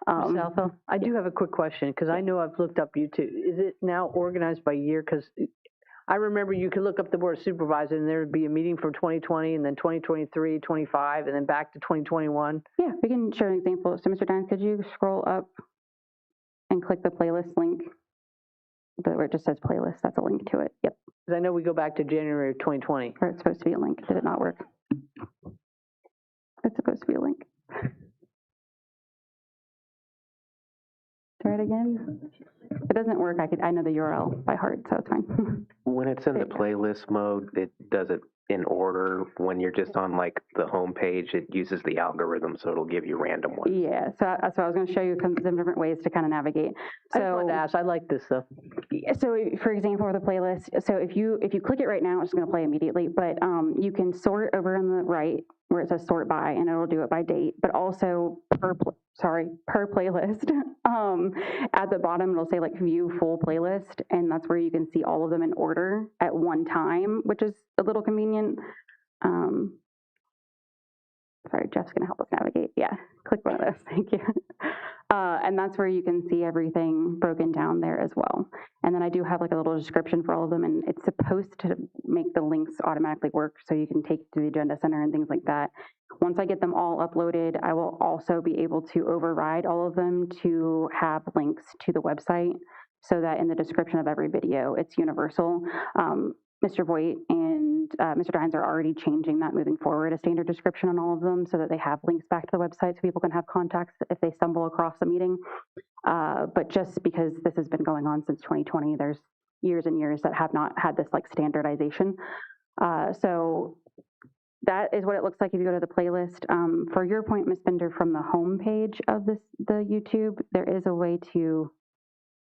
Salvo, I do have a quick question because I know I've looked up YouTube. Is it now organized by year? Because I remember you could look up the Board of Supervisors and there would be a meeting from 2020 and then 2023, 25, and then back to 2021. Yeah, we can share an example. So Mr. Dines, could you scroll up and click the playlist link where it just says playlist? That's a link to it. Yep. Because I know we go back to January of 2020. Or it's supposed to be a link. Did it not work? It's supposed to be a link. Try it again. If it doesn't work, I know the URL by heart, so it's fine. When it's in the playlist mode, it does it in order. When you're just on like the home page, it uses the algorithm, so it'll give you random ones. Yeah, so that's what I was going to show you, some different ways to kind of navigate. So, I just wanted to ask, I like this stuff. So for example, with the playlist, so if you click it right now, it's going to play immediately, but you can sort over on the right where it says sort by, and it'll do it by date, but also per playlist. At the bottom, it'll say like view full playlist, and that's where you can see all of them in order at one time, which is a little convenient. Sorry, Jeff's going to help us navigate. Yeah, click one of those. Thank you. And that's where you can see everything broken down there as well. And then I do have like a little description for all of them, and it's supposed to make the links automatically work so you can take it to the Agenda Center and things like that. Once I get them all uploaded, I will also be able to override all of them to have links to the website so that in the description of every video, it's universal. Mr. Voigt and Mr. Dines are already changing that moving forward, a standard description on all of them so that they have links back to the website so people can have contacts if they stumble across a meeting. But just because this has been going on since 2020, there's years and years that have not had this like standardization. So that is what it looks like if you go to the playlist. For your point, Ms. Bender, from the home page of the YouTube, there is a way to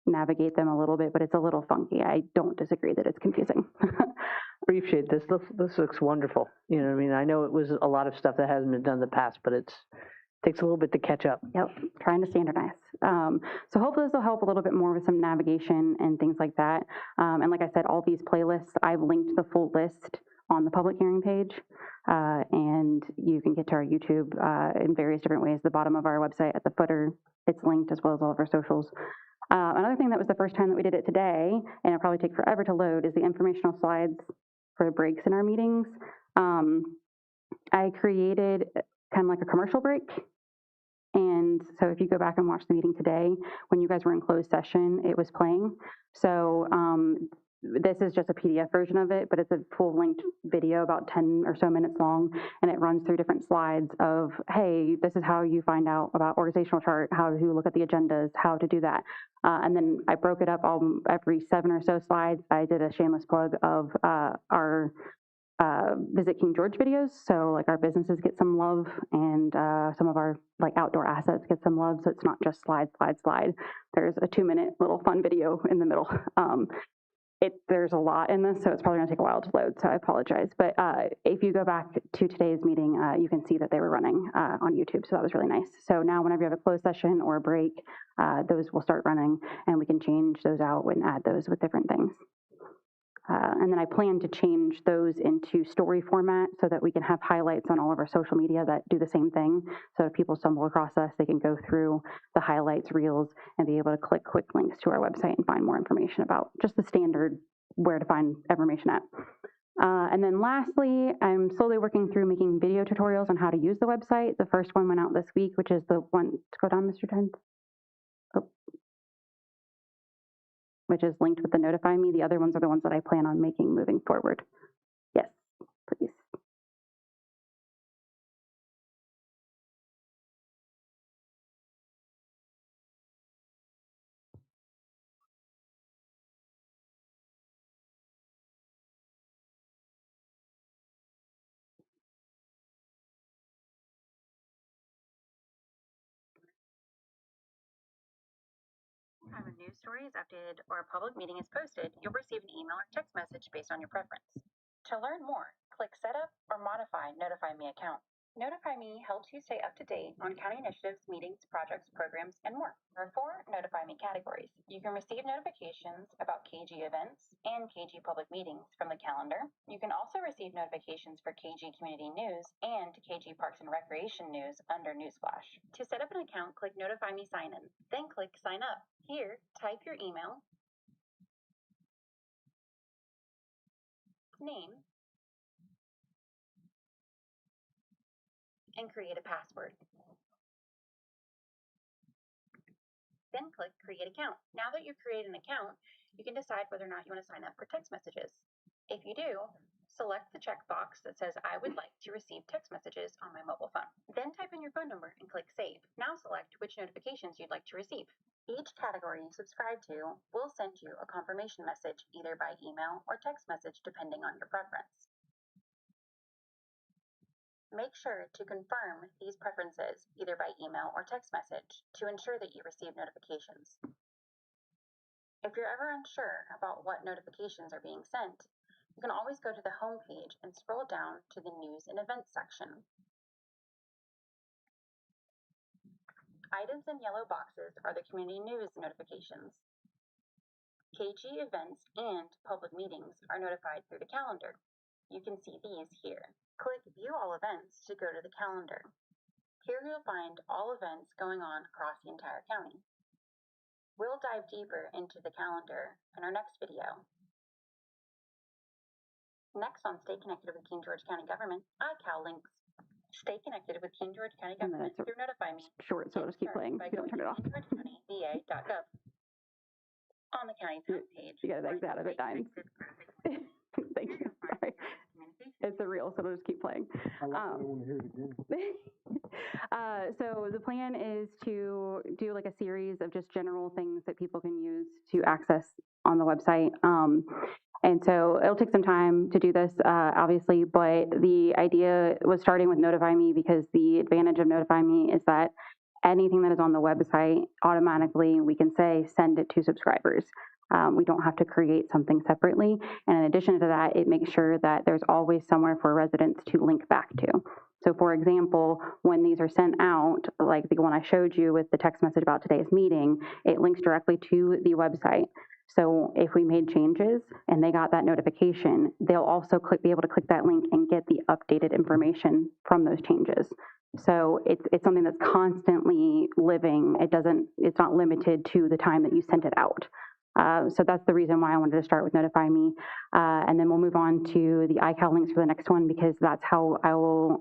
navigate them a little bit, but it's a little funky. I don't disagree that it's confusing. Appreciate this. This looks wonderful. You know what I mean? I know it was a lot of stuff that hasn't been done in the past, but it takes a little bit to catch up. Yep, trying to standardize. So hopefully this will help a little bit more with some navigation and things like that. And like I said, all these playlists, I've linked the full list on the public hearing page, and you can get to our YouTube in various different ways. The bottom of our website at the footer, it's linked, as well as all of our socials. Another thing that was the first time that we did it today, and it'll probably take forever to load, is the informational slides for the breaks in our meetings. I created kind of like a commercial break. And so if you go back and watch the meeting today, when you guys were in closed session, it was playing. So this is just a PDF version of it, but it's a full linked video about 10 or so minutes long, and it runs through different slides of, hey, this is how you find out about organizational chart, how to look at the agendas, how to do that. And then I broke it up every 7 or so slides. I did a shameless plug of our Visit King George videos. So like our businesses get some love, and some of our like outdoor assets get some love. So it's not just slide. There's a 2-minute little fun video in the middle. There's a lot in this, so it's probably going to take a while to load, so I apologize. But if you go back to today's meeting, you can see that they were running on YouTube, so that was really nice. So now whenever you have a closed session or a break, those will start running, and we can change those out and add those with different things. And then I plan to change those into story format so that we can have highlights on all of our social media that do the same thing. So if people stumble across us, they can go through the highlights, reels, and be able to click quick links to our website and find more information about just the standard where to find information at. And then lastly, I'm slowly working through making video tutorials on how to use the website. The first one went out this week, which is the one, go down, Mr. Jones. Oh. Which is linked with the Notify Me. The other ones are the ones that I plan on making moving forward. Yes, please. Time a news story is updated or a public meeting is posted, you'll receive an email or text message based on your preference. To learn more, click Setup or Modify Notify Me account. Notify Me helps you stay up to date on county initiatives, meetings, projects, programs, and more. There are 4 Notify Me categories. You can receive notifications about KG events and KG public meetings from the calendar. You can also receive notifications for KG Community News and KG Parks and Recreation News under Newsflash. To set up an account, click Notify Me Sign In, then click Sign Up. Here, type your email, name, and create a password. Then click Create Account. Now that you've created an account, you can decide whether or not you want to sign up for text messages. If you do, select the checkbox that says I would like to receive text messages on my mobile phone. Then type in your phone number and click Save. Now select which notifications you'd like to receive. Each category you subscribe to will send you a confirmation message either by email or text message depending on your preference. Make sure to confirm these preferences either by email or text message to ensure that you receive notifications. If you're ever unsure about what notifications are being sent, you can always go to the home page and scroll down to the News and Events section. Items in yellow boxes are the community news notifications. KG events and public meetings are notified through the calendar. You can see these here. Click View All Events to go to the calendar. Here you'll find all events going on across the entire county. We'll dive deeper into the calendar in our next video. Next on Stay Connected with King George County Government, iCal links. Stay connected with King George County Government through Notify Me. Short, so I'll just keep playing. By You don't going turn it off. to kinggeorgecountyva.gov. On the county's homepage. You gotta exit out of it, Dimes. Thank you. Sorry. It's a reel, so it'll just keep playing. I want to hear it again. So the plan is to do like a series of just general things that people can use to access on the website. And so it'll take some time to do this, obviously, but the idea was starting with Notify Me because the advantage of Notify Me is that anything that is on the website, automatically we can say, send it to subscribers. We don't have to create something separately. And in addition to that, it makes sure that there's always somewhere for residents to link back to. So for example, when these are sent out, like the one I showed you with the text message about today's meeting, it links directly to the website. So if we made changes and they got that notification, they'll also be able to click that link and get the updated information from those changes. So it's something that's constantly living. It's not limited to the time that you sent it out. So that's the reason why I wanted to start with Notify Me. And then we'll move on to the iCal links for the next one, because that's how I will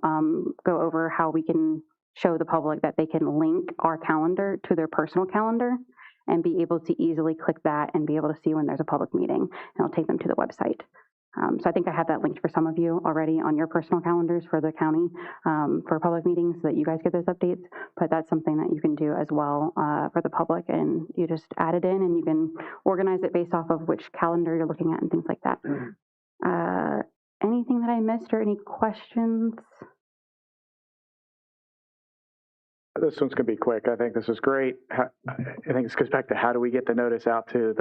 go over how we can show the public that they can link our calendar to their personal calendar and be able to easily click that and be able to see when there's a public meeting, and it'll take them to the website. So I think I have that linked for some of you already on your personal calendars for the county for public meetings so that you guys get those updates, but that's something that you can do as well for the public, and you just add it in and you can organize it based off of which calendar you're looking at and things like that. Anything that I missed or any questions? This one's going to be quick. I think this is great. I think this goes back to how do we get the notice out to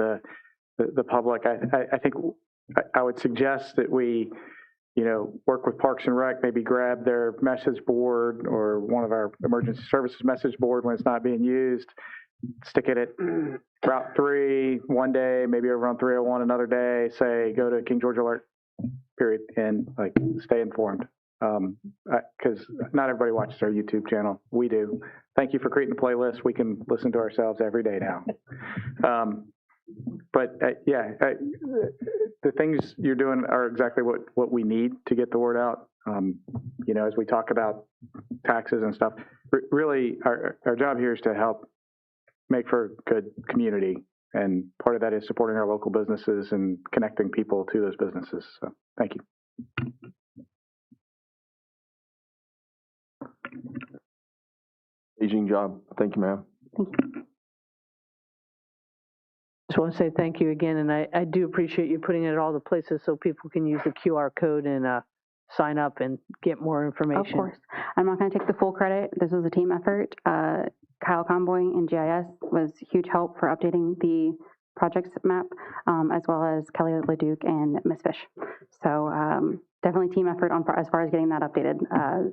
the public. I think I would suggest that we, work with Parks and Rec, maybe grab their message board or one of our emergency services message board when it's not being used, stick it at Route 3 one day, maybe over on 301 another day, say, go to King George Alert, period, and like stay informed. Because not everybody watches our YouTube channel. We do. Thank you for creating the playlist. We can listen to ourselves every day now. The things you're doing are exactly what we need to get the word out. As we talk about taxes and stuff, really our job here is to help make for a good community. And part of that is supporting our local businesses and connecting people to those businesses. So thank you. Amazing job. Thank you, ma'am. Just want to say thank you again, and I do appreciate you putting it at all the places so people can use the QR code and sign up and get more information. Of course. I'm not going to take the full credit. This was a team effort. Kyle Conboy in GIS was huge help for updating the projects map, as well as Kelly LeDuc and Miss Fish. So definitely team effort as far as getting that updated.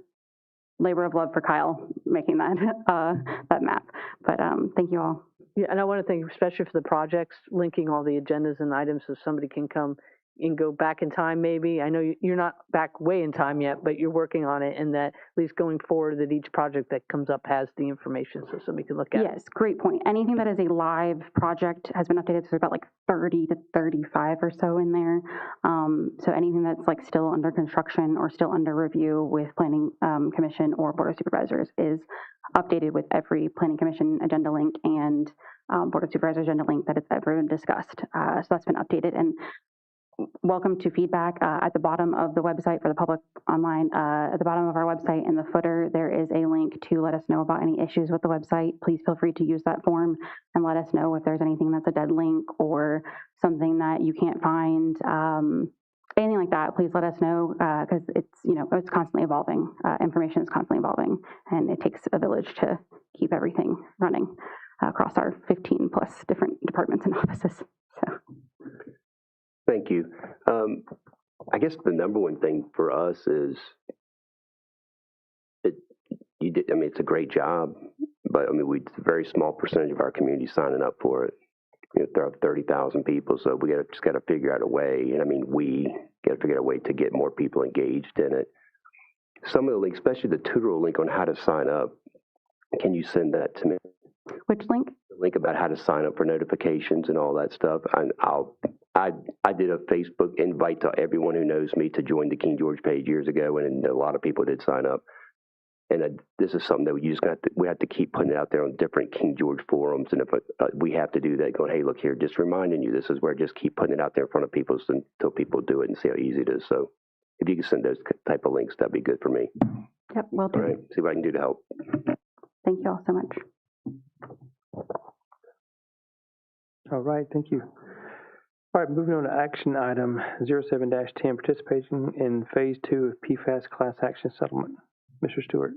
Labor of love for Kyle making that that map. But thank you all. Yeah, and I want to thank especially for the projects, linking all the agendas and items so somebody can come and go back in time maybe. I know you're not back way in time yet, but you're working on it, and that at least going forward that each project that comes up has the information so somebody can look at it. Yes, great point. Anything that is a live project has been updated. So there's about like 30 to 35 or so in there. So anything that's like still under construction or still under review with Planning Commission or Board of Supervisors is updated with every Planning Commission agenda link and Board of Supervisors agenda link that it's ever been discussed. So that's been updated. And welcome to feedback. At the bottom of the website for the public online, at the bottom of our website in the footer, there is a link to let us know about any issues with the website. Please feel free to use that form and let us know if there's anything that's a dead link or something that you can't find. Anything like that, please let us know because it's constantly evolving. Information is constantly evolving, and it takes a village to keep everything running across our 15 plus different departments and offices. So. Thank you. I guess the number one thing for us is it's a great job, but it's a very small percentage of our community signing up for it. There are 30,000 people, so we just got to figure out a way. And we got to figure out a way to get more people engaged in it. Some of the links, especially the tutorial link on how to sign up, can you send that to me? Which link? The link about how to sign up for notifications and all that stuff. And I did a Facebook invite to everyone who knows me to join the King George page years ago, and a lot of people did sign up. And this is something that we have to keep putting it out there on different King George forums. And if we have to do that, going, hey, look here, just reminding you, this is where just keep putting it out there in front of people until people do it and see how easy it is. So if you can send those type of links, that'd be good for me. Yep, will do. All right, see what I can do to help. Thank you all so much. All right, thank you. All right, moving on to action item 07-10, participation in phase 2 of PFAS class action settlement. Mr. Stewart.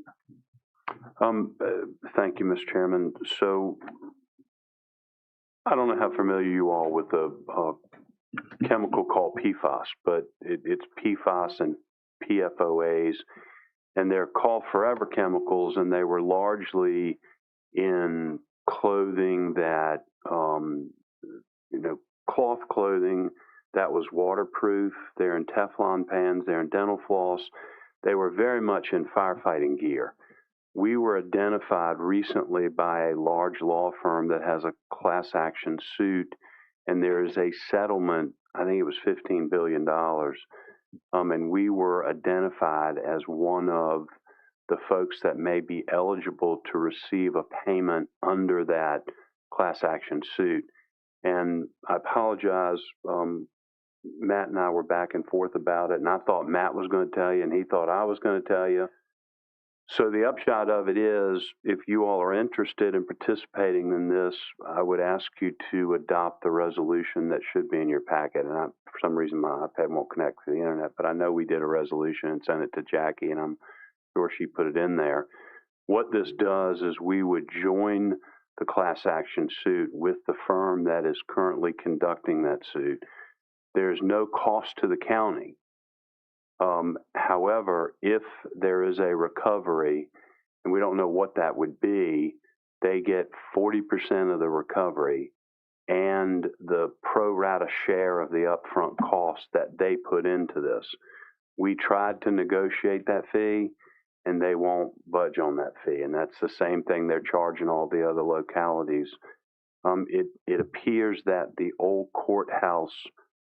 Thank you, Mr. Chairman. So I don't know how familiar you all with the chemical called PFAS, but it's PFAS and PFOAs, and they're called forever chemicals, and they were largely in clothing that, cloth clothing that was waterproof. They're in Teflon pans, they're in dental floss. They were very much in firefighting gear. We were identified recently by a large law firm that has a class action suit, and there is a settlement, I think it was $15 billion, and we were identified as one of the folks that may be eligible to receive a payment under that class action suit. And I apologize, Matt and I were back and forth about it, and I thought Matt was going to tell you, and he thought I was going to tell you. So the upshot of it is, if you all are interested in participating in this, I would ask you to adopt the resolution that should be in your packet. And for some reason, my iPad won't connect to the internet, but I know we did a resolution and sent it to Jackie, and I'm sure she put it in there. What this does is we would join the class action suit with the firm that is currently conducting that suit. There's no cost to the county. However, if there is a recovery, and we don't know what that would be, they get 40% of the recovery and the pro rata share of the upfront cost that they put into this. We tried to negotiate that fee, and they won't budge on that fee. And that's the same thing they're charging all the other localities. It appears that the old courthouse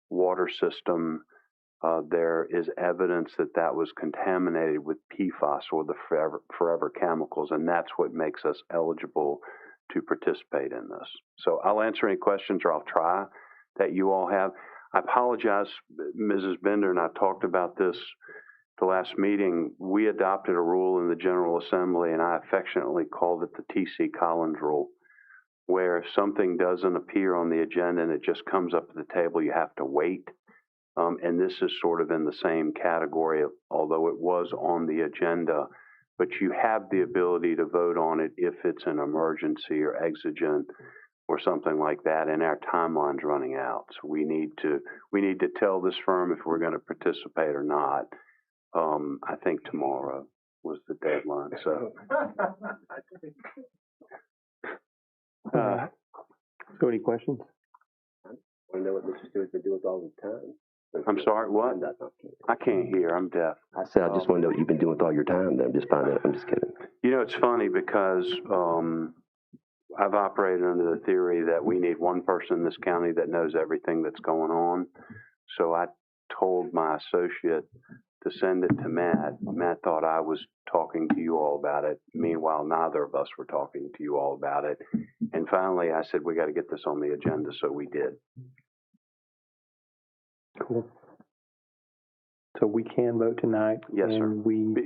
water system, there is evidence that that was contaminated with PFAS, or the forever chemicals, and that's what makes us eligible to participate in this. So I'll answer any questions, or I'll try, that you all have. I apologize, Mrs. Bender and I talked about this the last meeting. We adopted a rule in the General Assembly, and I affectionately called it the T.C. Collins rule, where if something doesn't appear on the agenda and it just comes up at the table, you have to wait. And this is sort of in the same category, although it was on the agenda, but you have the ability to vote on it if it's an emergency or exigent or something like that, and our timeline's running out. So we need to tell this firm if we're going to participate or not. I think tomorrow was the deadline. So, so any questions? I want to know what Mr. Stewart's been doing with all the time. I'm sorry, what? I can't hear. I'm deaf. I said, I just want to know what you've been doing with all your time. Then I'm just finding out. I'm just kidding. You know, it's funny because I've operated under the theory that we need one person in this county that knows everything that's going on. So I told my associate to send it to Matt. Matt thought I was talking to you all about it. Meanwhile, neither of us were talking to you all about it. And finally, I said, we got to get this on the agenda. So we did. Cool. So we can vote tonight? Yes, sir.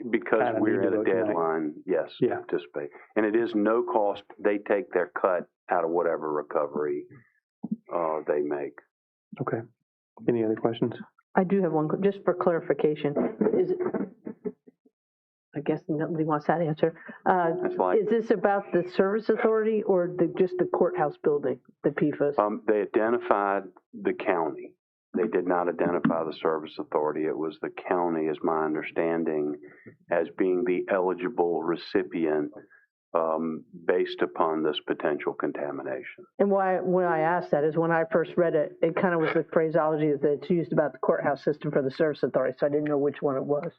Because we're at a deadline, yes, to participate. And it is no cost. They take their cut out of whatever recovery they make. Okay. Any other questions? I do have one, just for clarification. Is it, I guess nobody wants that answer. Is this about the service authority or just the courthouse building, the PFAS? They identified the county. They did not identify the service authority. It was the county, is my understanding, as being the eligible recipient based upon this potential contamination. And when I asked that is when I first read it, it kind of was the phraseology that it's used about the courthouse system for the service authority, so I didn't know which one it was.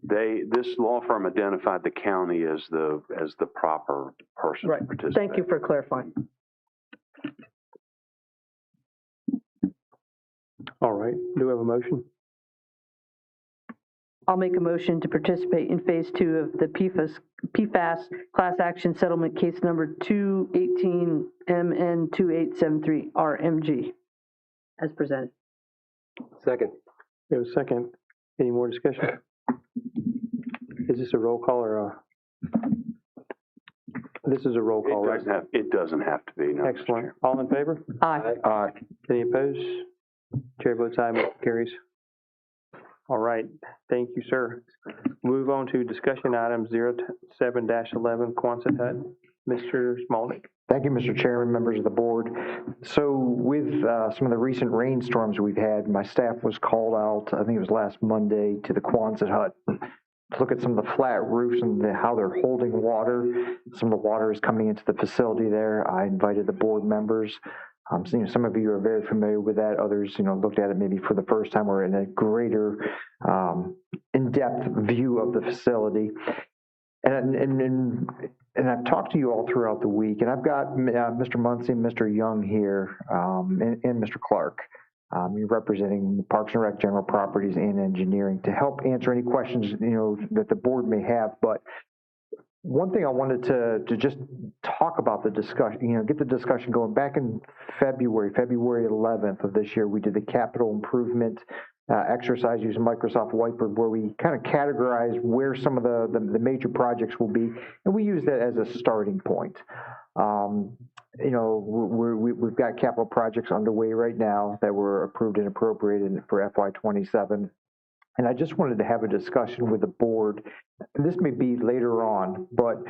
This law firm identified the county as the proper person to participate. Thank you for clarifying. All right. Do we have a motion? I'll make a motion to participate in phase 2 of the PFAS class action settlement case number 218MN2873 RMG as presented. Second. We have a second. Any more discussion? Is this a roll call or a? This is a roll call, right? It doesn't have to be. No, excellent. All in favor? Aye. Aye. Any opposed? Chair votes aye, motion carries. All right. Thank you, sir. Move on to discussion item 07-11, Quonset Hut. Mr. Smolnick. Thank you, Mr. Chairman, members of the board. So with some of the recent rainstorms we've had, my staff was called out, I think it was last Monday, to the Quonset Hut to look at some of the flat roofs and how they're holding water. Some of the water is coming into the facility there. I invited the board members. So, some of you are very familiar with that. Others, looked at it maybe for the first time or in a greater in-depth view of the facility. And I've talked to you all throughout the week, and I've got Mr. Muncie and Mr. Young here, and Mr. Clark. You're representing Parks and Rec, General Properties, and Engineering to help answer any questions, that the board may have. But one thing I wanted to just talk about the discussion, get the discussion going. Back in February 11th of this year, we did the capital improvement exercise using Microsoft Whiteboard, where we kind of categorize where some of the major projects will be, and we use that as a starting point. We've got capital projects underway right now that were approved and appropriated for FY27. And I just wanted to have a discussion with the board, and this may be later on, but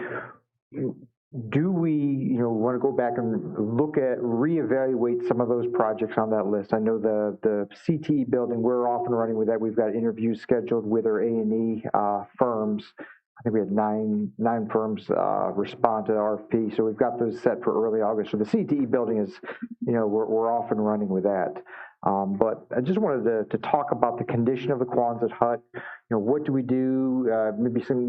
do we, want to go back and reevaluate some of those projects on that list? I know the CTE building, we're off and running with that. We've got interviews scheduled with our A&E firms I think we had nine firms respond to the RFP. So we've got those set for early August. So the CTE building is, we're off and running with that. But I just wanted to talk about the condition of the Quonset hut. What do we do? Maybe some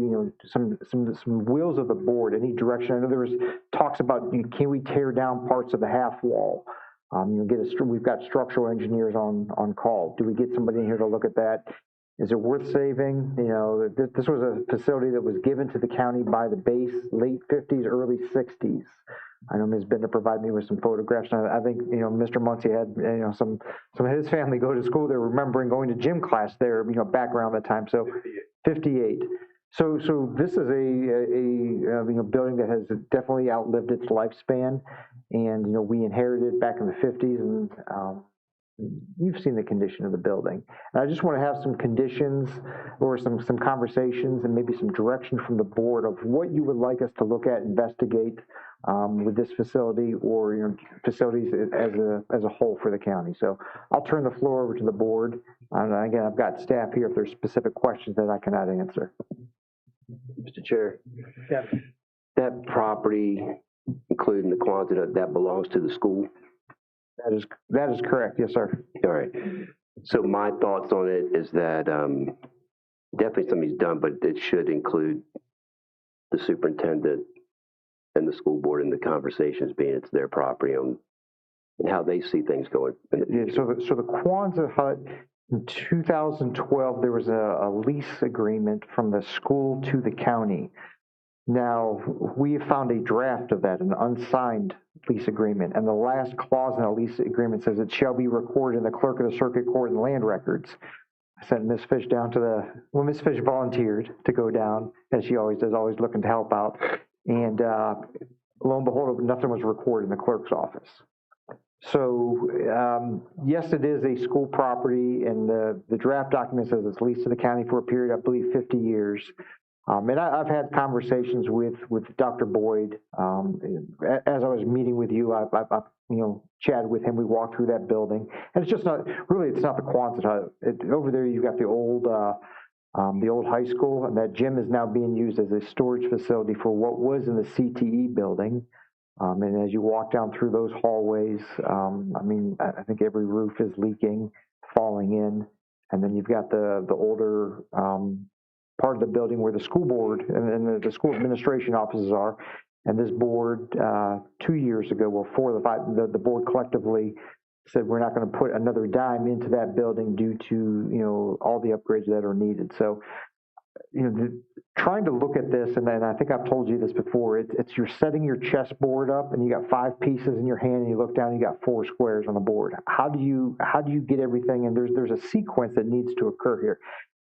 wheels of the board, any direction. I know there was talks about, can we tear down parts of the half wall? We've got structural engineers on call. Do we get somebody in here to look at that? Is it worth saving? This was a facility that was given to the county by the base late 50s, early 60s. I know Ms. Bender provided me with some photographs. And I think, Mr. Muncie had, some of his family go to school there, remembering going to gym class there, back around that time. So 58. So this is a building that has definitely outlived its lifespan. And, we inherited back in the 50s, and you've seen the condition of the building. And I just want to have some conditions or some conversations and maybe some direction from the board of what you would like us to look at, investigate with this facility or facilities as a whole for the county. So I'll turn the floor over to the board. And again, I've got staff here if there's specific questions that I cannot answer. Mr. Chair, Yeah. that property, including the Quonset hut, that belongs to the school? That is correct. Yes, sir. All right. So my thoughts on it is that definitely something's done, but it should include the superintendent and the school board in the conversations, being it's their property and how they see things going. So the Quonset hut, in 2012, there was a lease agreement from the school to the county. Now, we have found a draft of that, an unsigned lease agreement, and the last clause in the lease agreement says it shall be recorded in the clerk of the circuit court and land records. I sent Ms. Fish down to Ms. Fish volunteered to go down, as she always does, always looking to help out. And lo and behold, nothing was recorded in the clerk's office. So, yes, it is a school property, and the draft document says it's leased to the county for a period, I believe, 50 years. And I've had conversations with Dr. Boyd. As I was meeting with you, I chatted with him. We walked through that building, and it's just not really. It's not the Quonset hut. Over there, you've got the old high school, and that gym is now being used as a storage facility for what was in the CTE building. And as you walk down through those hallways, I think every roof is leaking, falling in, and then you've got the older part of the building where the school board and the school administration offices are. And this board, 2 years ago, the board collectively said we're not going to put another dime into that building due to all the upgrades that are needed. So, trying to look at this, and then I think I've told you this before. It's you're setting your chessboard up, and you got 5 pieces in your hand, and you look down, and you got 4 squares on the board. How do you get everything? And there's a sequence that needs to occur here.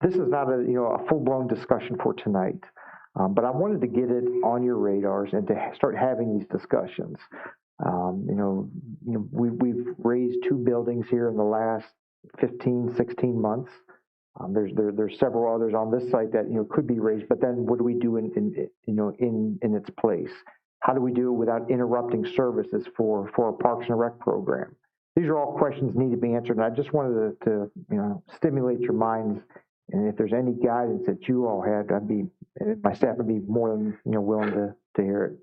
This is not a full-blown discussion for tonight, but I wanted to get it on your radars and to start having these discussions. We've raised 2 buildings here in the last 15, 16 months. There's several others on this site that could be raised, but then what do we do in its place? How do we do it without interrupting services for a Parks and Rec program? These are all questions that need to be answered, and I just wanted to stimulate your minds. And if there's any guidance that you all had, my staff would be more than willing to hear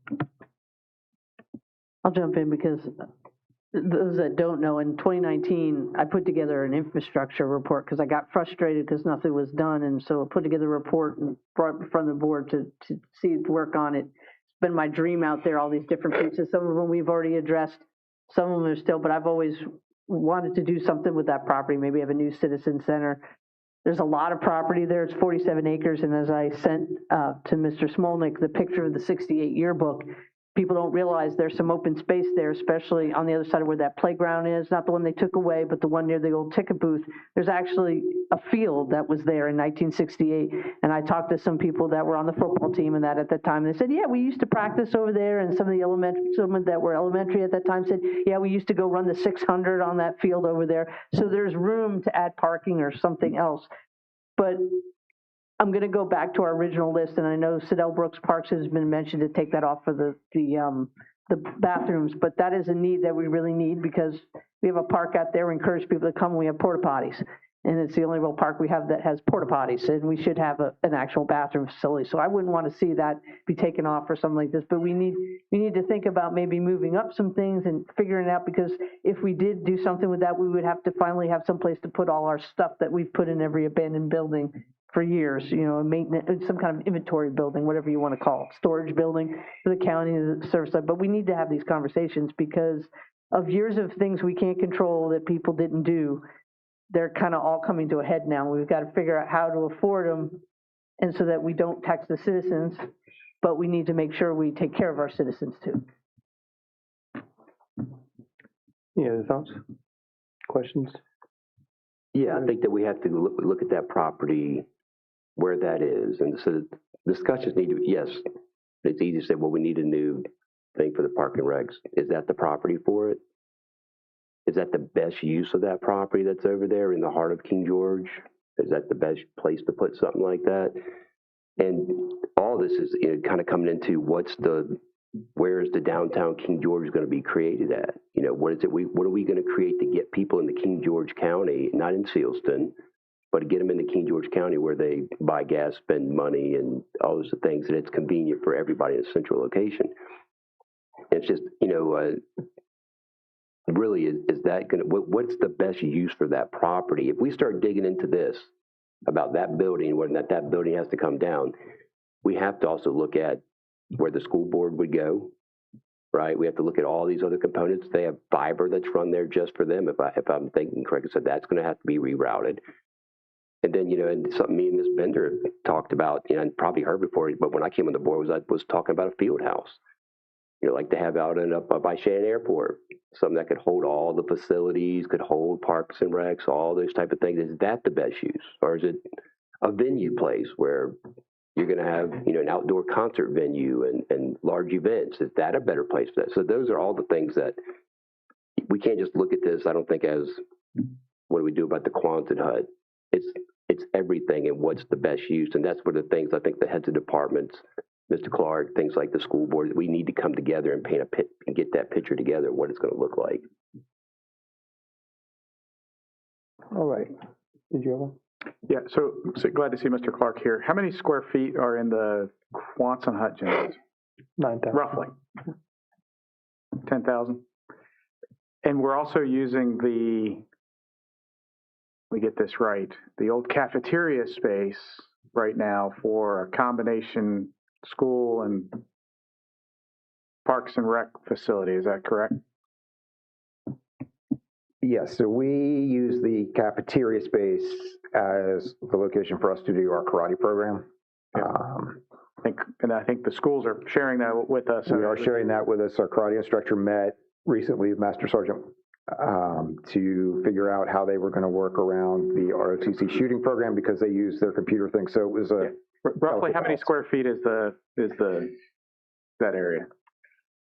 it. I'll jump in because those that don't know, in 2019, I put together an infrastructure report because I got frustrated because nothing was done. And so I put together a report and brought it in front of the board to work on it. It's been my dream out there, all these different pieces. Some of them we've already addressed. Some of them are still, but I've always wanted to do something with that property, maybe have a new citizen center. There's a lot of property there. It's 47 acres. And as I sent to Mr. Smolnick the picture of the 68 yearbook, people don't realize there's some open space there, especially on the other side of where that playground is, not the one they took away, but the one near the old ticket booth. There's actually a field that was there in 1968. And I talked to some people that were on the football team and that at that time. They said, yeah, we used to practice over there. And some that were elementary at that time said, yeah, we used to go run the 600 on that field over there. So there's room to add parking or something else. But I'm going to go back to our original list, and I know Sidell Brooks Parks has been mentioned to take that off for the bathrooms, but that is a need that we really need because we have a park out there. We encourage people to come. We have porta potties, and it's the only real park we have that has porta potties, and we should have an actual bathroom facility. So I wouldn't want to see that be taken off or something like this, but we need to think about maybe moving up some things and figuring it out, because if we did do something with that, we would have to finally have some place to put all our stuff that we've put in every abandoned building for years, a maintenance, some kind of inventory building, whatever you want to call it, storage building for the county, the service side. But we need to have these conversations because of years of things we can't control that people didn't do. They're kind of all coming to a head now. We've got to figure out how to afford them, and so that we don't tax the citizens, but we need to make sure we take care of our citizens too. Any other thoughts? Questions? Yeah, I think that we have to look at that property, where that is. And so discussions need to, yes, it's easy to say, well, we need a new thing for the park and recs. Is that the property for it? Is that the best use of that property that's over there in the heart of King George? Is that the best place to put something like that? And all this is kind of coming into where is the downtown King George going to be created at? What is it? What are we going to create to get people into King George County, not in Sealston, but to get them into King George County where they buy gas, spend money, and all those things, and it's convenient for everybody in a central location. It's just, really, is that going to, what's the best use for that property? If we start digging into this about that building, whether that building has to come down, we have to also look at where the school board would go, right? We have to look at all these other components. They have fiber that's run there just for them. If I'm thinking correctly, so that's going to have to be rerouted. And then, and something me and Ms. Bender talked about, and probably heard before, but when I came on the board, I was talking about a field house. Like to have out and up by Shannon Airport, something that could hold all the facilities, could hold parks and recs, all those type of things. Is that the best use? Or is it a venue place where you're going to have, an outdoor concert venue and large events? Is that a better place for that? So those are all the things that we can't just look at this, I don't think, as what do we do about the Quonset hut? It's everything and what's the best use. And that's one of the things I think the heads of departments, Mr. Clark, things like the school board, we need to come together and paint and get that picture together, what it's going to look like. All right. Did you have one? Yeah, so glad to see Mr. Clark here. How many square feet are in the Quonset hut, Jim? 9,000. Roughly. 10,000. And we're also using let me get this right, the old cafeteria space right now for a combination school and parks and rec facility. Is that correct? Yes, so we use the cafeteria space as the location for us to do our karate program. Yeah. I think the schools are sharing that with us. We are sharing that with us. Our karate instructor met recently with Master Sergeant to figure out how they were going to work around the ROTC shooting program because they use their computer thing. So it was roughly how many square feet is that area?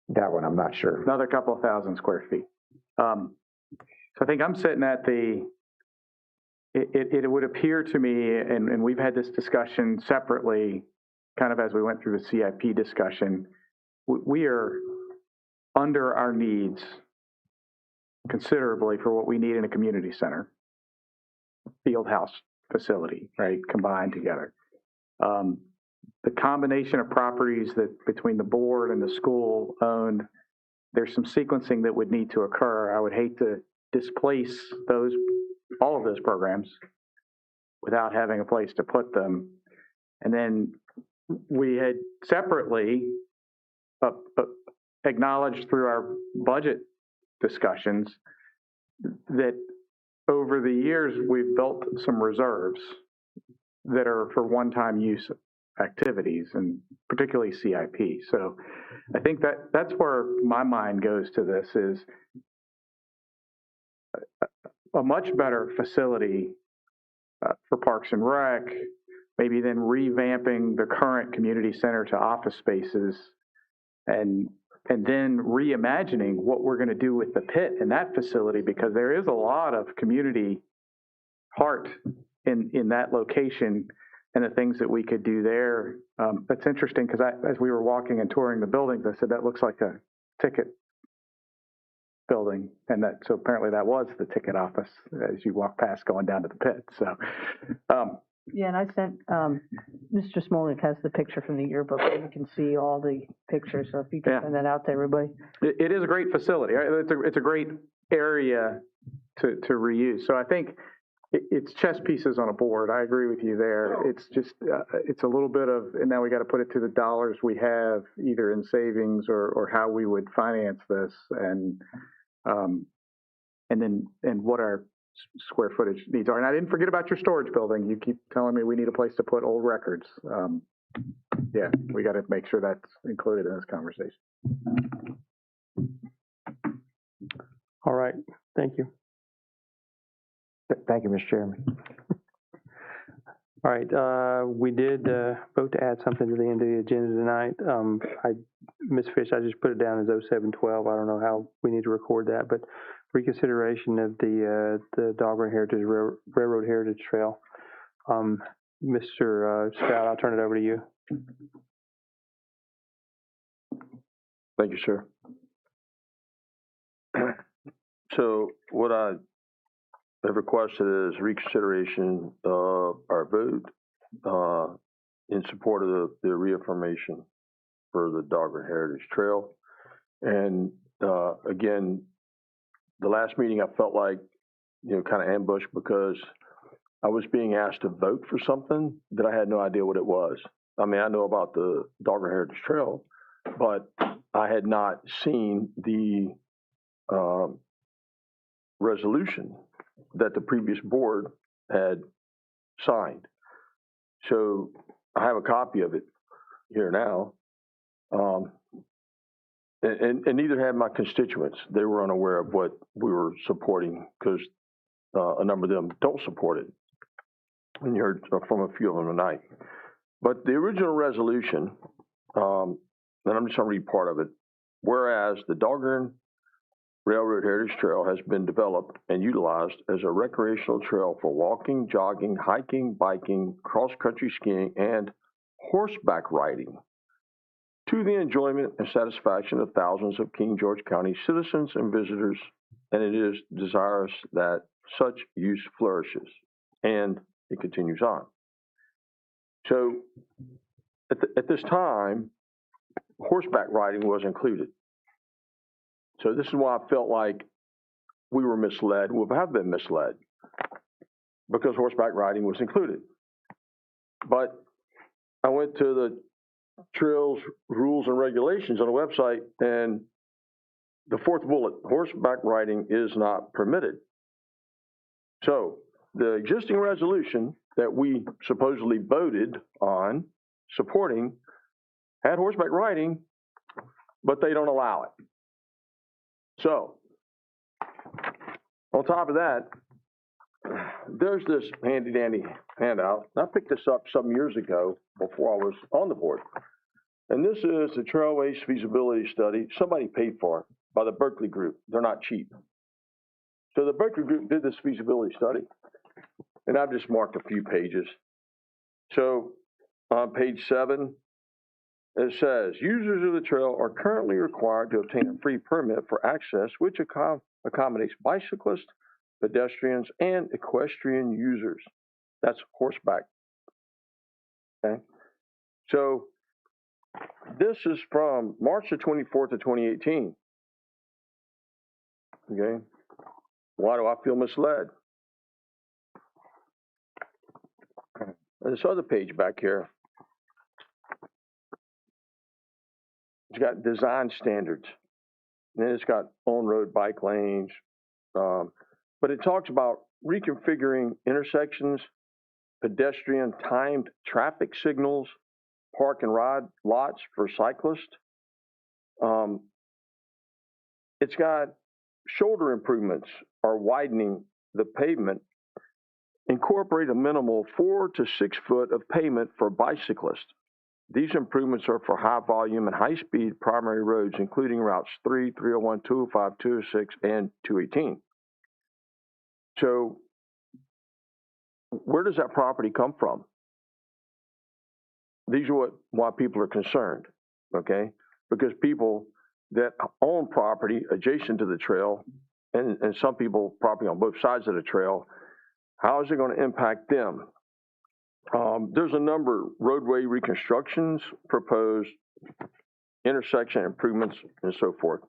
That one, I'm not sure. Another couple of thousand square feet. So I think I'm sitting at it would appear to me, and we've had this discussion separately, kind of as we went through the CIP discussion, we are under our needs considerably for what we need in a community center, field house facility, right, combined together. The combination of properties that between the board and the school owned, there's some sequencing that would need to occur. I would hate to displace all of those programs without having a place to put them. And then we had separately acknowledged through our budget discussions that over the years we've built some reserves that are for one-time use activities, and particularly CIP. So I think that's where my mind goes to this, is a much better facility for Parks and Rec, maybe then revamping the current community center to office spaces, and then reimagining what we're going to do with the pit in that facility, because there is a lot of community heart in that location and the things that we could do there. That's interesting, because as we were walking and touring the buildings, I said, that looks like a ticket building, and so apparently that was the ticket office as you walk past going down to the pit. So, Yeah, and I sent, Mr. Smolnik has the picture from the yearbook, so you can see all the pictures, so if you can send that out to everybody. it is a great facility. It's a great area to reuse. So I think it's chess pieces on a board. I agree with you there. It's just, it's a little bit of, and now we got to put it to the dollars we have either in savings or how we would finance this and what our square footage needs are. And I didn't forget about your storage building. You keep telling me we need a place to put old records. Yeah, we got to make sure that's included in this conversation. All right, thank you. Thank you, Mr. Chairman. All right, we did vote to add something to the end of the agenda tonight. Ms. Fish, I just put it down as 0712. I don't know how we need to record that, but reconsideration of the Dogger Heritage Railroad Heritage Trail. Mr. Stroud, I'll turn it over to you. Thank you, sir. So what I have requested is reconsideration of our vote in support of the reaffirmation for the Dogger Heritage Trail. And again, the last meeting I felt like, kind of ambushed because I was being asked to vote for something that I had no idea what it was. I mean, I know about the Dogger Heritage Trail, but I had not seen the resolution that the previous board had signed. So I have a copy of it here now. And neither had my constituents. They were unaware of what we were supporting because a number of them don't support it. And you heard from a few of them tonight. But the original resolution, and I'm just going to read part of it. Whereas the Dogger Railroad Heritage Trail has been developed and utilized as a recreational trail for walking, jogging, hiking, biking, cross-country skiing, and horseback riding to the enjoyment and satisfaction of thousands of King George County citizens and visitors, and it is desirous that such use flourishes. And it continues on. So at this time, horseback riding was included. So this is why I felt like we were misled. We have been misled because horseback riding was included. But I went to the trails, rules, and regulations on the website, and the fourth bullet, horseback riding is not permitted. So the existing resolution that we supposedly voted on supporting had horseback riding, but they don't allow it. So on top of that, there's this handy dandy handout. I picked this up some years ago before I was on the board. And this is the Trailways Feasibility Study. Somebody paid for it by the Berkeley Group. They're not cheap. So the Berkeley Group did this feasibility study. And I've just marked a few pages. So on page 7, it says, users of the trail are currently required to obtain a free permit for access, which accommodates bicyclists, pedestrians, and equestrian users. That's horseback. Okay. So this is from March the 24th of 2018. Okay. Why do I feel misled? This other page back here, it's got design standards. And then it's got on-road bike lanes. But it talks about reconfiguring intersections, pedestrian timed traffic signals, park and ride lots for cyclists. It's got shoulder improvements or widening the pavement. Incorporate a minimal 4 to 6 foot of pavement for bicyclists. These improvements are for high volume and high speed primary roads, including routes 3, 301, 205, 206, and 218. So where does that property come from? These are why people are concerned, okay? Because people that own property adjacent to the trail, and some people property on both sides of the trail, how is it going to impact them? There's a number of roadway reconstructions proposed, intersection improvements, and so forth.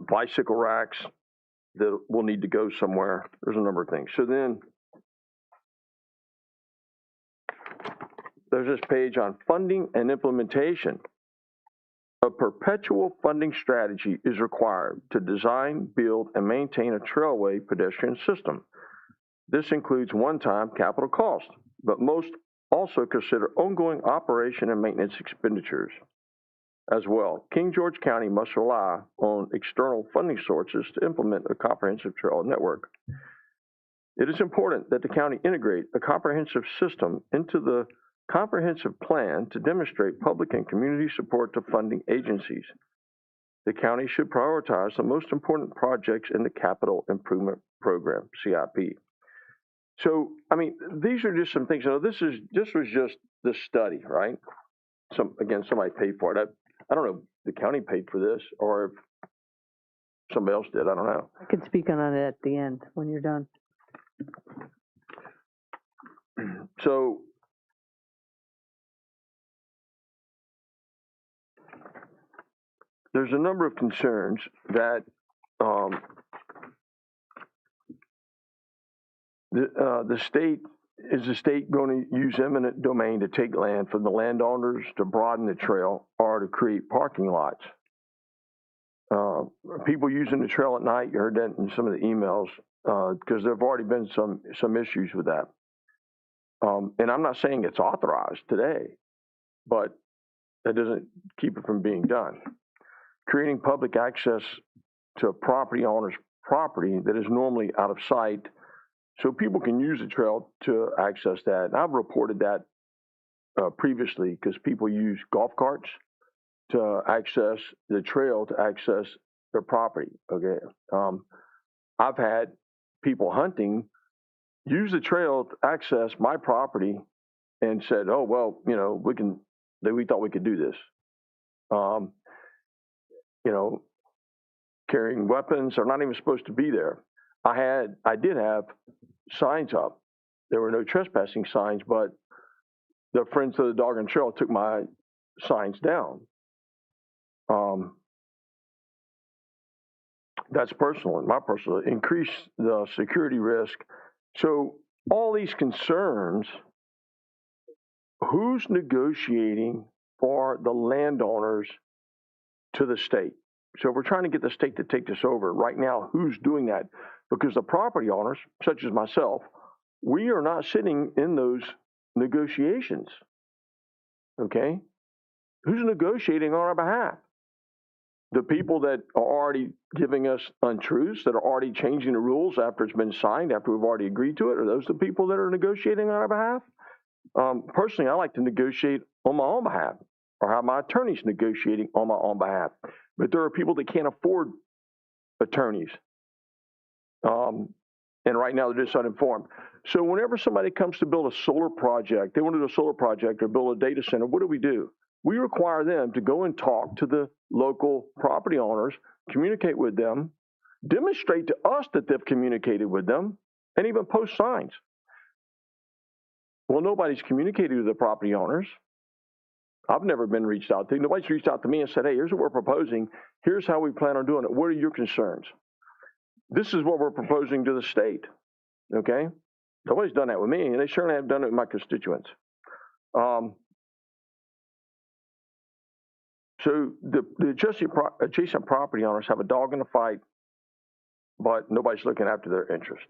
Bicycle racks that will need to go somewhere. There's a number of things. So then there's this page on funding and implementation. A perpetual funding strategy is required to design, build, and maintain a trailway pedestrian system. This includes one-time capital costs, but most also consider ongoing operation and maintenance expenditures as well. King George County must rely on external funding sources to implement a comprehensive trail network. It is important that the county integrate a comprehensive system into the comprehensive plan to demonstrate public and community support to funding agencies. The county should prioritize the most important projects in the Capital Improvement Program, CIP. So, I mean, these are just some things. You know, this was just the study, right? Somebody paid for it. I don't know if the county paid for this or if somebody else did. I don't know. I could speak on it at the end when you're done. So, there's a number of concerns that the state, is the state going to use eminent domain to take land from the landowners to broaden the trail or to create parking lots? People using the trail at night, you heard that in some of the emails, because there have already been some issues with that. And I'm not saying it's authorized today, but that doesn't keep it from being done. Creating public access to a property owner's property that is normally out of sight so people can use the trail to access that. And I've reported that previously because people use golf carts to access the trail to access their property. Okay, I've had people hunting use the trail to access my property and said, "Oh well, you know, we thought we could do this." You know, carrying weapons are not even supposed to be there. I did have signs up. There were no trespassing signs, but the Friends of the Dog and Trail took my signs down. That's personal, my personal. Increase the security risk. So all these concerns, who's negotiating for the landowners to the state? So if we're trying to get the state to take this over, right now, who's doing that? Because the property owners, such as myself, we are not sitting in those negotiations. Okay? Who's negotiating on our behalf? The people that are already giving us untruths, that are already changing the rules after it's been signed, after we've already agreed to it, are those the people that are negotiating on our behalf? Personally, I like to negotiate on my own behalf or have my attorneys negotiating on my own behalf. But there are people that can't afford attorneys. And right now they're just uninformed. So whenever somebody comes to build a solar project, they want to do a solar project or build a data center, what do? We require them to go and talk to the local property owners, communicate with them, demonstrate to us that they've communicated with them, and even post signs. Well, nobody's communicated with the property owners. I've never been reached out to. Nobody's reached out to me and said, hey, here's what we're proposing. Here's how we plan on doing it. What are your concerns? This is what we're proposing to the state. Okay? Nobody's done that with me, and they certainly haven't done it with my constituents. So the adjacent property owners have a dog in the fight, but nobody's looking after their interest.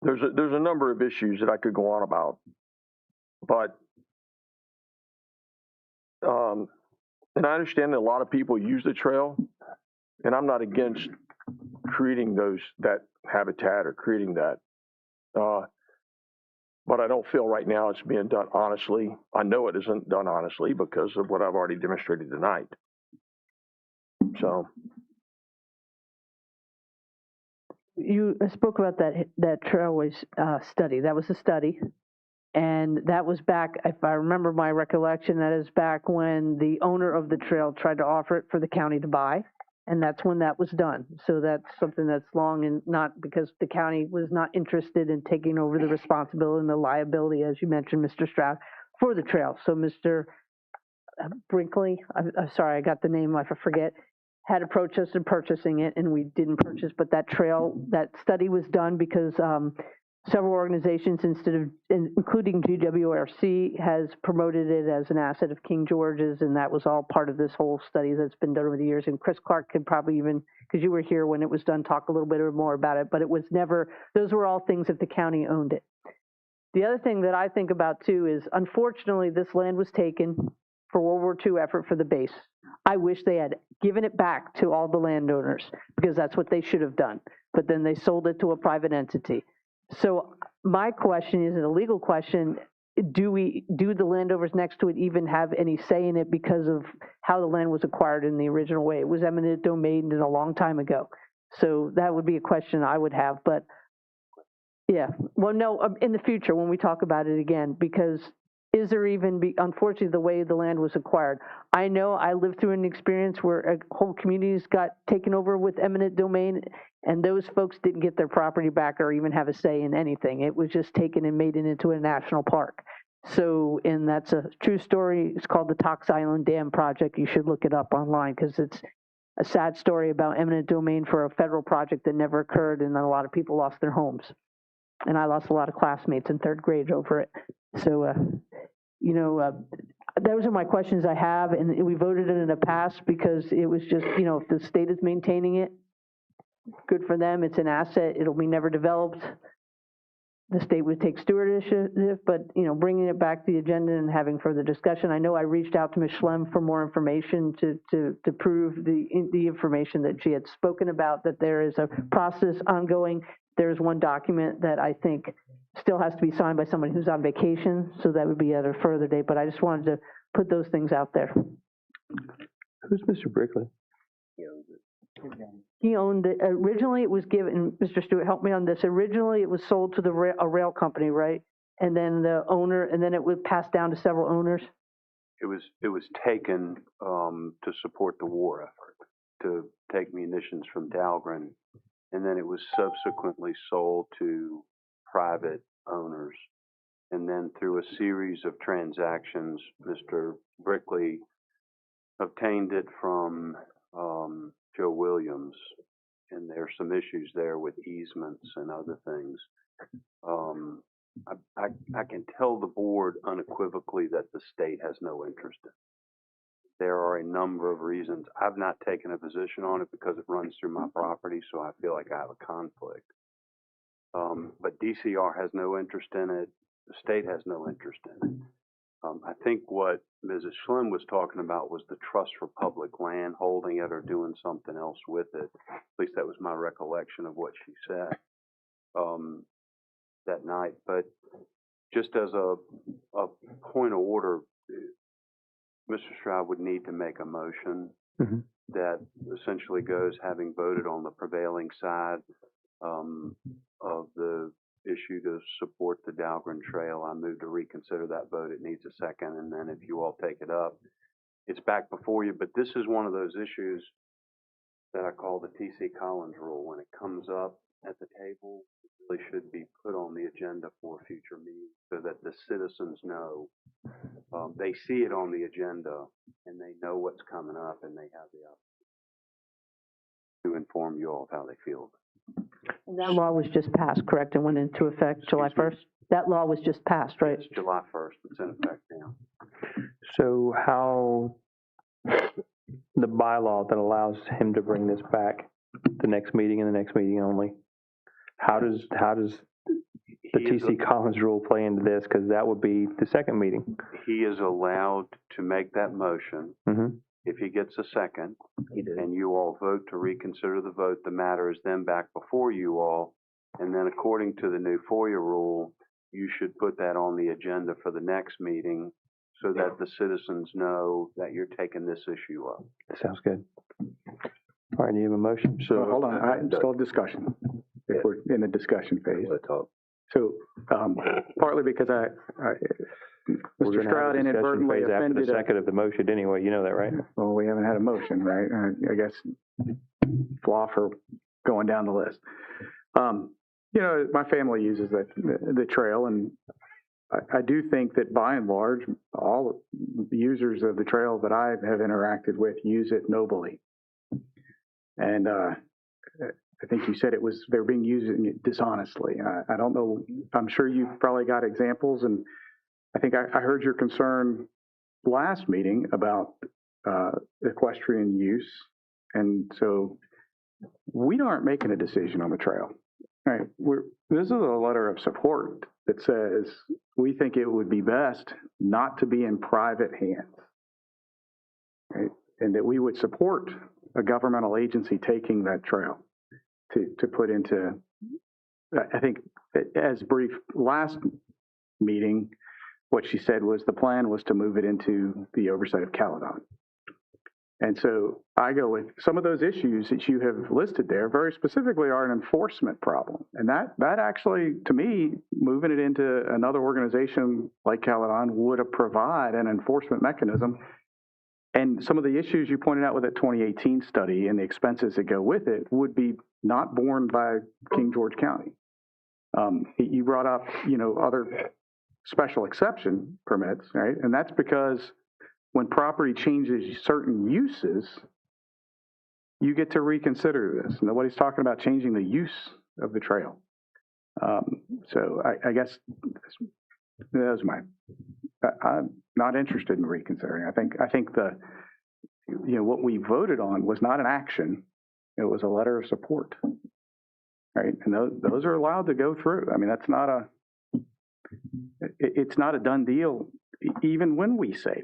There's a number of issues that I could go on about, but and I understand that a lot of people use the trail, and I'm not against creating that habitat or creating that. But I don't feel right now it's being done honestly. I know it isn't done honestly because of what I've already demonstrated tonight. So. You spoke about that trailways study. That was a study. And that was back, if I remember my recollection, that is back when the owner of the trail tried to offer it for the county to buy. And that's when that was done. So that's something that's long, and not because the county was not interested in taking over the responsibility and the liability, as you mentioned, Mr. Stroud, for the trail. So Mr. Brinkley, I'm sorry, I got the name, I forget, had approached us in purchasing it, and we didn't purchase. But that trail, that study was done because several organizations, including GWRC, has promoted it as an asset of King George's, and that was all part of this whole study that's been done over the years. And Chris Clark could probably even, because you were here when it was done, talk a little bit more about it. But it was never; those were all things that the county owned it. The other thing that I think about too is, unfortunately, this land was taken for World War II effort for the base. I wish they had given it back to all the landowners, because that's what they should have done. But then they sold it to a private entity. So my question is a legal question. Do the landowners next to it even have any say in it because of how the land was acquired in the original way? It was eminent domain a long time ago. So that would be a question I would have. But yeah, well, no, in the future when we talk about it again, because is there even, unfortunately, the way the land was acquired? I know I lived through an experience where whole communities got taken over with eminent domain, and those folks didn't get their property back or even have a say in anything. It was just taken and made it into a national park. So, and that's a true story. It's called the Tox Island Dam Project. You should look it up online, because it's a sad story about eminent domain for a federal project that never occurred, and then a lot of people lost their homes. And I lost a lot of classmates in third grade over it. So, those are my questions I have, and we voted it in the past because it was just, if the state is maintaining it, good for them. It's an asset. It'll be never developed. The state would take stewardship, but, bringing it back to the agenda and having further discussion. I know I reached out to Ms. Schlemm for more information to prove the information that she had spoken about, that there is a process ongoing. There's one document that I think still has to be signed by someone who's on vacation, so that would be at a further date. But I just wanted to put those things out there. Who's Mr. Brickley? He owned it. Originally, it was given, Mr. Stewart, help me on this. Originally, it was sold to a rail company, right? And then the owner, and then it would pass down to several owners? It was taken to support the war effort, to take munitions from Dahlgren, and then it was subsequently sold to private owners. And then through a series of transactions, Mr. Brickley obtained it from Joe Williams, and there's some issues there with easements and other things. I can tell the board unequivocally that the state has no interest in it. There are a number of reasons. I've not taken a position on it because it runs through my property, so I feel like I have a conflict. But DCR has no interest in it. The state has no interest in it. I think what Mrs. Schlemm was talking about was the Trust for Public Land holding it or doing something else with it. At least that was my recollection of what she said that night. But just as a point of order, Mr. Stroud would need to make a motion that essentially goes, having voted on the prevailing side of the issue to support the Dahlgren Trail, I move to reconsider that vote. It needs a second, and then if you all take it up, it's back before you. But this is one of those issues that I call the T.C. Collins rule. When it comes up at the table, it really should be put on the agenda for a future meeting so that the citizens know. They see it on the agenda, and they know what's coming up, and they have the opportunity to inform you all of how they feel. And that law was just passed, correct, and went into effect July 1st? That law was just passed, right? It's July 1st. It's in effect now. So how the bylaw that allows him to bring this back the next meeting and the next meeting only, how does the T.C. Collins rule play into this? Because that would be the second meeting. He is allowed to make that motion. If he gets a second, and you all vote to reconsider the vote, the matter is then back before you all. And then according to the new FOIA rule, you should put that on the agenda for the next meeting so that the citizens know that you're taking this issue up. Sounds good. All right, you have a motion? So hold on, I'm still in discussion, if we're in the discussion phase. So partly because Mr. Stroud inadvertently offended. After the second of the motion anyway, you know that, right? Well, we haven't had a motion, right? I guess flaw for going down the list. You know, my family uses the trail, and I do think that by and large, all users of the trail that I have interacted with use it nobly. And I think you said they're being using it dishonestly. I don't know. I'm sure you've probably got examples, and I think I heard your concern last meeting about equestrian use, and so we aren't making a decision on the trail. Right. This is a letter of support that says we think it would be best not to be in private hands, right? And that we would support a governmental agency taking that trail to put into, I think, as brief last meeting, what she said was the plan was to move it into the oversight of Caledon. And so I go with some of those issues that you have listed there very specifically are an enforcement problem. And that actually, to me, moving it into another organization like Caledon would provide an enforcement mechanism. And some of the issues you pointed out with that 2018 study and the expenses that go with it would be not borne by King George County. You brought up, you know, other special exception permits, right? And that's because when property changes certain uses, you get to reconsider this. Nobody's talking about changing the use of the trail. So I guess that was I'm not interested in reconsidering. I think what we voted on was not an action. It was a letter of support, right? And those are allowed to go through. I mean, it's not a done deal, even when we say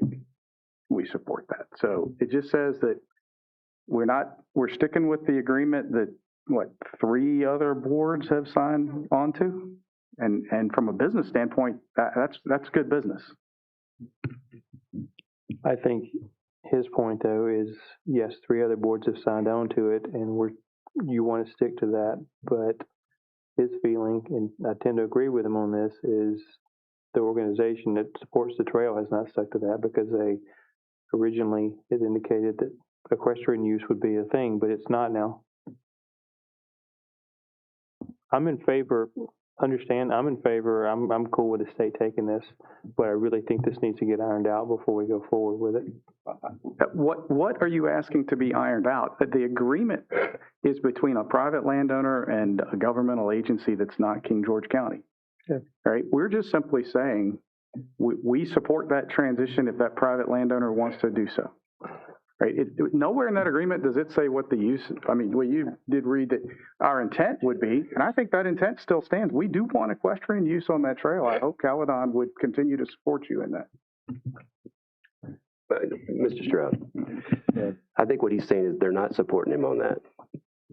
we support that. So it just says that we're sticking with the agreement that 3 other boards have signed onto, and from a business standpoint, that's good business. I think his point though is yes, 3 other boards have signed on to it, and you want to stick to that. But his feeling, and I tend to agree with him on this, is the organization that supports the trail has not stuck to that because they originally it indicated that equestrian use would be a thing, but it's not now. I'm in favor. I'm in favor. I'm cool with the state taking this, but I really think this needs to get ironed out before we go forward with it. What are you asking to be ironed out? The agreement is between a private landowner and a governmental agency that's not King George County. Yeah. Right? We're just simply saying we support that transition if that private landowner wants to do so. Right? Nowhere in that agreement does it say what the use. I mean, well, you did read that our intent would be, and I think that intent still stands. We do want equestrian use on that trail. I hope Caledon would continue to support you in that. Mr. Stroud, I think what he's saying is they're not supporting him on that,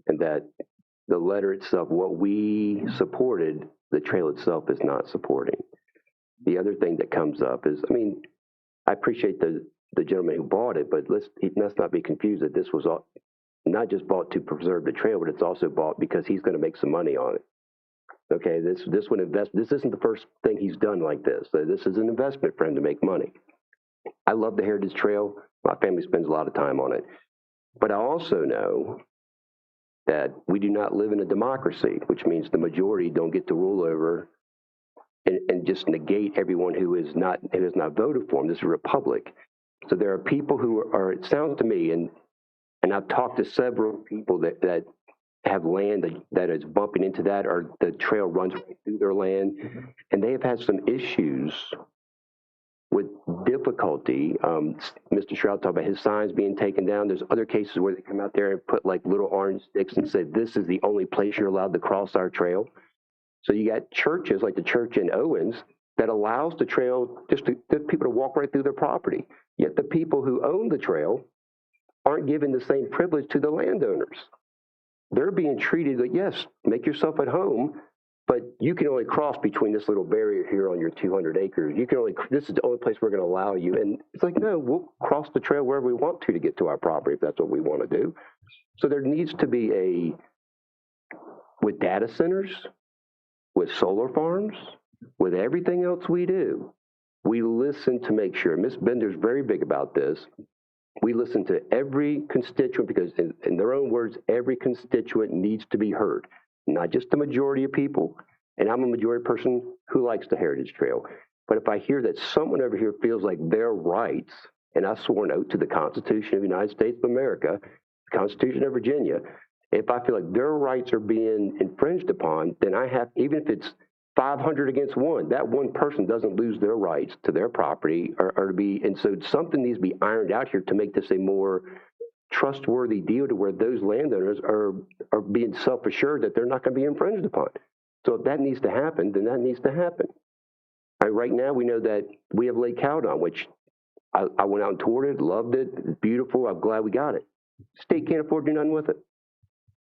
and that the letter itself, what we supported, the trail itself is not supporting. The other thing that comes up is, I mean, I appreciate the gentleman who bought it, but let's not be confused that this was not just bought to preserve the trail, but it's also bought because he's going to make some money on it. Okay, this would invest. This isn't the first thing he's done like this. So this is an investment for him to make money. I love the Heritage Trail. My family spends a lot of time on it, but I also know that we do not live in a democracy, which means the majority don't get to rule over and just negate everyone who has not voted for him. This is a republic. So there are people who are, it sounds to me, and I've talked to several people that have land that is bumping into that, or the trail runs right through their land, and they have had some issues with difficulty. Mr. Stroud talked about his signs being taken down. There's other cases where they come out there and put like little orange sticks and say, this is the only place you're allowed to cross our trail. So you got churches like the church in Owens that allows the trail just people to walk right through their property. Yet the people who own the trail aren't given the same privilege to the landowners. They're being treated like, yes, make yourself at home, but you can only cross between this little barrier here on your 200 acres. This is the only place we're going to allow you. And it's like, no, we'll cross the trail wherever we want to get to our property if that's what we want to do. So there needs to be with data centers, with solar farms, with everything else we do, we listen to make sure. Ms. Bender's very big about this. We listen to every constituent because, in their own words, every constituent needs to be heard, not just the majority of people. And I'm a majority person who likes the Heritage Trail. But if I hear that someone over here feels like their rights, and I swore an oath to the Constitution of the United States of America, the Constitution of Virginia, if I feel like their rights are being infringed upon, then I have, even if it's 500 against one, that one person doesn't lose their rights to their property or to be, and so something needs to be ironed out here to make this a more trustworthy deal to where those landowners are being self-assured that they're not going to be infringed upon. So if that needs to happen, then that needs to happen. Right now, we know that we have Lake Cowdon, which I went out and toured it, loved it, it's beautiful, I'm glad we got it. State can't afford to do nothing with it.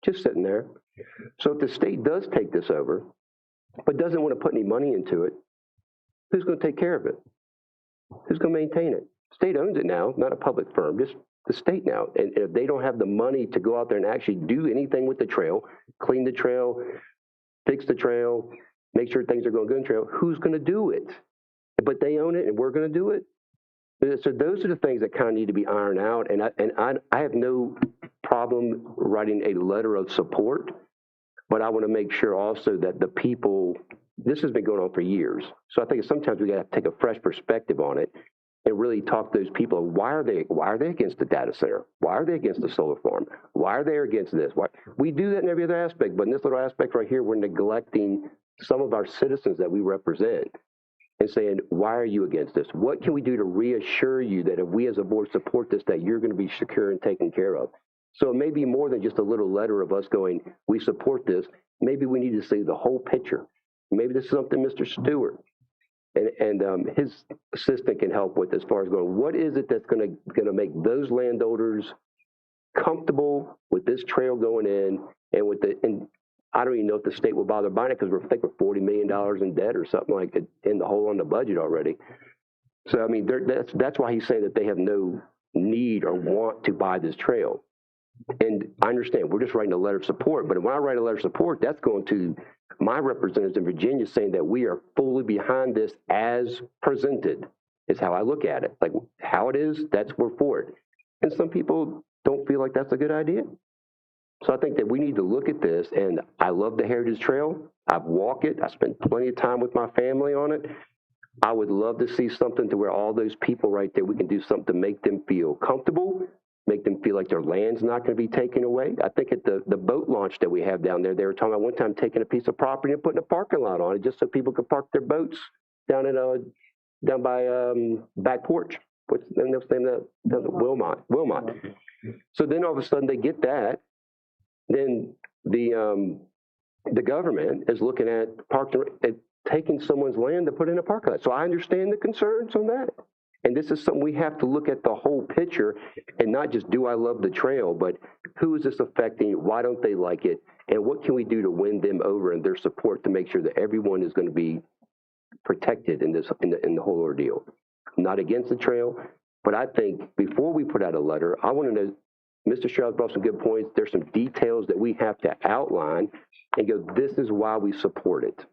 Just sitting there. So if the state does take this over, but doesn't want to put any money into it, who's going to take care of it? Who's going to maintain it? The state owns it now, not a public firm, just the state now. And if they don't have the money to go out there and actually do anything with the trail, clean the trail, fix the trail, make sure things are going good on the trail, who's going to do it? But they own it and we're going to do it? So those are the things that kind of need to be ironed out. And I have no problem writing a letter of support, but I want to make sure also that the people, this has been going on for years. So I think sometimes we got to take a fresh perspective on it and really talk to those people. Why are they against the data center? Why are they against the solar farm? Why are they against this? Why? We do that in every other aspect, but in this little aspect right here, we're neglecting some of our citizens that we represent and saying, why are you against this? What can we do to reassure you that if we as a board support this, that you're going to be secure and taken care of? So it may be more than just a little letter of us going, we support this. Maybe we need to see the whole picture. Maybe this is something Mr. Stewart and his assistant can help with as far as going, what is it that's going to make those landowners comfortable with this trail going in and I don't even know if the state will bother buying it because we're $40 million in debt or something like it in the hole on the budget already. So, I mean, that's why he's saying that they have no need or want to buy this trail. And I understand we're just writing a letter of support, but when I write a letter of support, that's going to my representatives in Virginia saying that we are fully behind this as presented is how I look at it. Like how it is, we're for it. And some people don't feel like that's a good idea. So I think that we need to look at this, and I love the Heritage Trail. I've walked it. I spent plenty of time with my family on it. I would love to see something to where all those people right there, we can do something to make them feel comfortable, make them feel like their land's not going to be taken away. I think at the boat launch that we have down there, they were talking about one time taking a piece of property and putting a parking lot on it just so people could park their boats down by back porch. What's the name of that? Wilmot. So then all of a sudden they get that. Then the government is looking at taking someone's land to put in a parking lot. So I understand the concerns on that. And this is something we have to look at the whole picture and not just do I love the trail, but who is this affecting? Why don't they like it? And what can we do to win them over and their support to make sure that everyone is going to be protected in the whole ordeal? I'm not against the trail, but I think before we put out a letter, I want to know, Mr. Stroud brought some good points. There's some details that we have to outline and go, this is why we support it.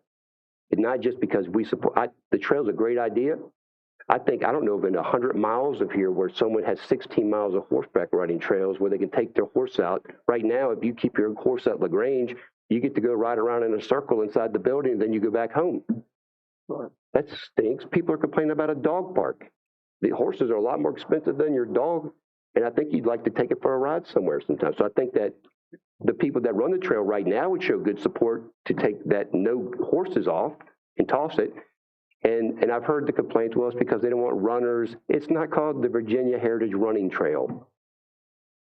And not just because we support, the trail's a great idea. I don't know of 100 miles of here where someone has 16 miles of horseback riding trails where they can take their horse out. Right now, if you keep your horse at LaGrange, you get to go ride around in a circle inside the building, and then you go back home. That stinks. People are complaining about a dog park. The horses are a lot more expensive than your dog, and I think you'd like to take it for a ride somewhere sometime. So I think that the people that run the trail right now would show good support to take that no horses off and toss it. And I've heard the complaints, well, it's because they don't want runners. It's not called the Virginia Heritage Running Trail.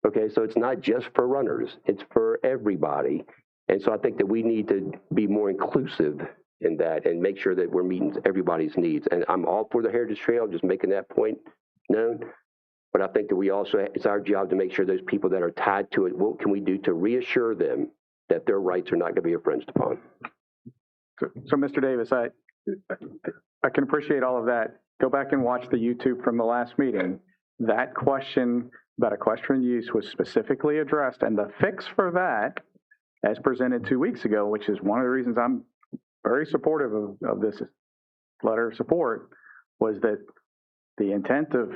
Okay, so it's not just for runners. It's for everybody. And so I think that we need to be more inclusive in that and make sure that we're meeting everybody's needs. And I'm all for the Heritage Trail, just making that point known. But I think that we also, it's our job to make sure those people that are tied to it, what can we do to reassure them that their rights are not going to be infringed upon? So Mr. Davis, I can appreciate all of that. Go back and watch the YouTube from the last meeting. That question about equestrian use was specifically addressed, and the fix for that, as presented 2 weeks ago, which is one of the reasons I'm very supportive of this letter of support, was that the intent of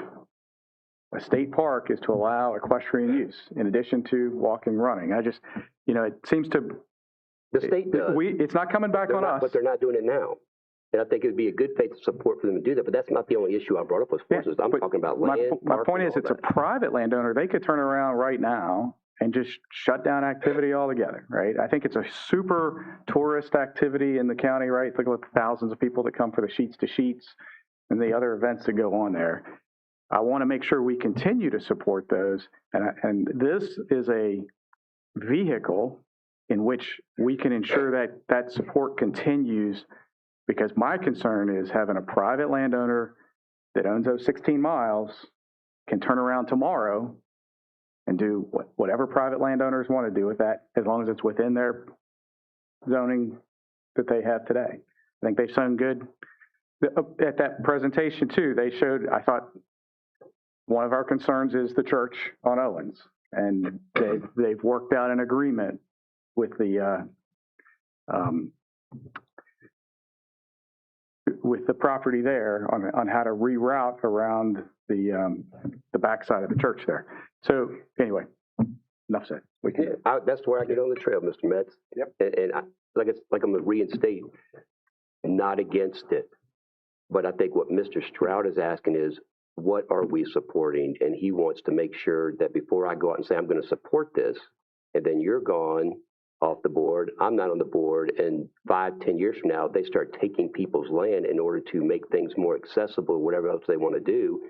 a state park is to allow equestrian use in addition to walking, running. I just, it seems to. The state does. It's not coming back on us. But they're not doing it now. And I think it would be a good faith support for them to do that. But that's not the only issue I brought up with horses. I'm talking about land. My point is, it's a private landowner. They could turn around right now and just shut down activity altogether, right? I think it's a super tourist activity in the county, right? Look at the thousands of people that come for the Sheets to Sheets and the other events that go on there. I want to make sure we continue to support those. And this is a vehicle in which we can ensure that that support continues, because my concern is having a private landowner that owns those 16 miles can turn around tomorrow and do whatever private landowners want to do with that, as long as it's within their zoning that they have today. I think they've shown good. At that presentation too, they showed, I thought, one of our concerns is the church on Owens, and they've worked out an agreement with the property there on how to reroute around the backside of the church there. So anyway, enough said. We can. That's where I get on the trail, Mr. Metz. Yep. And I'm going to reinstate, not against it. But I think what Mr. Stroud is asking is, what are we supporting? And he wants to make sure that before I go out and say, I'm going to support this, and then you're gone off the board, I'm not on the board, and 5-10 years from now, they start taking people's land in order to make things more accessible, whatever else they want to do,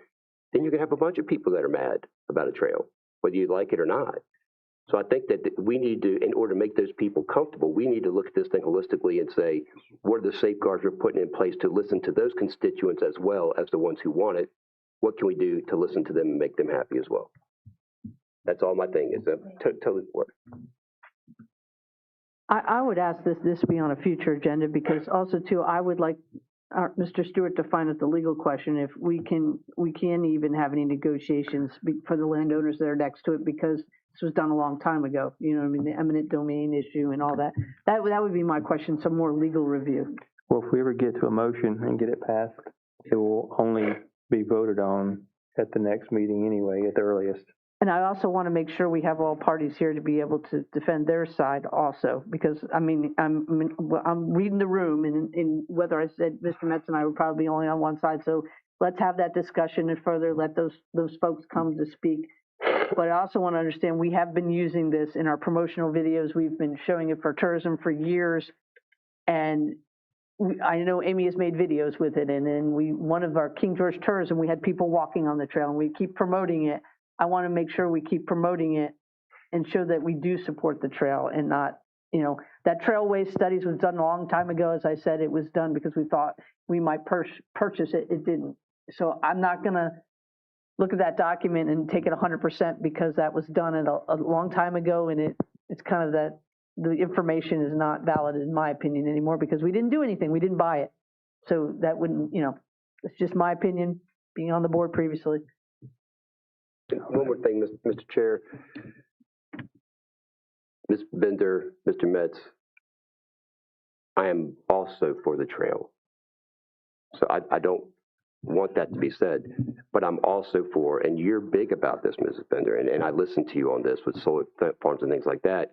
then you're going to have a bunch of people that are mad about a trail, whether you like it or not. So I think that we need to, in order to make those people comfortable, we need to look at this thing holistically and say, what are the safeguards we're putting in place to listen to those constituents as well as the ones who want it? What can we do to listen to them and make them happy as well? That's all my thing is. Totally work. I would ask this be on a future agenda, because also too, I would like Mr. Stewart to find out the legal question if we can even have any negotiations for the landowners that are next to it, because this was done a long time ago. You know what I mean? The eminent domain issue and all that. That would be my question, some more legal review. Well, if we ever get to a motion and get it passed, it will only be voted on at the next meeting anyway, at the earliest. And I also want to make sure we have all parties here to be able to defend their side also, because I'm reading the room, and whether I said Mr. Metz and I were probably only on one side. So let's have that discussion and further let those folks come to speak. But I also want to understand we have been using this in our promotional videos. We've been showing it for tourism for years, and I know Amy has made videos with it. And then one of our King George tourism, we had people walking on the trail, and we keep promoting it. I want to make sure we keep promoting it and show that we do support the trail, and not, that trail waste studies was done a long time ago. As I said, it was done because we thought we might purchase it. It didn't. So I'm not going to look at that document and take it 100% because that was done a long time ago, and it's kind of that the information is not valid in my opinion anymore, because we didn't do anything. We didn't buy it. So that wouldn't, it's just my opinion, being on the board previously. One more thing, Mr. Chair. Ms. Bender, Mr. Metz, I am also for the trail. So I don't want that to be said, but I'm also for, and you're big about this, Mrs. Bender, and I listened to you on this with solar farms and things like that.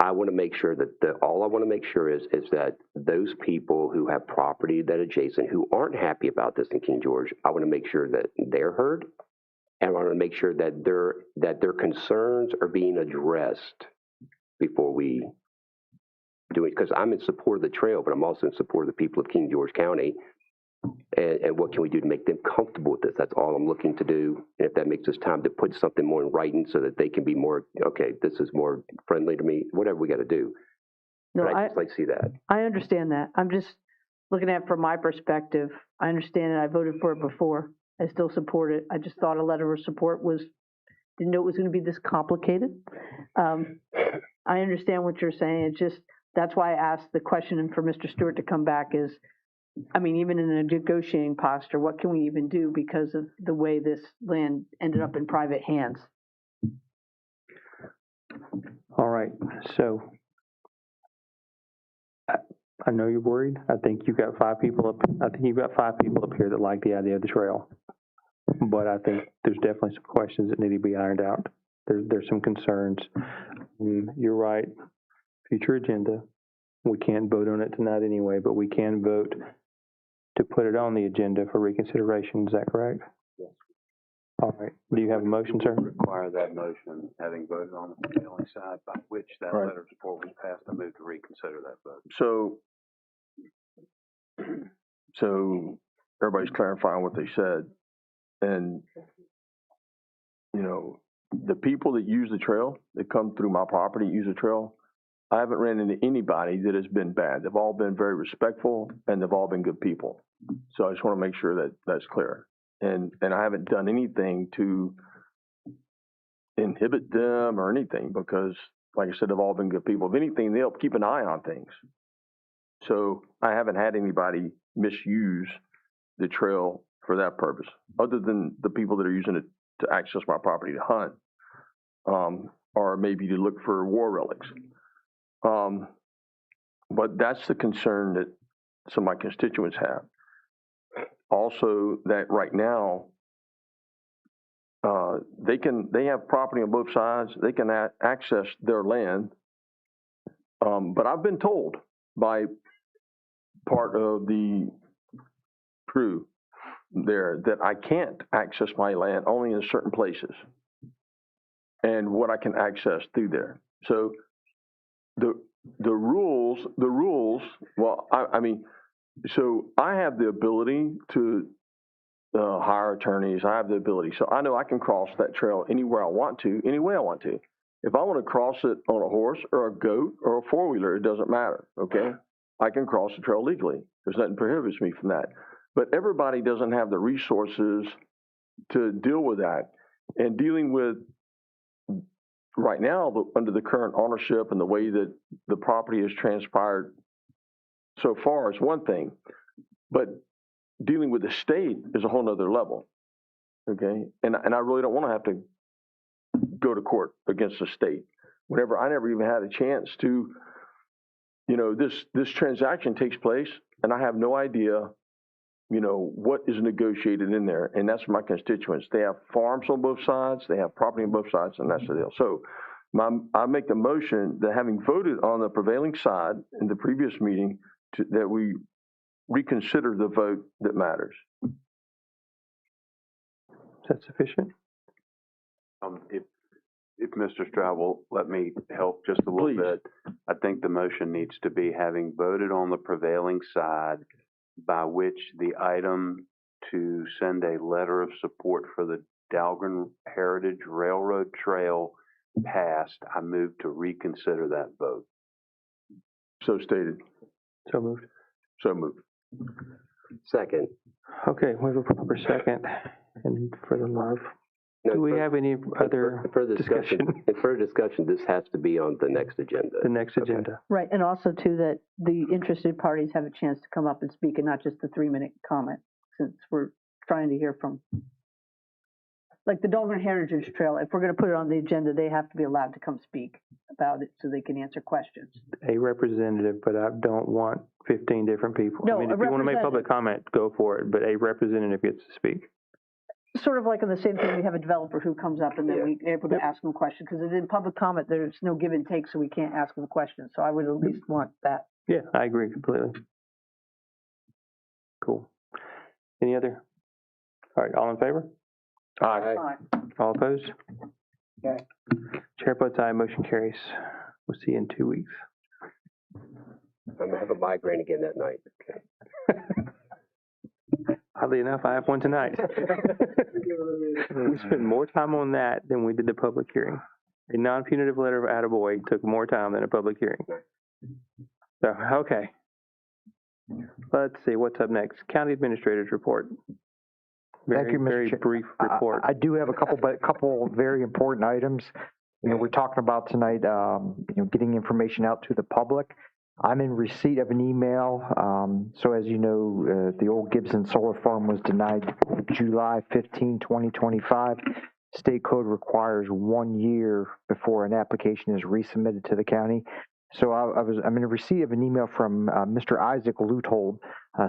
I want to make sure that all I want to make sure is that those people who have property that adjacent, who aren't happy about this in King George, I want to make sure that they're heard. And I want to make sure that their concerns are being addressed before we do it. Because I'm in support of the trail, but I'm also in support of the people of King George County. And what can we do to make them comfortable with this? That's all I'm looking to do. And if that makes us time to put something more in writing so that they can be more, okay, this is more friendly to me, whatever we got to do. No, but I just like to see that. I understand that. I'm just looking at it from my perspective. I understand it. I voted for it before. I still support it. I just thought a letter of support didn't know it was going to be this complicated. I understand what you're saying. It's just, that's why I asked the question, and for Mr. Stewart to come back is, even in a negotiating posture, what can we even do because of the way this land ended up in private hands? All right. So I know you're worried. I think you've got 5 people up. I think you've got 5 people up here that like the idea of the trail. But I think there's definitely some questions that need to be ironed out. There's some concerns. You're right. Future agenda. We can't vote on it tonight anyway, but we can vote to put it on the agenda for reconsideration. Is that correct? Yes. All right. Do you have a motion, sir? Require that motion, having voted on the prevailing side by which that Right. letter of support was passed, I move to reconsider that vote. So everybody's clarifying what they said. And, you know, the people that use the trail, that come through my property, use the trail, I haven't ran into anybody that has been bad. They've all been very respectful and they've all been good people. So I just want to make sure that that's clear. And I haven't done anything to inhibit them or anything because, like I said, they've all been good people. If anything, they'll keep an eye on things. So I haven't had anybody misuse the trail for that purpose, other than the people that are using it to access my property to hunt, or maybe to look for war relics. But that's the concern that some of my constituents have. Also, that right now, they have property on both sides. They can access their land. But I've been told by part of the crew there that I can't access my land only in certain places and what I can access through there. So the rules, well, I mean, so I have the ability to hire attorneys. I have the ability. So I know I can cross that trail anywhere I want to, any way I want to. If I want to cross it on a horse or a goat or a four-wheeler, it doesn't matter, okay? I can cross the trail legally. There's nothing prohibits me from that. But everybody doesn't have the resources to deal with that. And dealing with, right now, under the current ownership and the way that the property has transpired so far is one thing. But dealing with the state is a whole nother level, okay? And I really don't want to have to go to court against the state. Whenever I never even had a chance to, you know, this transaction takes place and I have no idea, you know, what is negotiated in there. And that's my constituents. They have farms on both sides, they have property on both sides, and that's the deal. So I make the motion that having voted on the prevailing side in the previous meeting, that we reconsider the vote that matters. Is that sufficient? If Mr. Stroud will let me help just a little bit, I think the motion needs to be having voted on the prevailing side by which the item to send a letter of support for the Dahlgren Heritage Railroad Trail passed. I move to reconsider that vote. So stated. So moved. So moved. Second. Okay, we have a proper second. And for the love. Do we have any other discussion? In further discussion, this has to be on the next agenda. The next agenda. Right, and also too that the interested parties have a chance to come up and speak and not just the 3-minute comment, since we're trying to hear from, like the Dahlgren Heritage Trail, if we're going to put it on the agenda, they have to be allowed to come speak about it so they can answer questions. A representative, but I don't want 15 different people. No, I mean, if you want to make public comment, go for it, but a representative gets to speak. Sort of like in the same thing, we have a developer who comes up and then we're able to ask them questions, because in public comment, there's no give and take, so we can't ask them questions. So I would at least want that. Yeah, I agree completely. Cool. Any other? All right, all in favor? Aye. All opposed? Okay. Chair votes aye, motion carries. We'll see you in 2 weeks. I'm going to have a migraine again that night. Okay. Oddly enough, I have one tonight. We spent more time on that than we did the public hearing. A non-punitive letter of attaboy took more time than a public hearing. So, okay. Let's see, what's up next? County Administrator's Report. Thank you, Mr. Very Chair. brief report. I do have a couple very important items. You know, we're talking about tonight, getting information out to the public. I'm in receipt of an email. So as you know, the old Gibson Solar Farm was denied July 15, 2025. State code requires 1 year before an application is resubmitted to the county. So I'm in a receipt of an email from Mr. Isaac Luthold,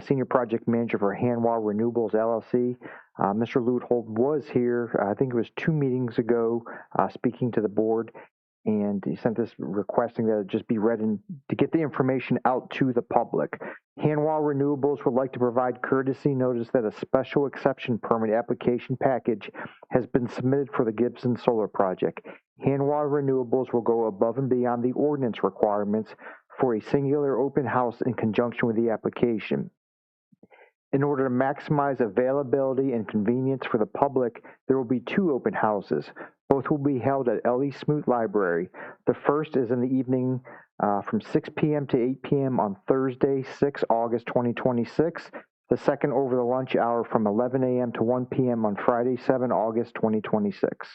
Senior Project Manager for Hanwha Renewables LLC. Mr. Luthold was here, I think it was 2 meetings ago, speaking to the board, and he sent this requesting that it just be read and to get the information out to the public. Hanwha Renewables would like to provide courtesy notice that a special exception permit application package has been submitted for the Gibson Solar Project. Hanwha Renewables will go above and beyond the ordinance requirements for a singular open house in conjunction with the application. In order to maximize availability and convenience for the public, there will be 2 open houses. Both will be held at L.E. Smoot Library. The first is in the evening from 6 p.m. to 8 p.m. on Thursday, 6 August 2026. The second over the lunch hour from 11 a.m. to 1 p.m. on Friday, 7 August 2026.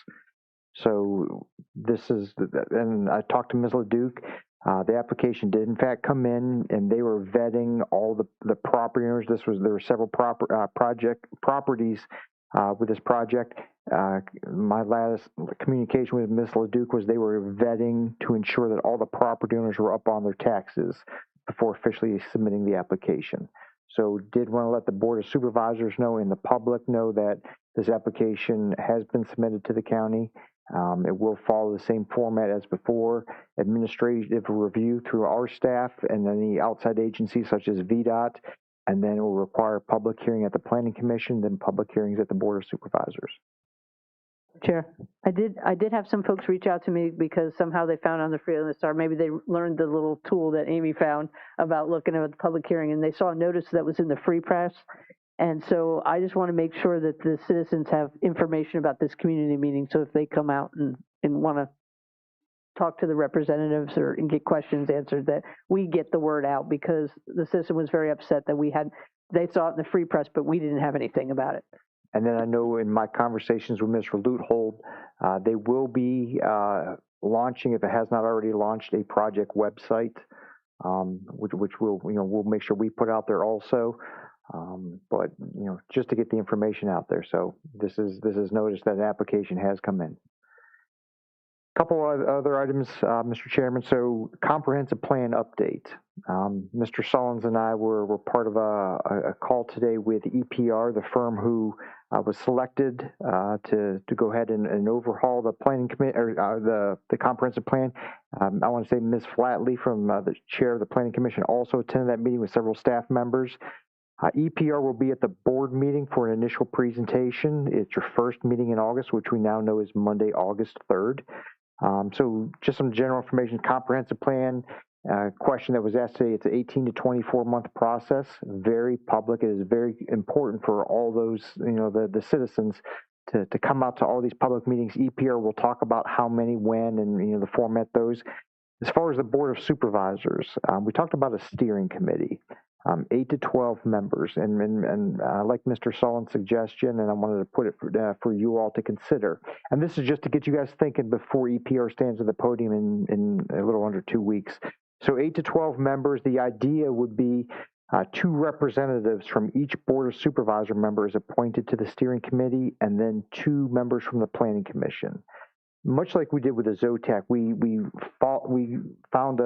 So this is, and I talked to Ms. LeDuc. The application did in fact come in, and they were vetting all the property owners. There were several properties with this project. My last communication with Ms. LeDuc was they were vetting to ensure that all the property owners were up on their taxes before officially submitting the application. So did want to let the Board of Supervisors know and the public know that this application has been submitted to the county. It will follow the same format as before, administrative review through our staff and any outside agencies such as VDOT, and then it will require public hearing at the Planning Commission, then public hearings at the Board of Supervisors. Chair, I did have some folks reach out to me because somehow they found on the Freeland Star, maybe they learned the little tool that Amy found about looking at the public hearing, and they saw a notice that was in the Free Press. And so I just want to make sure that the citizens have information about this community meeting. So if they come out and want to talk to the representatives and get questions answered, that we get the word out, because the citizen was very upset that they saw it in the Free Press, but we didn't have anything about it. And then I know in my conversations with Mr. Luthold, they will be launching, if it has not already launched, a project website, which we'll make sure we put out there also. But just to get the information out there. So this is notice that an application has come in. Couple of other items, Mr. Chairman. So comprehensive plan update. Mr. Sullins and I were part of a call today with EPR, the firm who was selected to go ahead and overhaul the planning committee or the comprehensive plan. I want to say Ms. Flatley from the chair of the Planning Commission also attended that meeting with several staff members. EPR will be at the board meeting for an initial presentation. It's your first meeting in August, which we now know is Monday, August 3rd. So just some general information, comprehensive plan, question that was asked today. It's an 18 to 24 month process, very public. It is very important for all those, the citizens to come out to all these public meetings. EPR will talk about how many, when, and, the format those. As far as the Board of Supervisors, we talked about a steering committee. 8 to 12 members, and I like Mr. Sullen's suggestion, and I wanted to put it for you all to consider. And this is just to get you guys thinking before EPR stands at the podium in a little under 2 weeks. So 8 to 12 members. The idea would be 2 representatives from each Board of Supervisor member is appointed to the steering committee, and then 2 members from the Planning Commission. Much like we did with the ZOTAC, we found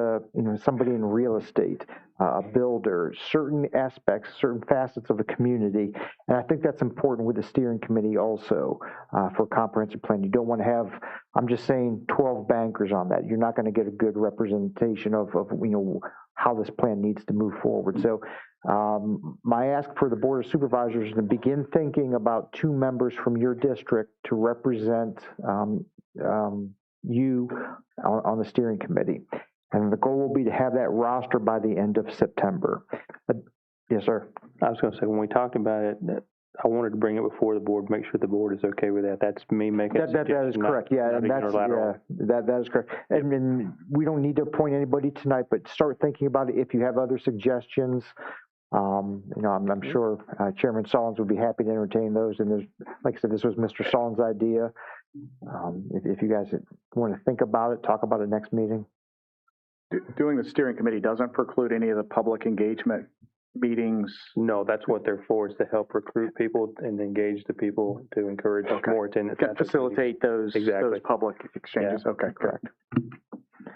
somebody in real estate, a builder, certain aspects, certain facets of the community, and I think that's important with the steering committee also for a comprehensive plan. You don't want to have, I'm just saying, 12 bankers on that. You're not going to get a good representation of how this plan needs to move forward. So my ask for the Board of Supervisors is to begin thinking about 2 members from your district to represent you on the steering committee. And the goal will be to have that roster by the end of September. Yes, sir. I was going to say, when we talked about it, I wanted to bring it before the board, make sure the board is okay with that. That's me making that is correct. Yeah, and that is correct. And we don't need to appoint anybody tonight, but start thinking about it. If you have other suggestions, I'm sure Chairman Sullins would be happy to entertain those. And like I said, this was Mr. Sullins' idea. If you guys want to think about it, talk about it next meeting. Doing the steering committee doesn't preclude any of the public engagement meetings? No, that's what they're for, is to help recruit people and engage the people to encourage more attendance. Facilitate those public exchanges. Yeah. Okay, correct.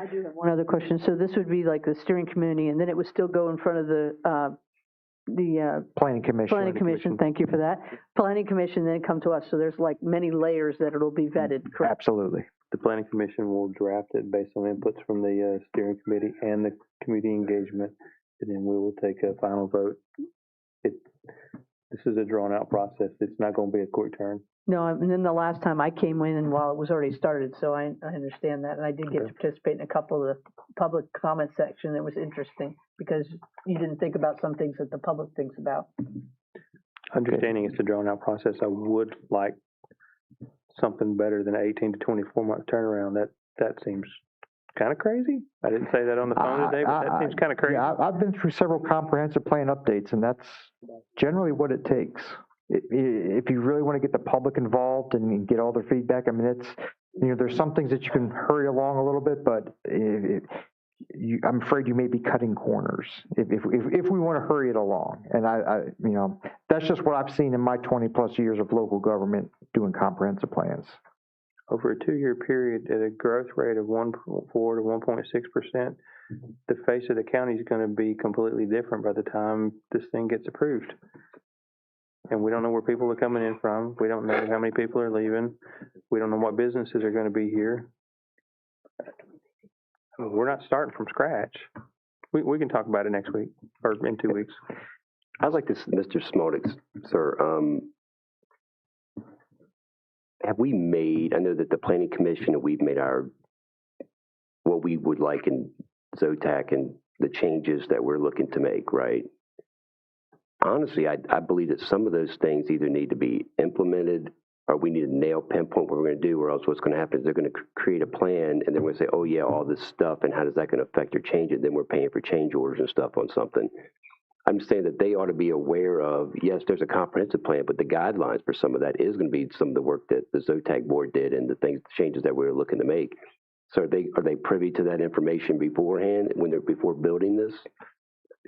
I do have one other question. So this would be like the steering committee, and then it would still go in front of the Planning Commission. Planning Commission, thank you for that. Planning Commission, then come to us. So there's like many layers that it'll be vetted, correct? Absolutely. The Planning Commission will draft it based on inputs from the steering committee and the community engagement, and then we will take a final vote. This is a drawn-out process. It's not going to be a quick turn. No, and then the last time I came in, and while it was already started, so I understand that, and I did get to participate in a couple of the public comment section. It was interesting because you didn't think about some things that the public thinks about. Understanding it's a drawn-out process, I would like something better than an 18 to 24 month turnaround. That seems kind of crazy. I didn't say that on the phone today, but that seems kind of crazy. Yeah, I've been through several comprehensive plan updates, and that's generally what it takes. If you really want to get the public involved and get all their feedback, I mean, it's, there's some things that you can hurry along a little bit, but I'm afraid you may be cutting corners if we want to hurry it along. And that's just what I've seen in my 20 plus years of local government doing comprehensive plans. Over a 2-year period at a growth rate of 1.4 to 1.6%, the face of the county is going to be completely different by the time this thing gets approved. And we don't know where people are coming in from. We don't know how many people are leaving. We don't know what businesses are going to be here. I mean, we're not starting from scratch. We can talk about it next week or in 2 weeks. I'd like to, Mr. Smoltz, sir, have we made, I know that the Planning Commission, we've made what we would like in ZOTAC and the changes that we're looking to make, right? Honestly, I believe that some of those things either need to be implemented or we need to pinpoint what we're going to do, or else what's going to happen is they're going to create a plan and then we're going to say, oh yeah, all this stuff, and how does that going to affect or change it? Then we're paying for change orders and stuff on something. I'm saying that they ought to be aware of, yes, there's a comprehensive plan, but the guidelines for some of that is going to be some of the work that the ZOTAC board did and the changes that we're looking to make. So are they privy to that information beforehand before building this?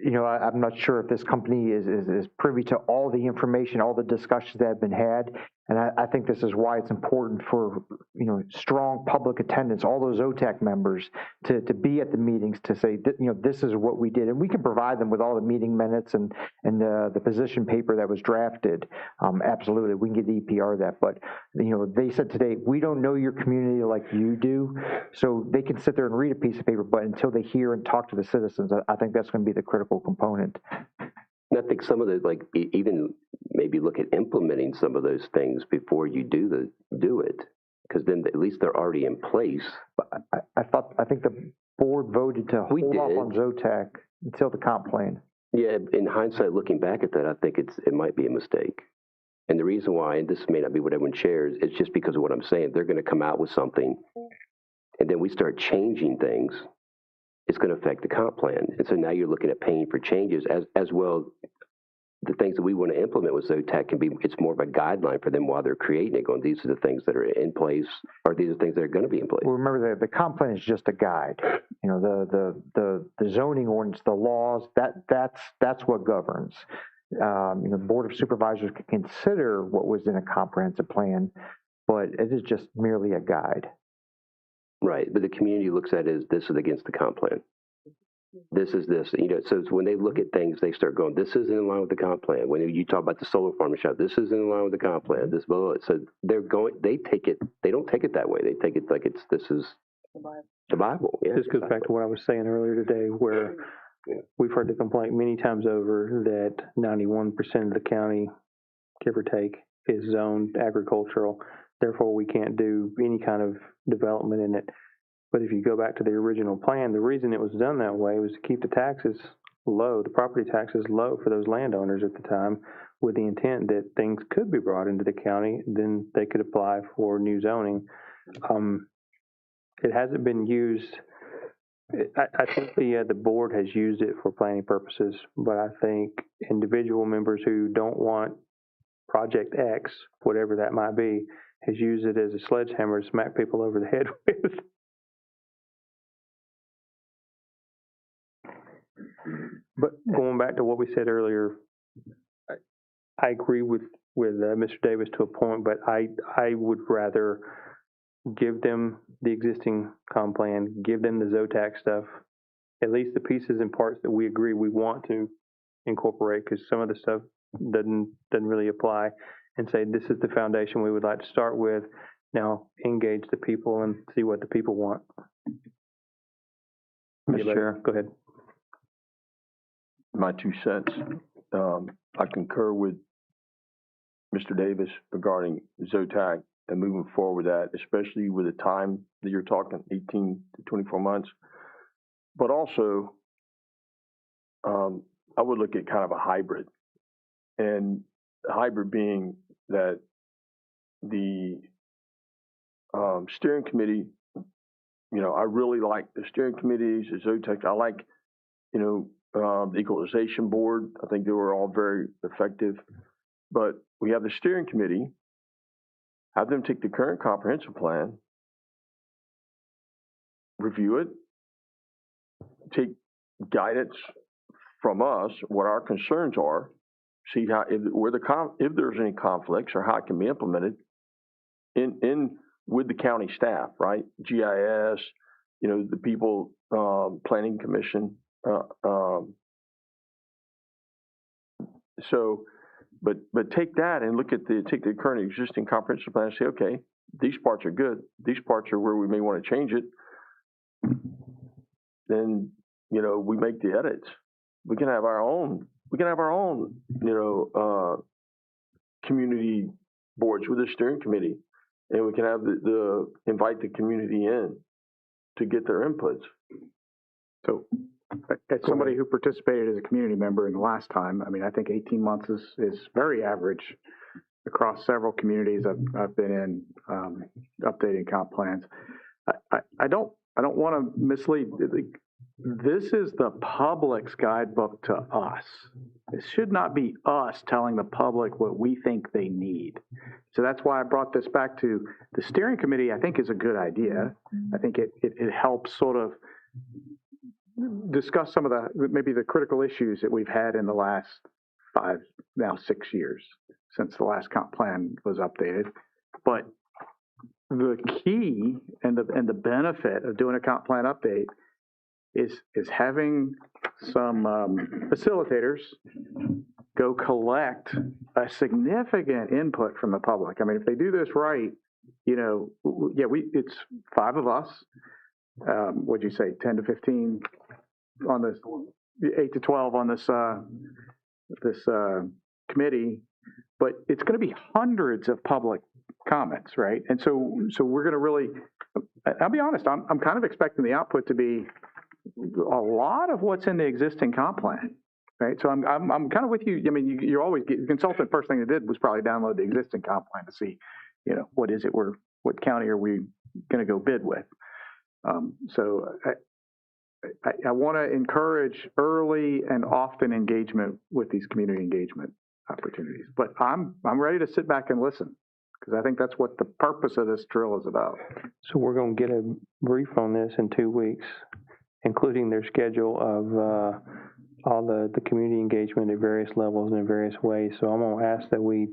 I'm not sure if this company is privy to all the information, all the discussions that have been had. And I think this is why it's important for, strong public attendance, all those OTAC members to be at the meetings to say, this is what we did. And we can provide them with all the meeting minutes and the position paper that was drafted. Absolutely, we can get the EPR of that. But, they said today, we don't know your community like you do. So they can sit there and read a piece of paper, but until they hear and talk to the citizens, I think that's going to be the critical component. And I think some of the, even maybe look at implementing some of those things before you do it, because then at least they're already in place. But I think the board voted to hold off on ZOTAC until the comp plan. Yeah, in hindsight, looking back at that, I think it might be a mistake. And the reason why, and this may not be what everyone shares, it's just because of what I'm saying. They're going to come out with something, and then we start changing things. It's going to affect the comp plan. And so now you're looking at paying for changes as well. The things that we want to implement with ZOTAC it's more of a guideline for them while they're creating it, going, these are the things that are in place, or these are things that are going to be in place. Well, remember, the comp plan is just a guide. The zoning ordinance, the laws, that's what governs. The Board of Supervisors can consider what was in a comprehensive plan, but it is just merely a guide. Right, but the community looks at it as this is against the comp plan. This is this, so when they look at things, they start going, this isn't in line with the comp plan. When you talk about the solar farm shop, this isn't in line with the comp plan, this, blah, blah. So they don't take it that way. They take it like this is the Bible. Yeah, this goes back to what I was saying earlier today, where we've heard the complaint many times over that 91% of the county, give or take, is zoned agricultural. Therefore, we can't do any kind of development in it. But if you go back to the original plan, the reason it was done that way was to keep the taxes low, the property taxes low for those landowners at the time, with the intent that things could be brought into the county, then they could apply for new zoning. It hasn't been used. I think the board has used it for planning purposes, but I think individual members who don't want Project X, whatever that might be, has used it as a sledgehammer to smack people over the head with. But going back to what we said earlier, I agree with Mr. Davis to a point, but I would rather give them the existing comp plan, give them the ZOTAC stuff, at least the pieces and parts that we agree we want to incorporate, because some of the stuff doesn't really apply, and say this is the foundation we would like to start with. Now engage the people and see what the people want. Mr. Chair, go ahead. My 2 cents. I concur with Mr. Davis regarding ZOTAC and moving forward with that, especially with the time that you're talking, 18 to 24 months. But also, I would look at kind of a hybrid, and the hybrid being that the steering committee, I really like the steering committees, the ZOTAC. I like, the equalization board. I think they were all very effective. But we have the steering committee, have them take the current comprehensive plan, review it, take guidance from us, what our concerns are, see how if there's any conflicts or how it can be implemented in with the county staff, right? GIS, the people, planning commission. But take that and take the current existing comprehensive plan and say, okay, these parts are good. These parts are where we may want to change it. Then, we make the edits. We can have our own, community boards with a steering committee, and we can have invite the community in to get their inputs. So, as somebody who participated as a community member in the last time, I think 18 months is very average across several communities I've been in, updating comp plans. I don't want to mislead. This is the public's guidebook to us. It should not be us telling the public what we think they need. So that's why I brought this back to the steering committee. I think is a good idea. I think it helps sort of discuss some of maybe the critical issues that we've had in the last 5, now 6 years since the last comp plan was updated. But the key and the benefit of doing a comp plan update is having some facilitators go collect a significant input from the public. If they do this right, it's 5 of us. What'd you say, 10 to 15 on this, 8 to 12 on this committee, but it's going to be hundreds of public comments, right? And so we're going to really, I'll be honest, I'm kind of expecting the output to be a lot of what's in the existing comp plan, right? So I'm kind of with you. You're always the consultant. First thing they did was probably download the existing comp plan to see, what is it? What county are we going to go bid with? So I want to encourage early and often engagement with these community engagement opportunities. But I'm ready to sit back and listen, because I think that's what the purpose of this drill is about. So we're going to get a brief on this in 2 weeks, including their schedule of all the community engagement at various levels and in various ways. So I'm going to ask that we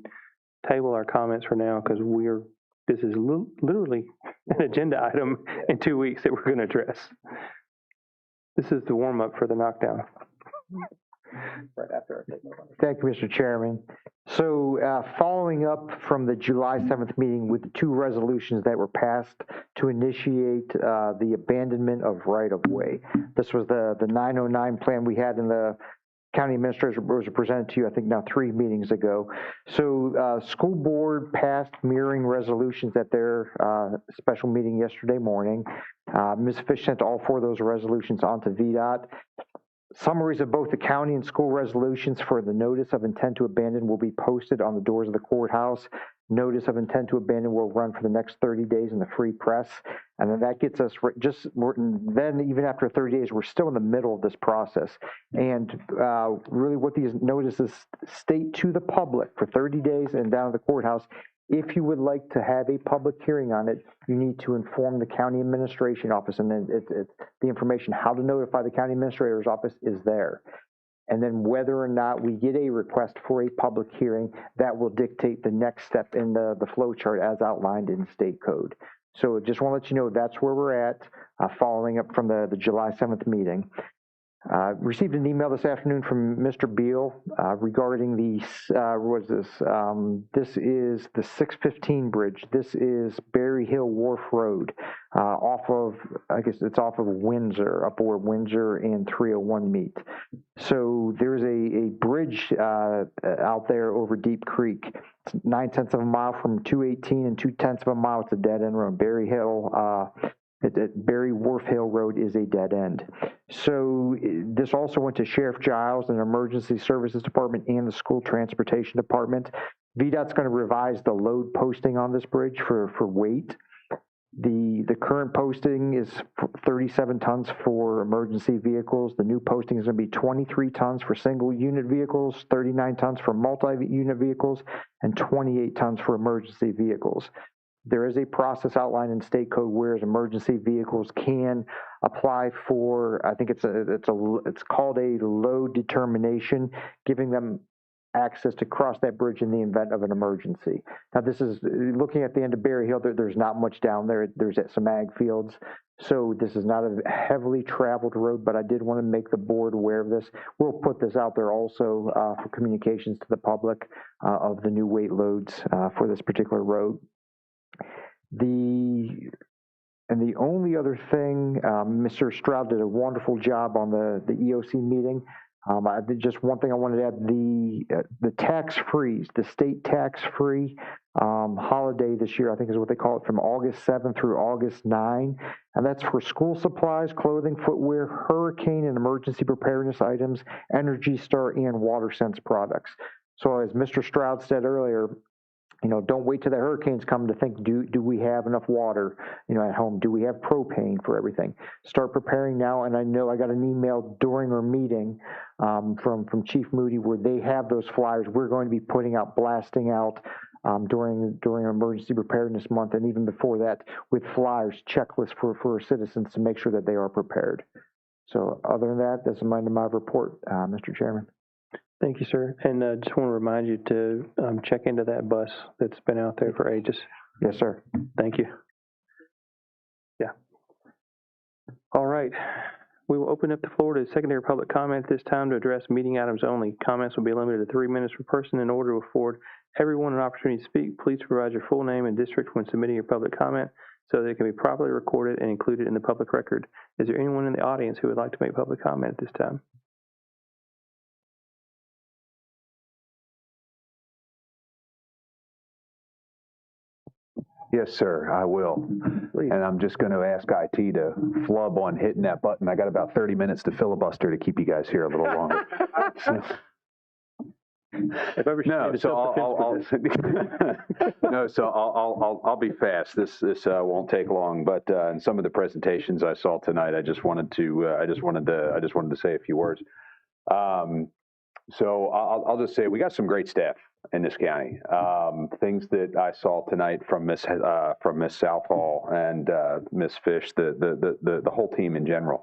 table our comments for now, because this is literally an agenda item in 2 weeks that we're going to address. This is the warm up for the knockdown. Right after I take my Thank you, Mr. Chairman. So following up from the July 7th meeting with the 2 resolutions that were passed to initiate the abandonment of right-of-way. This was the 909 plan we had in the county administrator was presented to you, I think now 3 meetings ago. So school board passed mirroring resolutions at their special meeting yesterday morning. Ms. Fish sent all 4 of those resolutions onto VDOT. Summaries of both the county and school resolutions for the notice of intent to abandon will be posted on the doors of the courthouse. Notice of intent to abandon will run for the next 30 days in the free press. And then that gets us then even after 30 days, we're still in the middle of this process. And really what these notices state to the public for 30 days and down to the courthouse, if you would like to have a public hearing on it, you need to inform the county administration office, and then it's the information how to notify the county administrator's office is there. And then whether or not we get a request for a public hearing, that will dictate the next step in the flow chart as outlined in state code. So just want to let you know that's where we're at, following up from the July 7th meeting. Received an email this afternoon from Mr. Beal regarding the, what is this? This is the 615 bridge. This is Berry Hill Wharf Road, off of, I guess it's off of Windsor, up where Windsor and 301 meet. So there's a bridge out there over Deep Creek. It's 9/10 of a mile from 218 and 2/10 of a mile. It's a dead end road. Berry Wharf Hill Road is a dead end. So this also went to Sheriff Giles and Emergency Services Department and the School Transportation Department. VDOT's going to revise the load posting on this bridge for weight. The current posting is 37 tons for emergency vehicles. The new posting is going to be 23 tons for single unit vehicles, 39 tons for multi-unit vehicles, and 28 tons for emergency vehicles. There is a process outlined in state code where emergency vehicles can apply for, I think it's called a load determination, giving them access to cross that bridge in the event of an emergency. Now, this is looking at the end of Berry Hill. There's not much down there. There's some ag fields. So this is not a heavily traveled road, but I did want to make the board aware of this. We'll put this out there also for communications to the public of the new weight loads for this particular road. The only other thing, Mr. Stroud did a wonderful job on the EOC meeting. I did just one thing I wanted to add: the tax freeze, the state tax free holiday this year, I think is what they call it, from August 7 through August 9, and that's for school supplies, clothing, footwear, hurricane and emergency preparedness items, Energy Star, and WaterSense products. So as Mr. Stroud said earlier, don't wait till the hurricanes come to think, do we have enough water, at home? Do we have propane for everything? Start preparing now. And I know I got an email during our meeting from Chief Moody where they have those flyers. We're going to be blasting out during Emergency Preparedness Month, and even before that, with flyers, checklists for citizens to make sure that they are prepared. So other than that, that's my report, Mr. Chairman. Thank you, sir. And just want to remind you to check into that bus that's been out there for ages. Yes, sir. Thank you. Yeah. All right. We will open up the floor to secondary public comment at this time to address meeting items only. Comments will be limited to 3 minutes per person. In order to afford everyone an opportunity to speak, please provide your full name and district when submitting your public comment so that it can be properly recorded and included in the public record. Is there anyone in the audience who would like to make public comment at this time? Yes, sir, I will. Please. And I'm just going to ask IT to flub on hitting that button. I got about 30 minutes to filibuster to keep you guys here a little longer. I'll be fast. This won't take long. But in some of the presentations I saw tonight, I just wanted to say a few words. So I'll just say we got some great staff in this county. Things that I saw tonight from Miss Southall and Miss Fish, the whole team in general.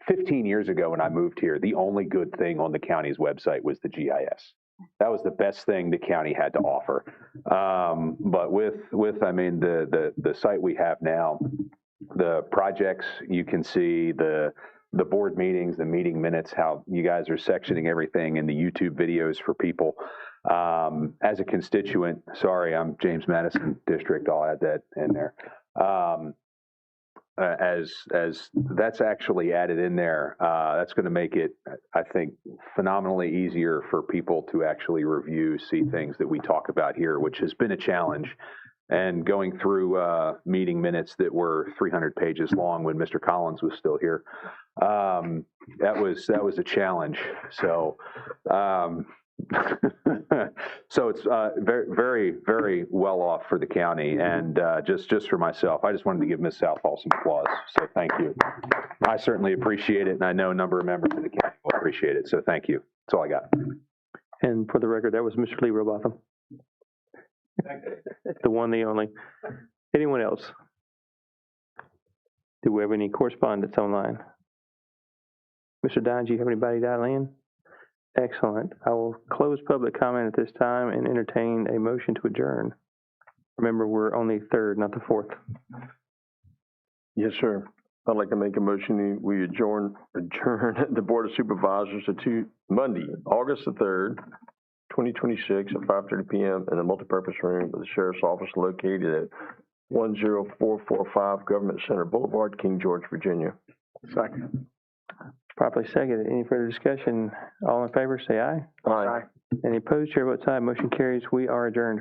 15 years ago when I moved here, the only good thing on the county's website was the GIS. That was the best thing the county had to offer. But with the site we have now, the projects, you can see the board meetings, the meeting minutes, how you guys are sectioning everything in the YouTube videos for people. As a constituent, sorry, I'm James Madison District, I'll add that in there. As that's actually added in there, that's going to make it, I think, phenomenally easier for people to actually review, see things that we talk about here, which has been a challenge. And going through meeting minutes that were 300 pages long when Mr. Collins was still here, that was a challenge. So, so it's very, very, very well off for the county. And just for myself, I just wanted to give Ms. Southall some applause. So thank you. I certainly appreciate it, and I know a number of members of the county will appreciate it. So thank you. That's all I got. And for the record, that was Mr. Lee Robotham. The one, the only. Anyone else? Do we have any correspondence online? Mr. Dine, do you have anybody dial in? Excellent. I will close public comment at this time and entertain a motion to adjourn. Remember, we're on the 3rd, not the 4th. Yes, sir. I'd like to make a motion, we adjourn the Board of Supervisors to Monday, August the 3rd, 2026 at 5:30 p.m. in the multipurpose room of the Sheriff's Office located at 10445 Government Center Boulevard, King George, Virginia. Second. Properly seconded. Any further discussion? All in favor, say aye. Aye. Any opposed? Chair votes aye. Motion carries. We are adjourned.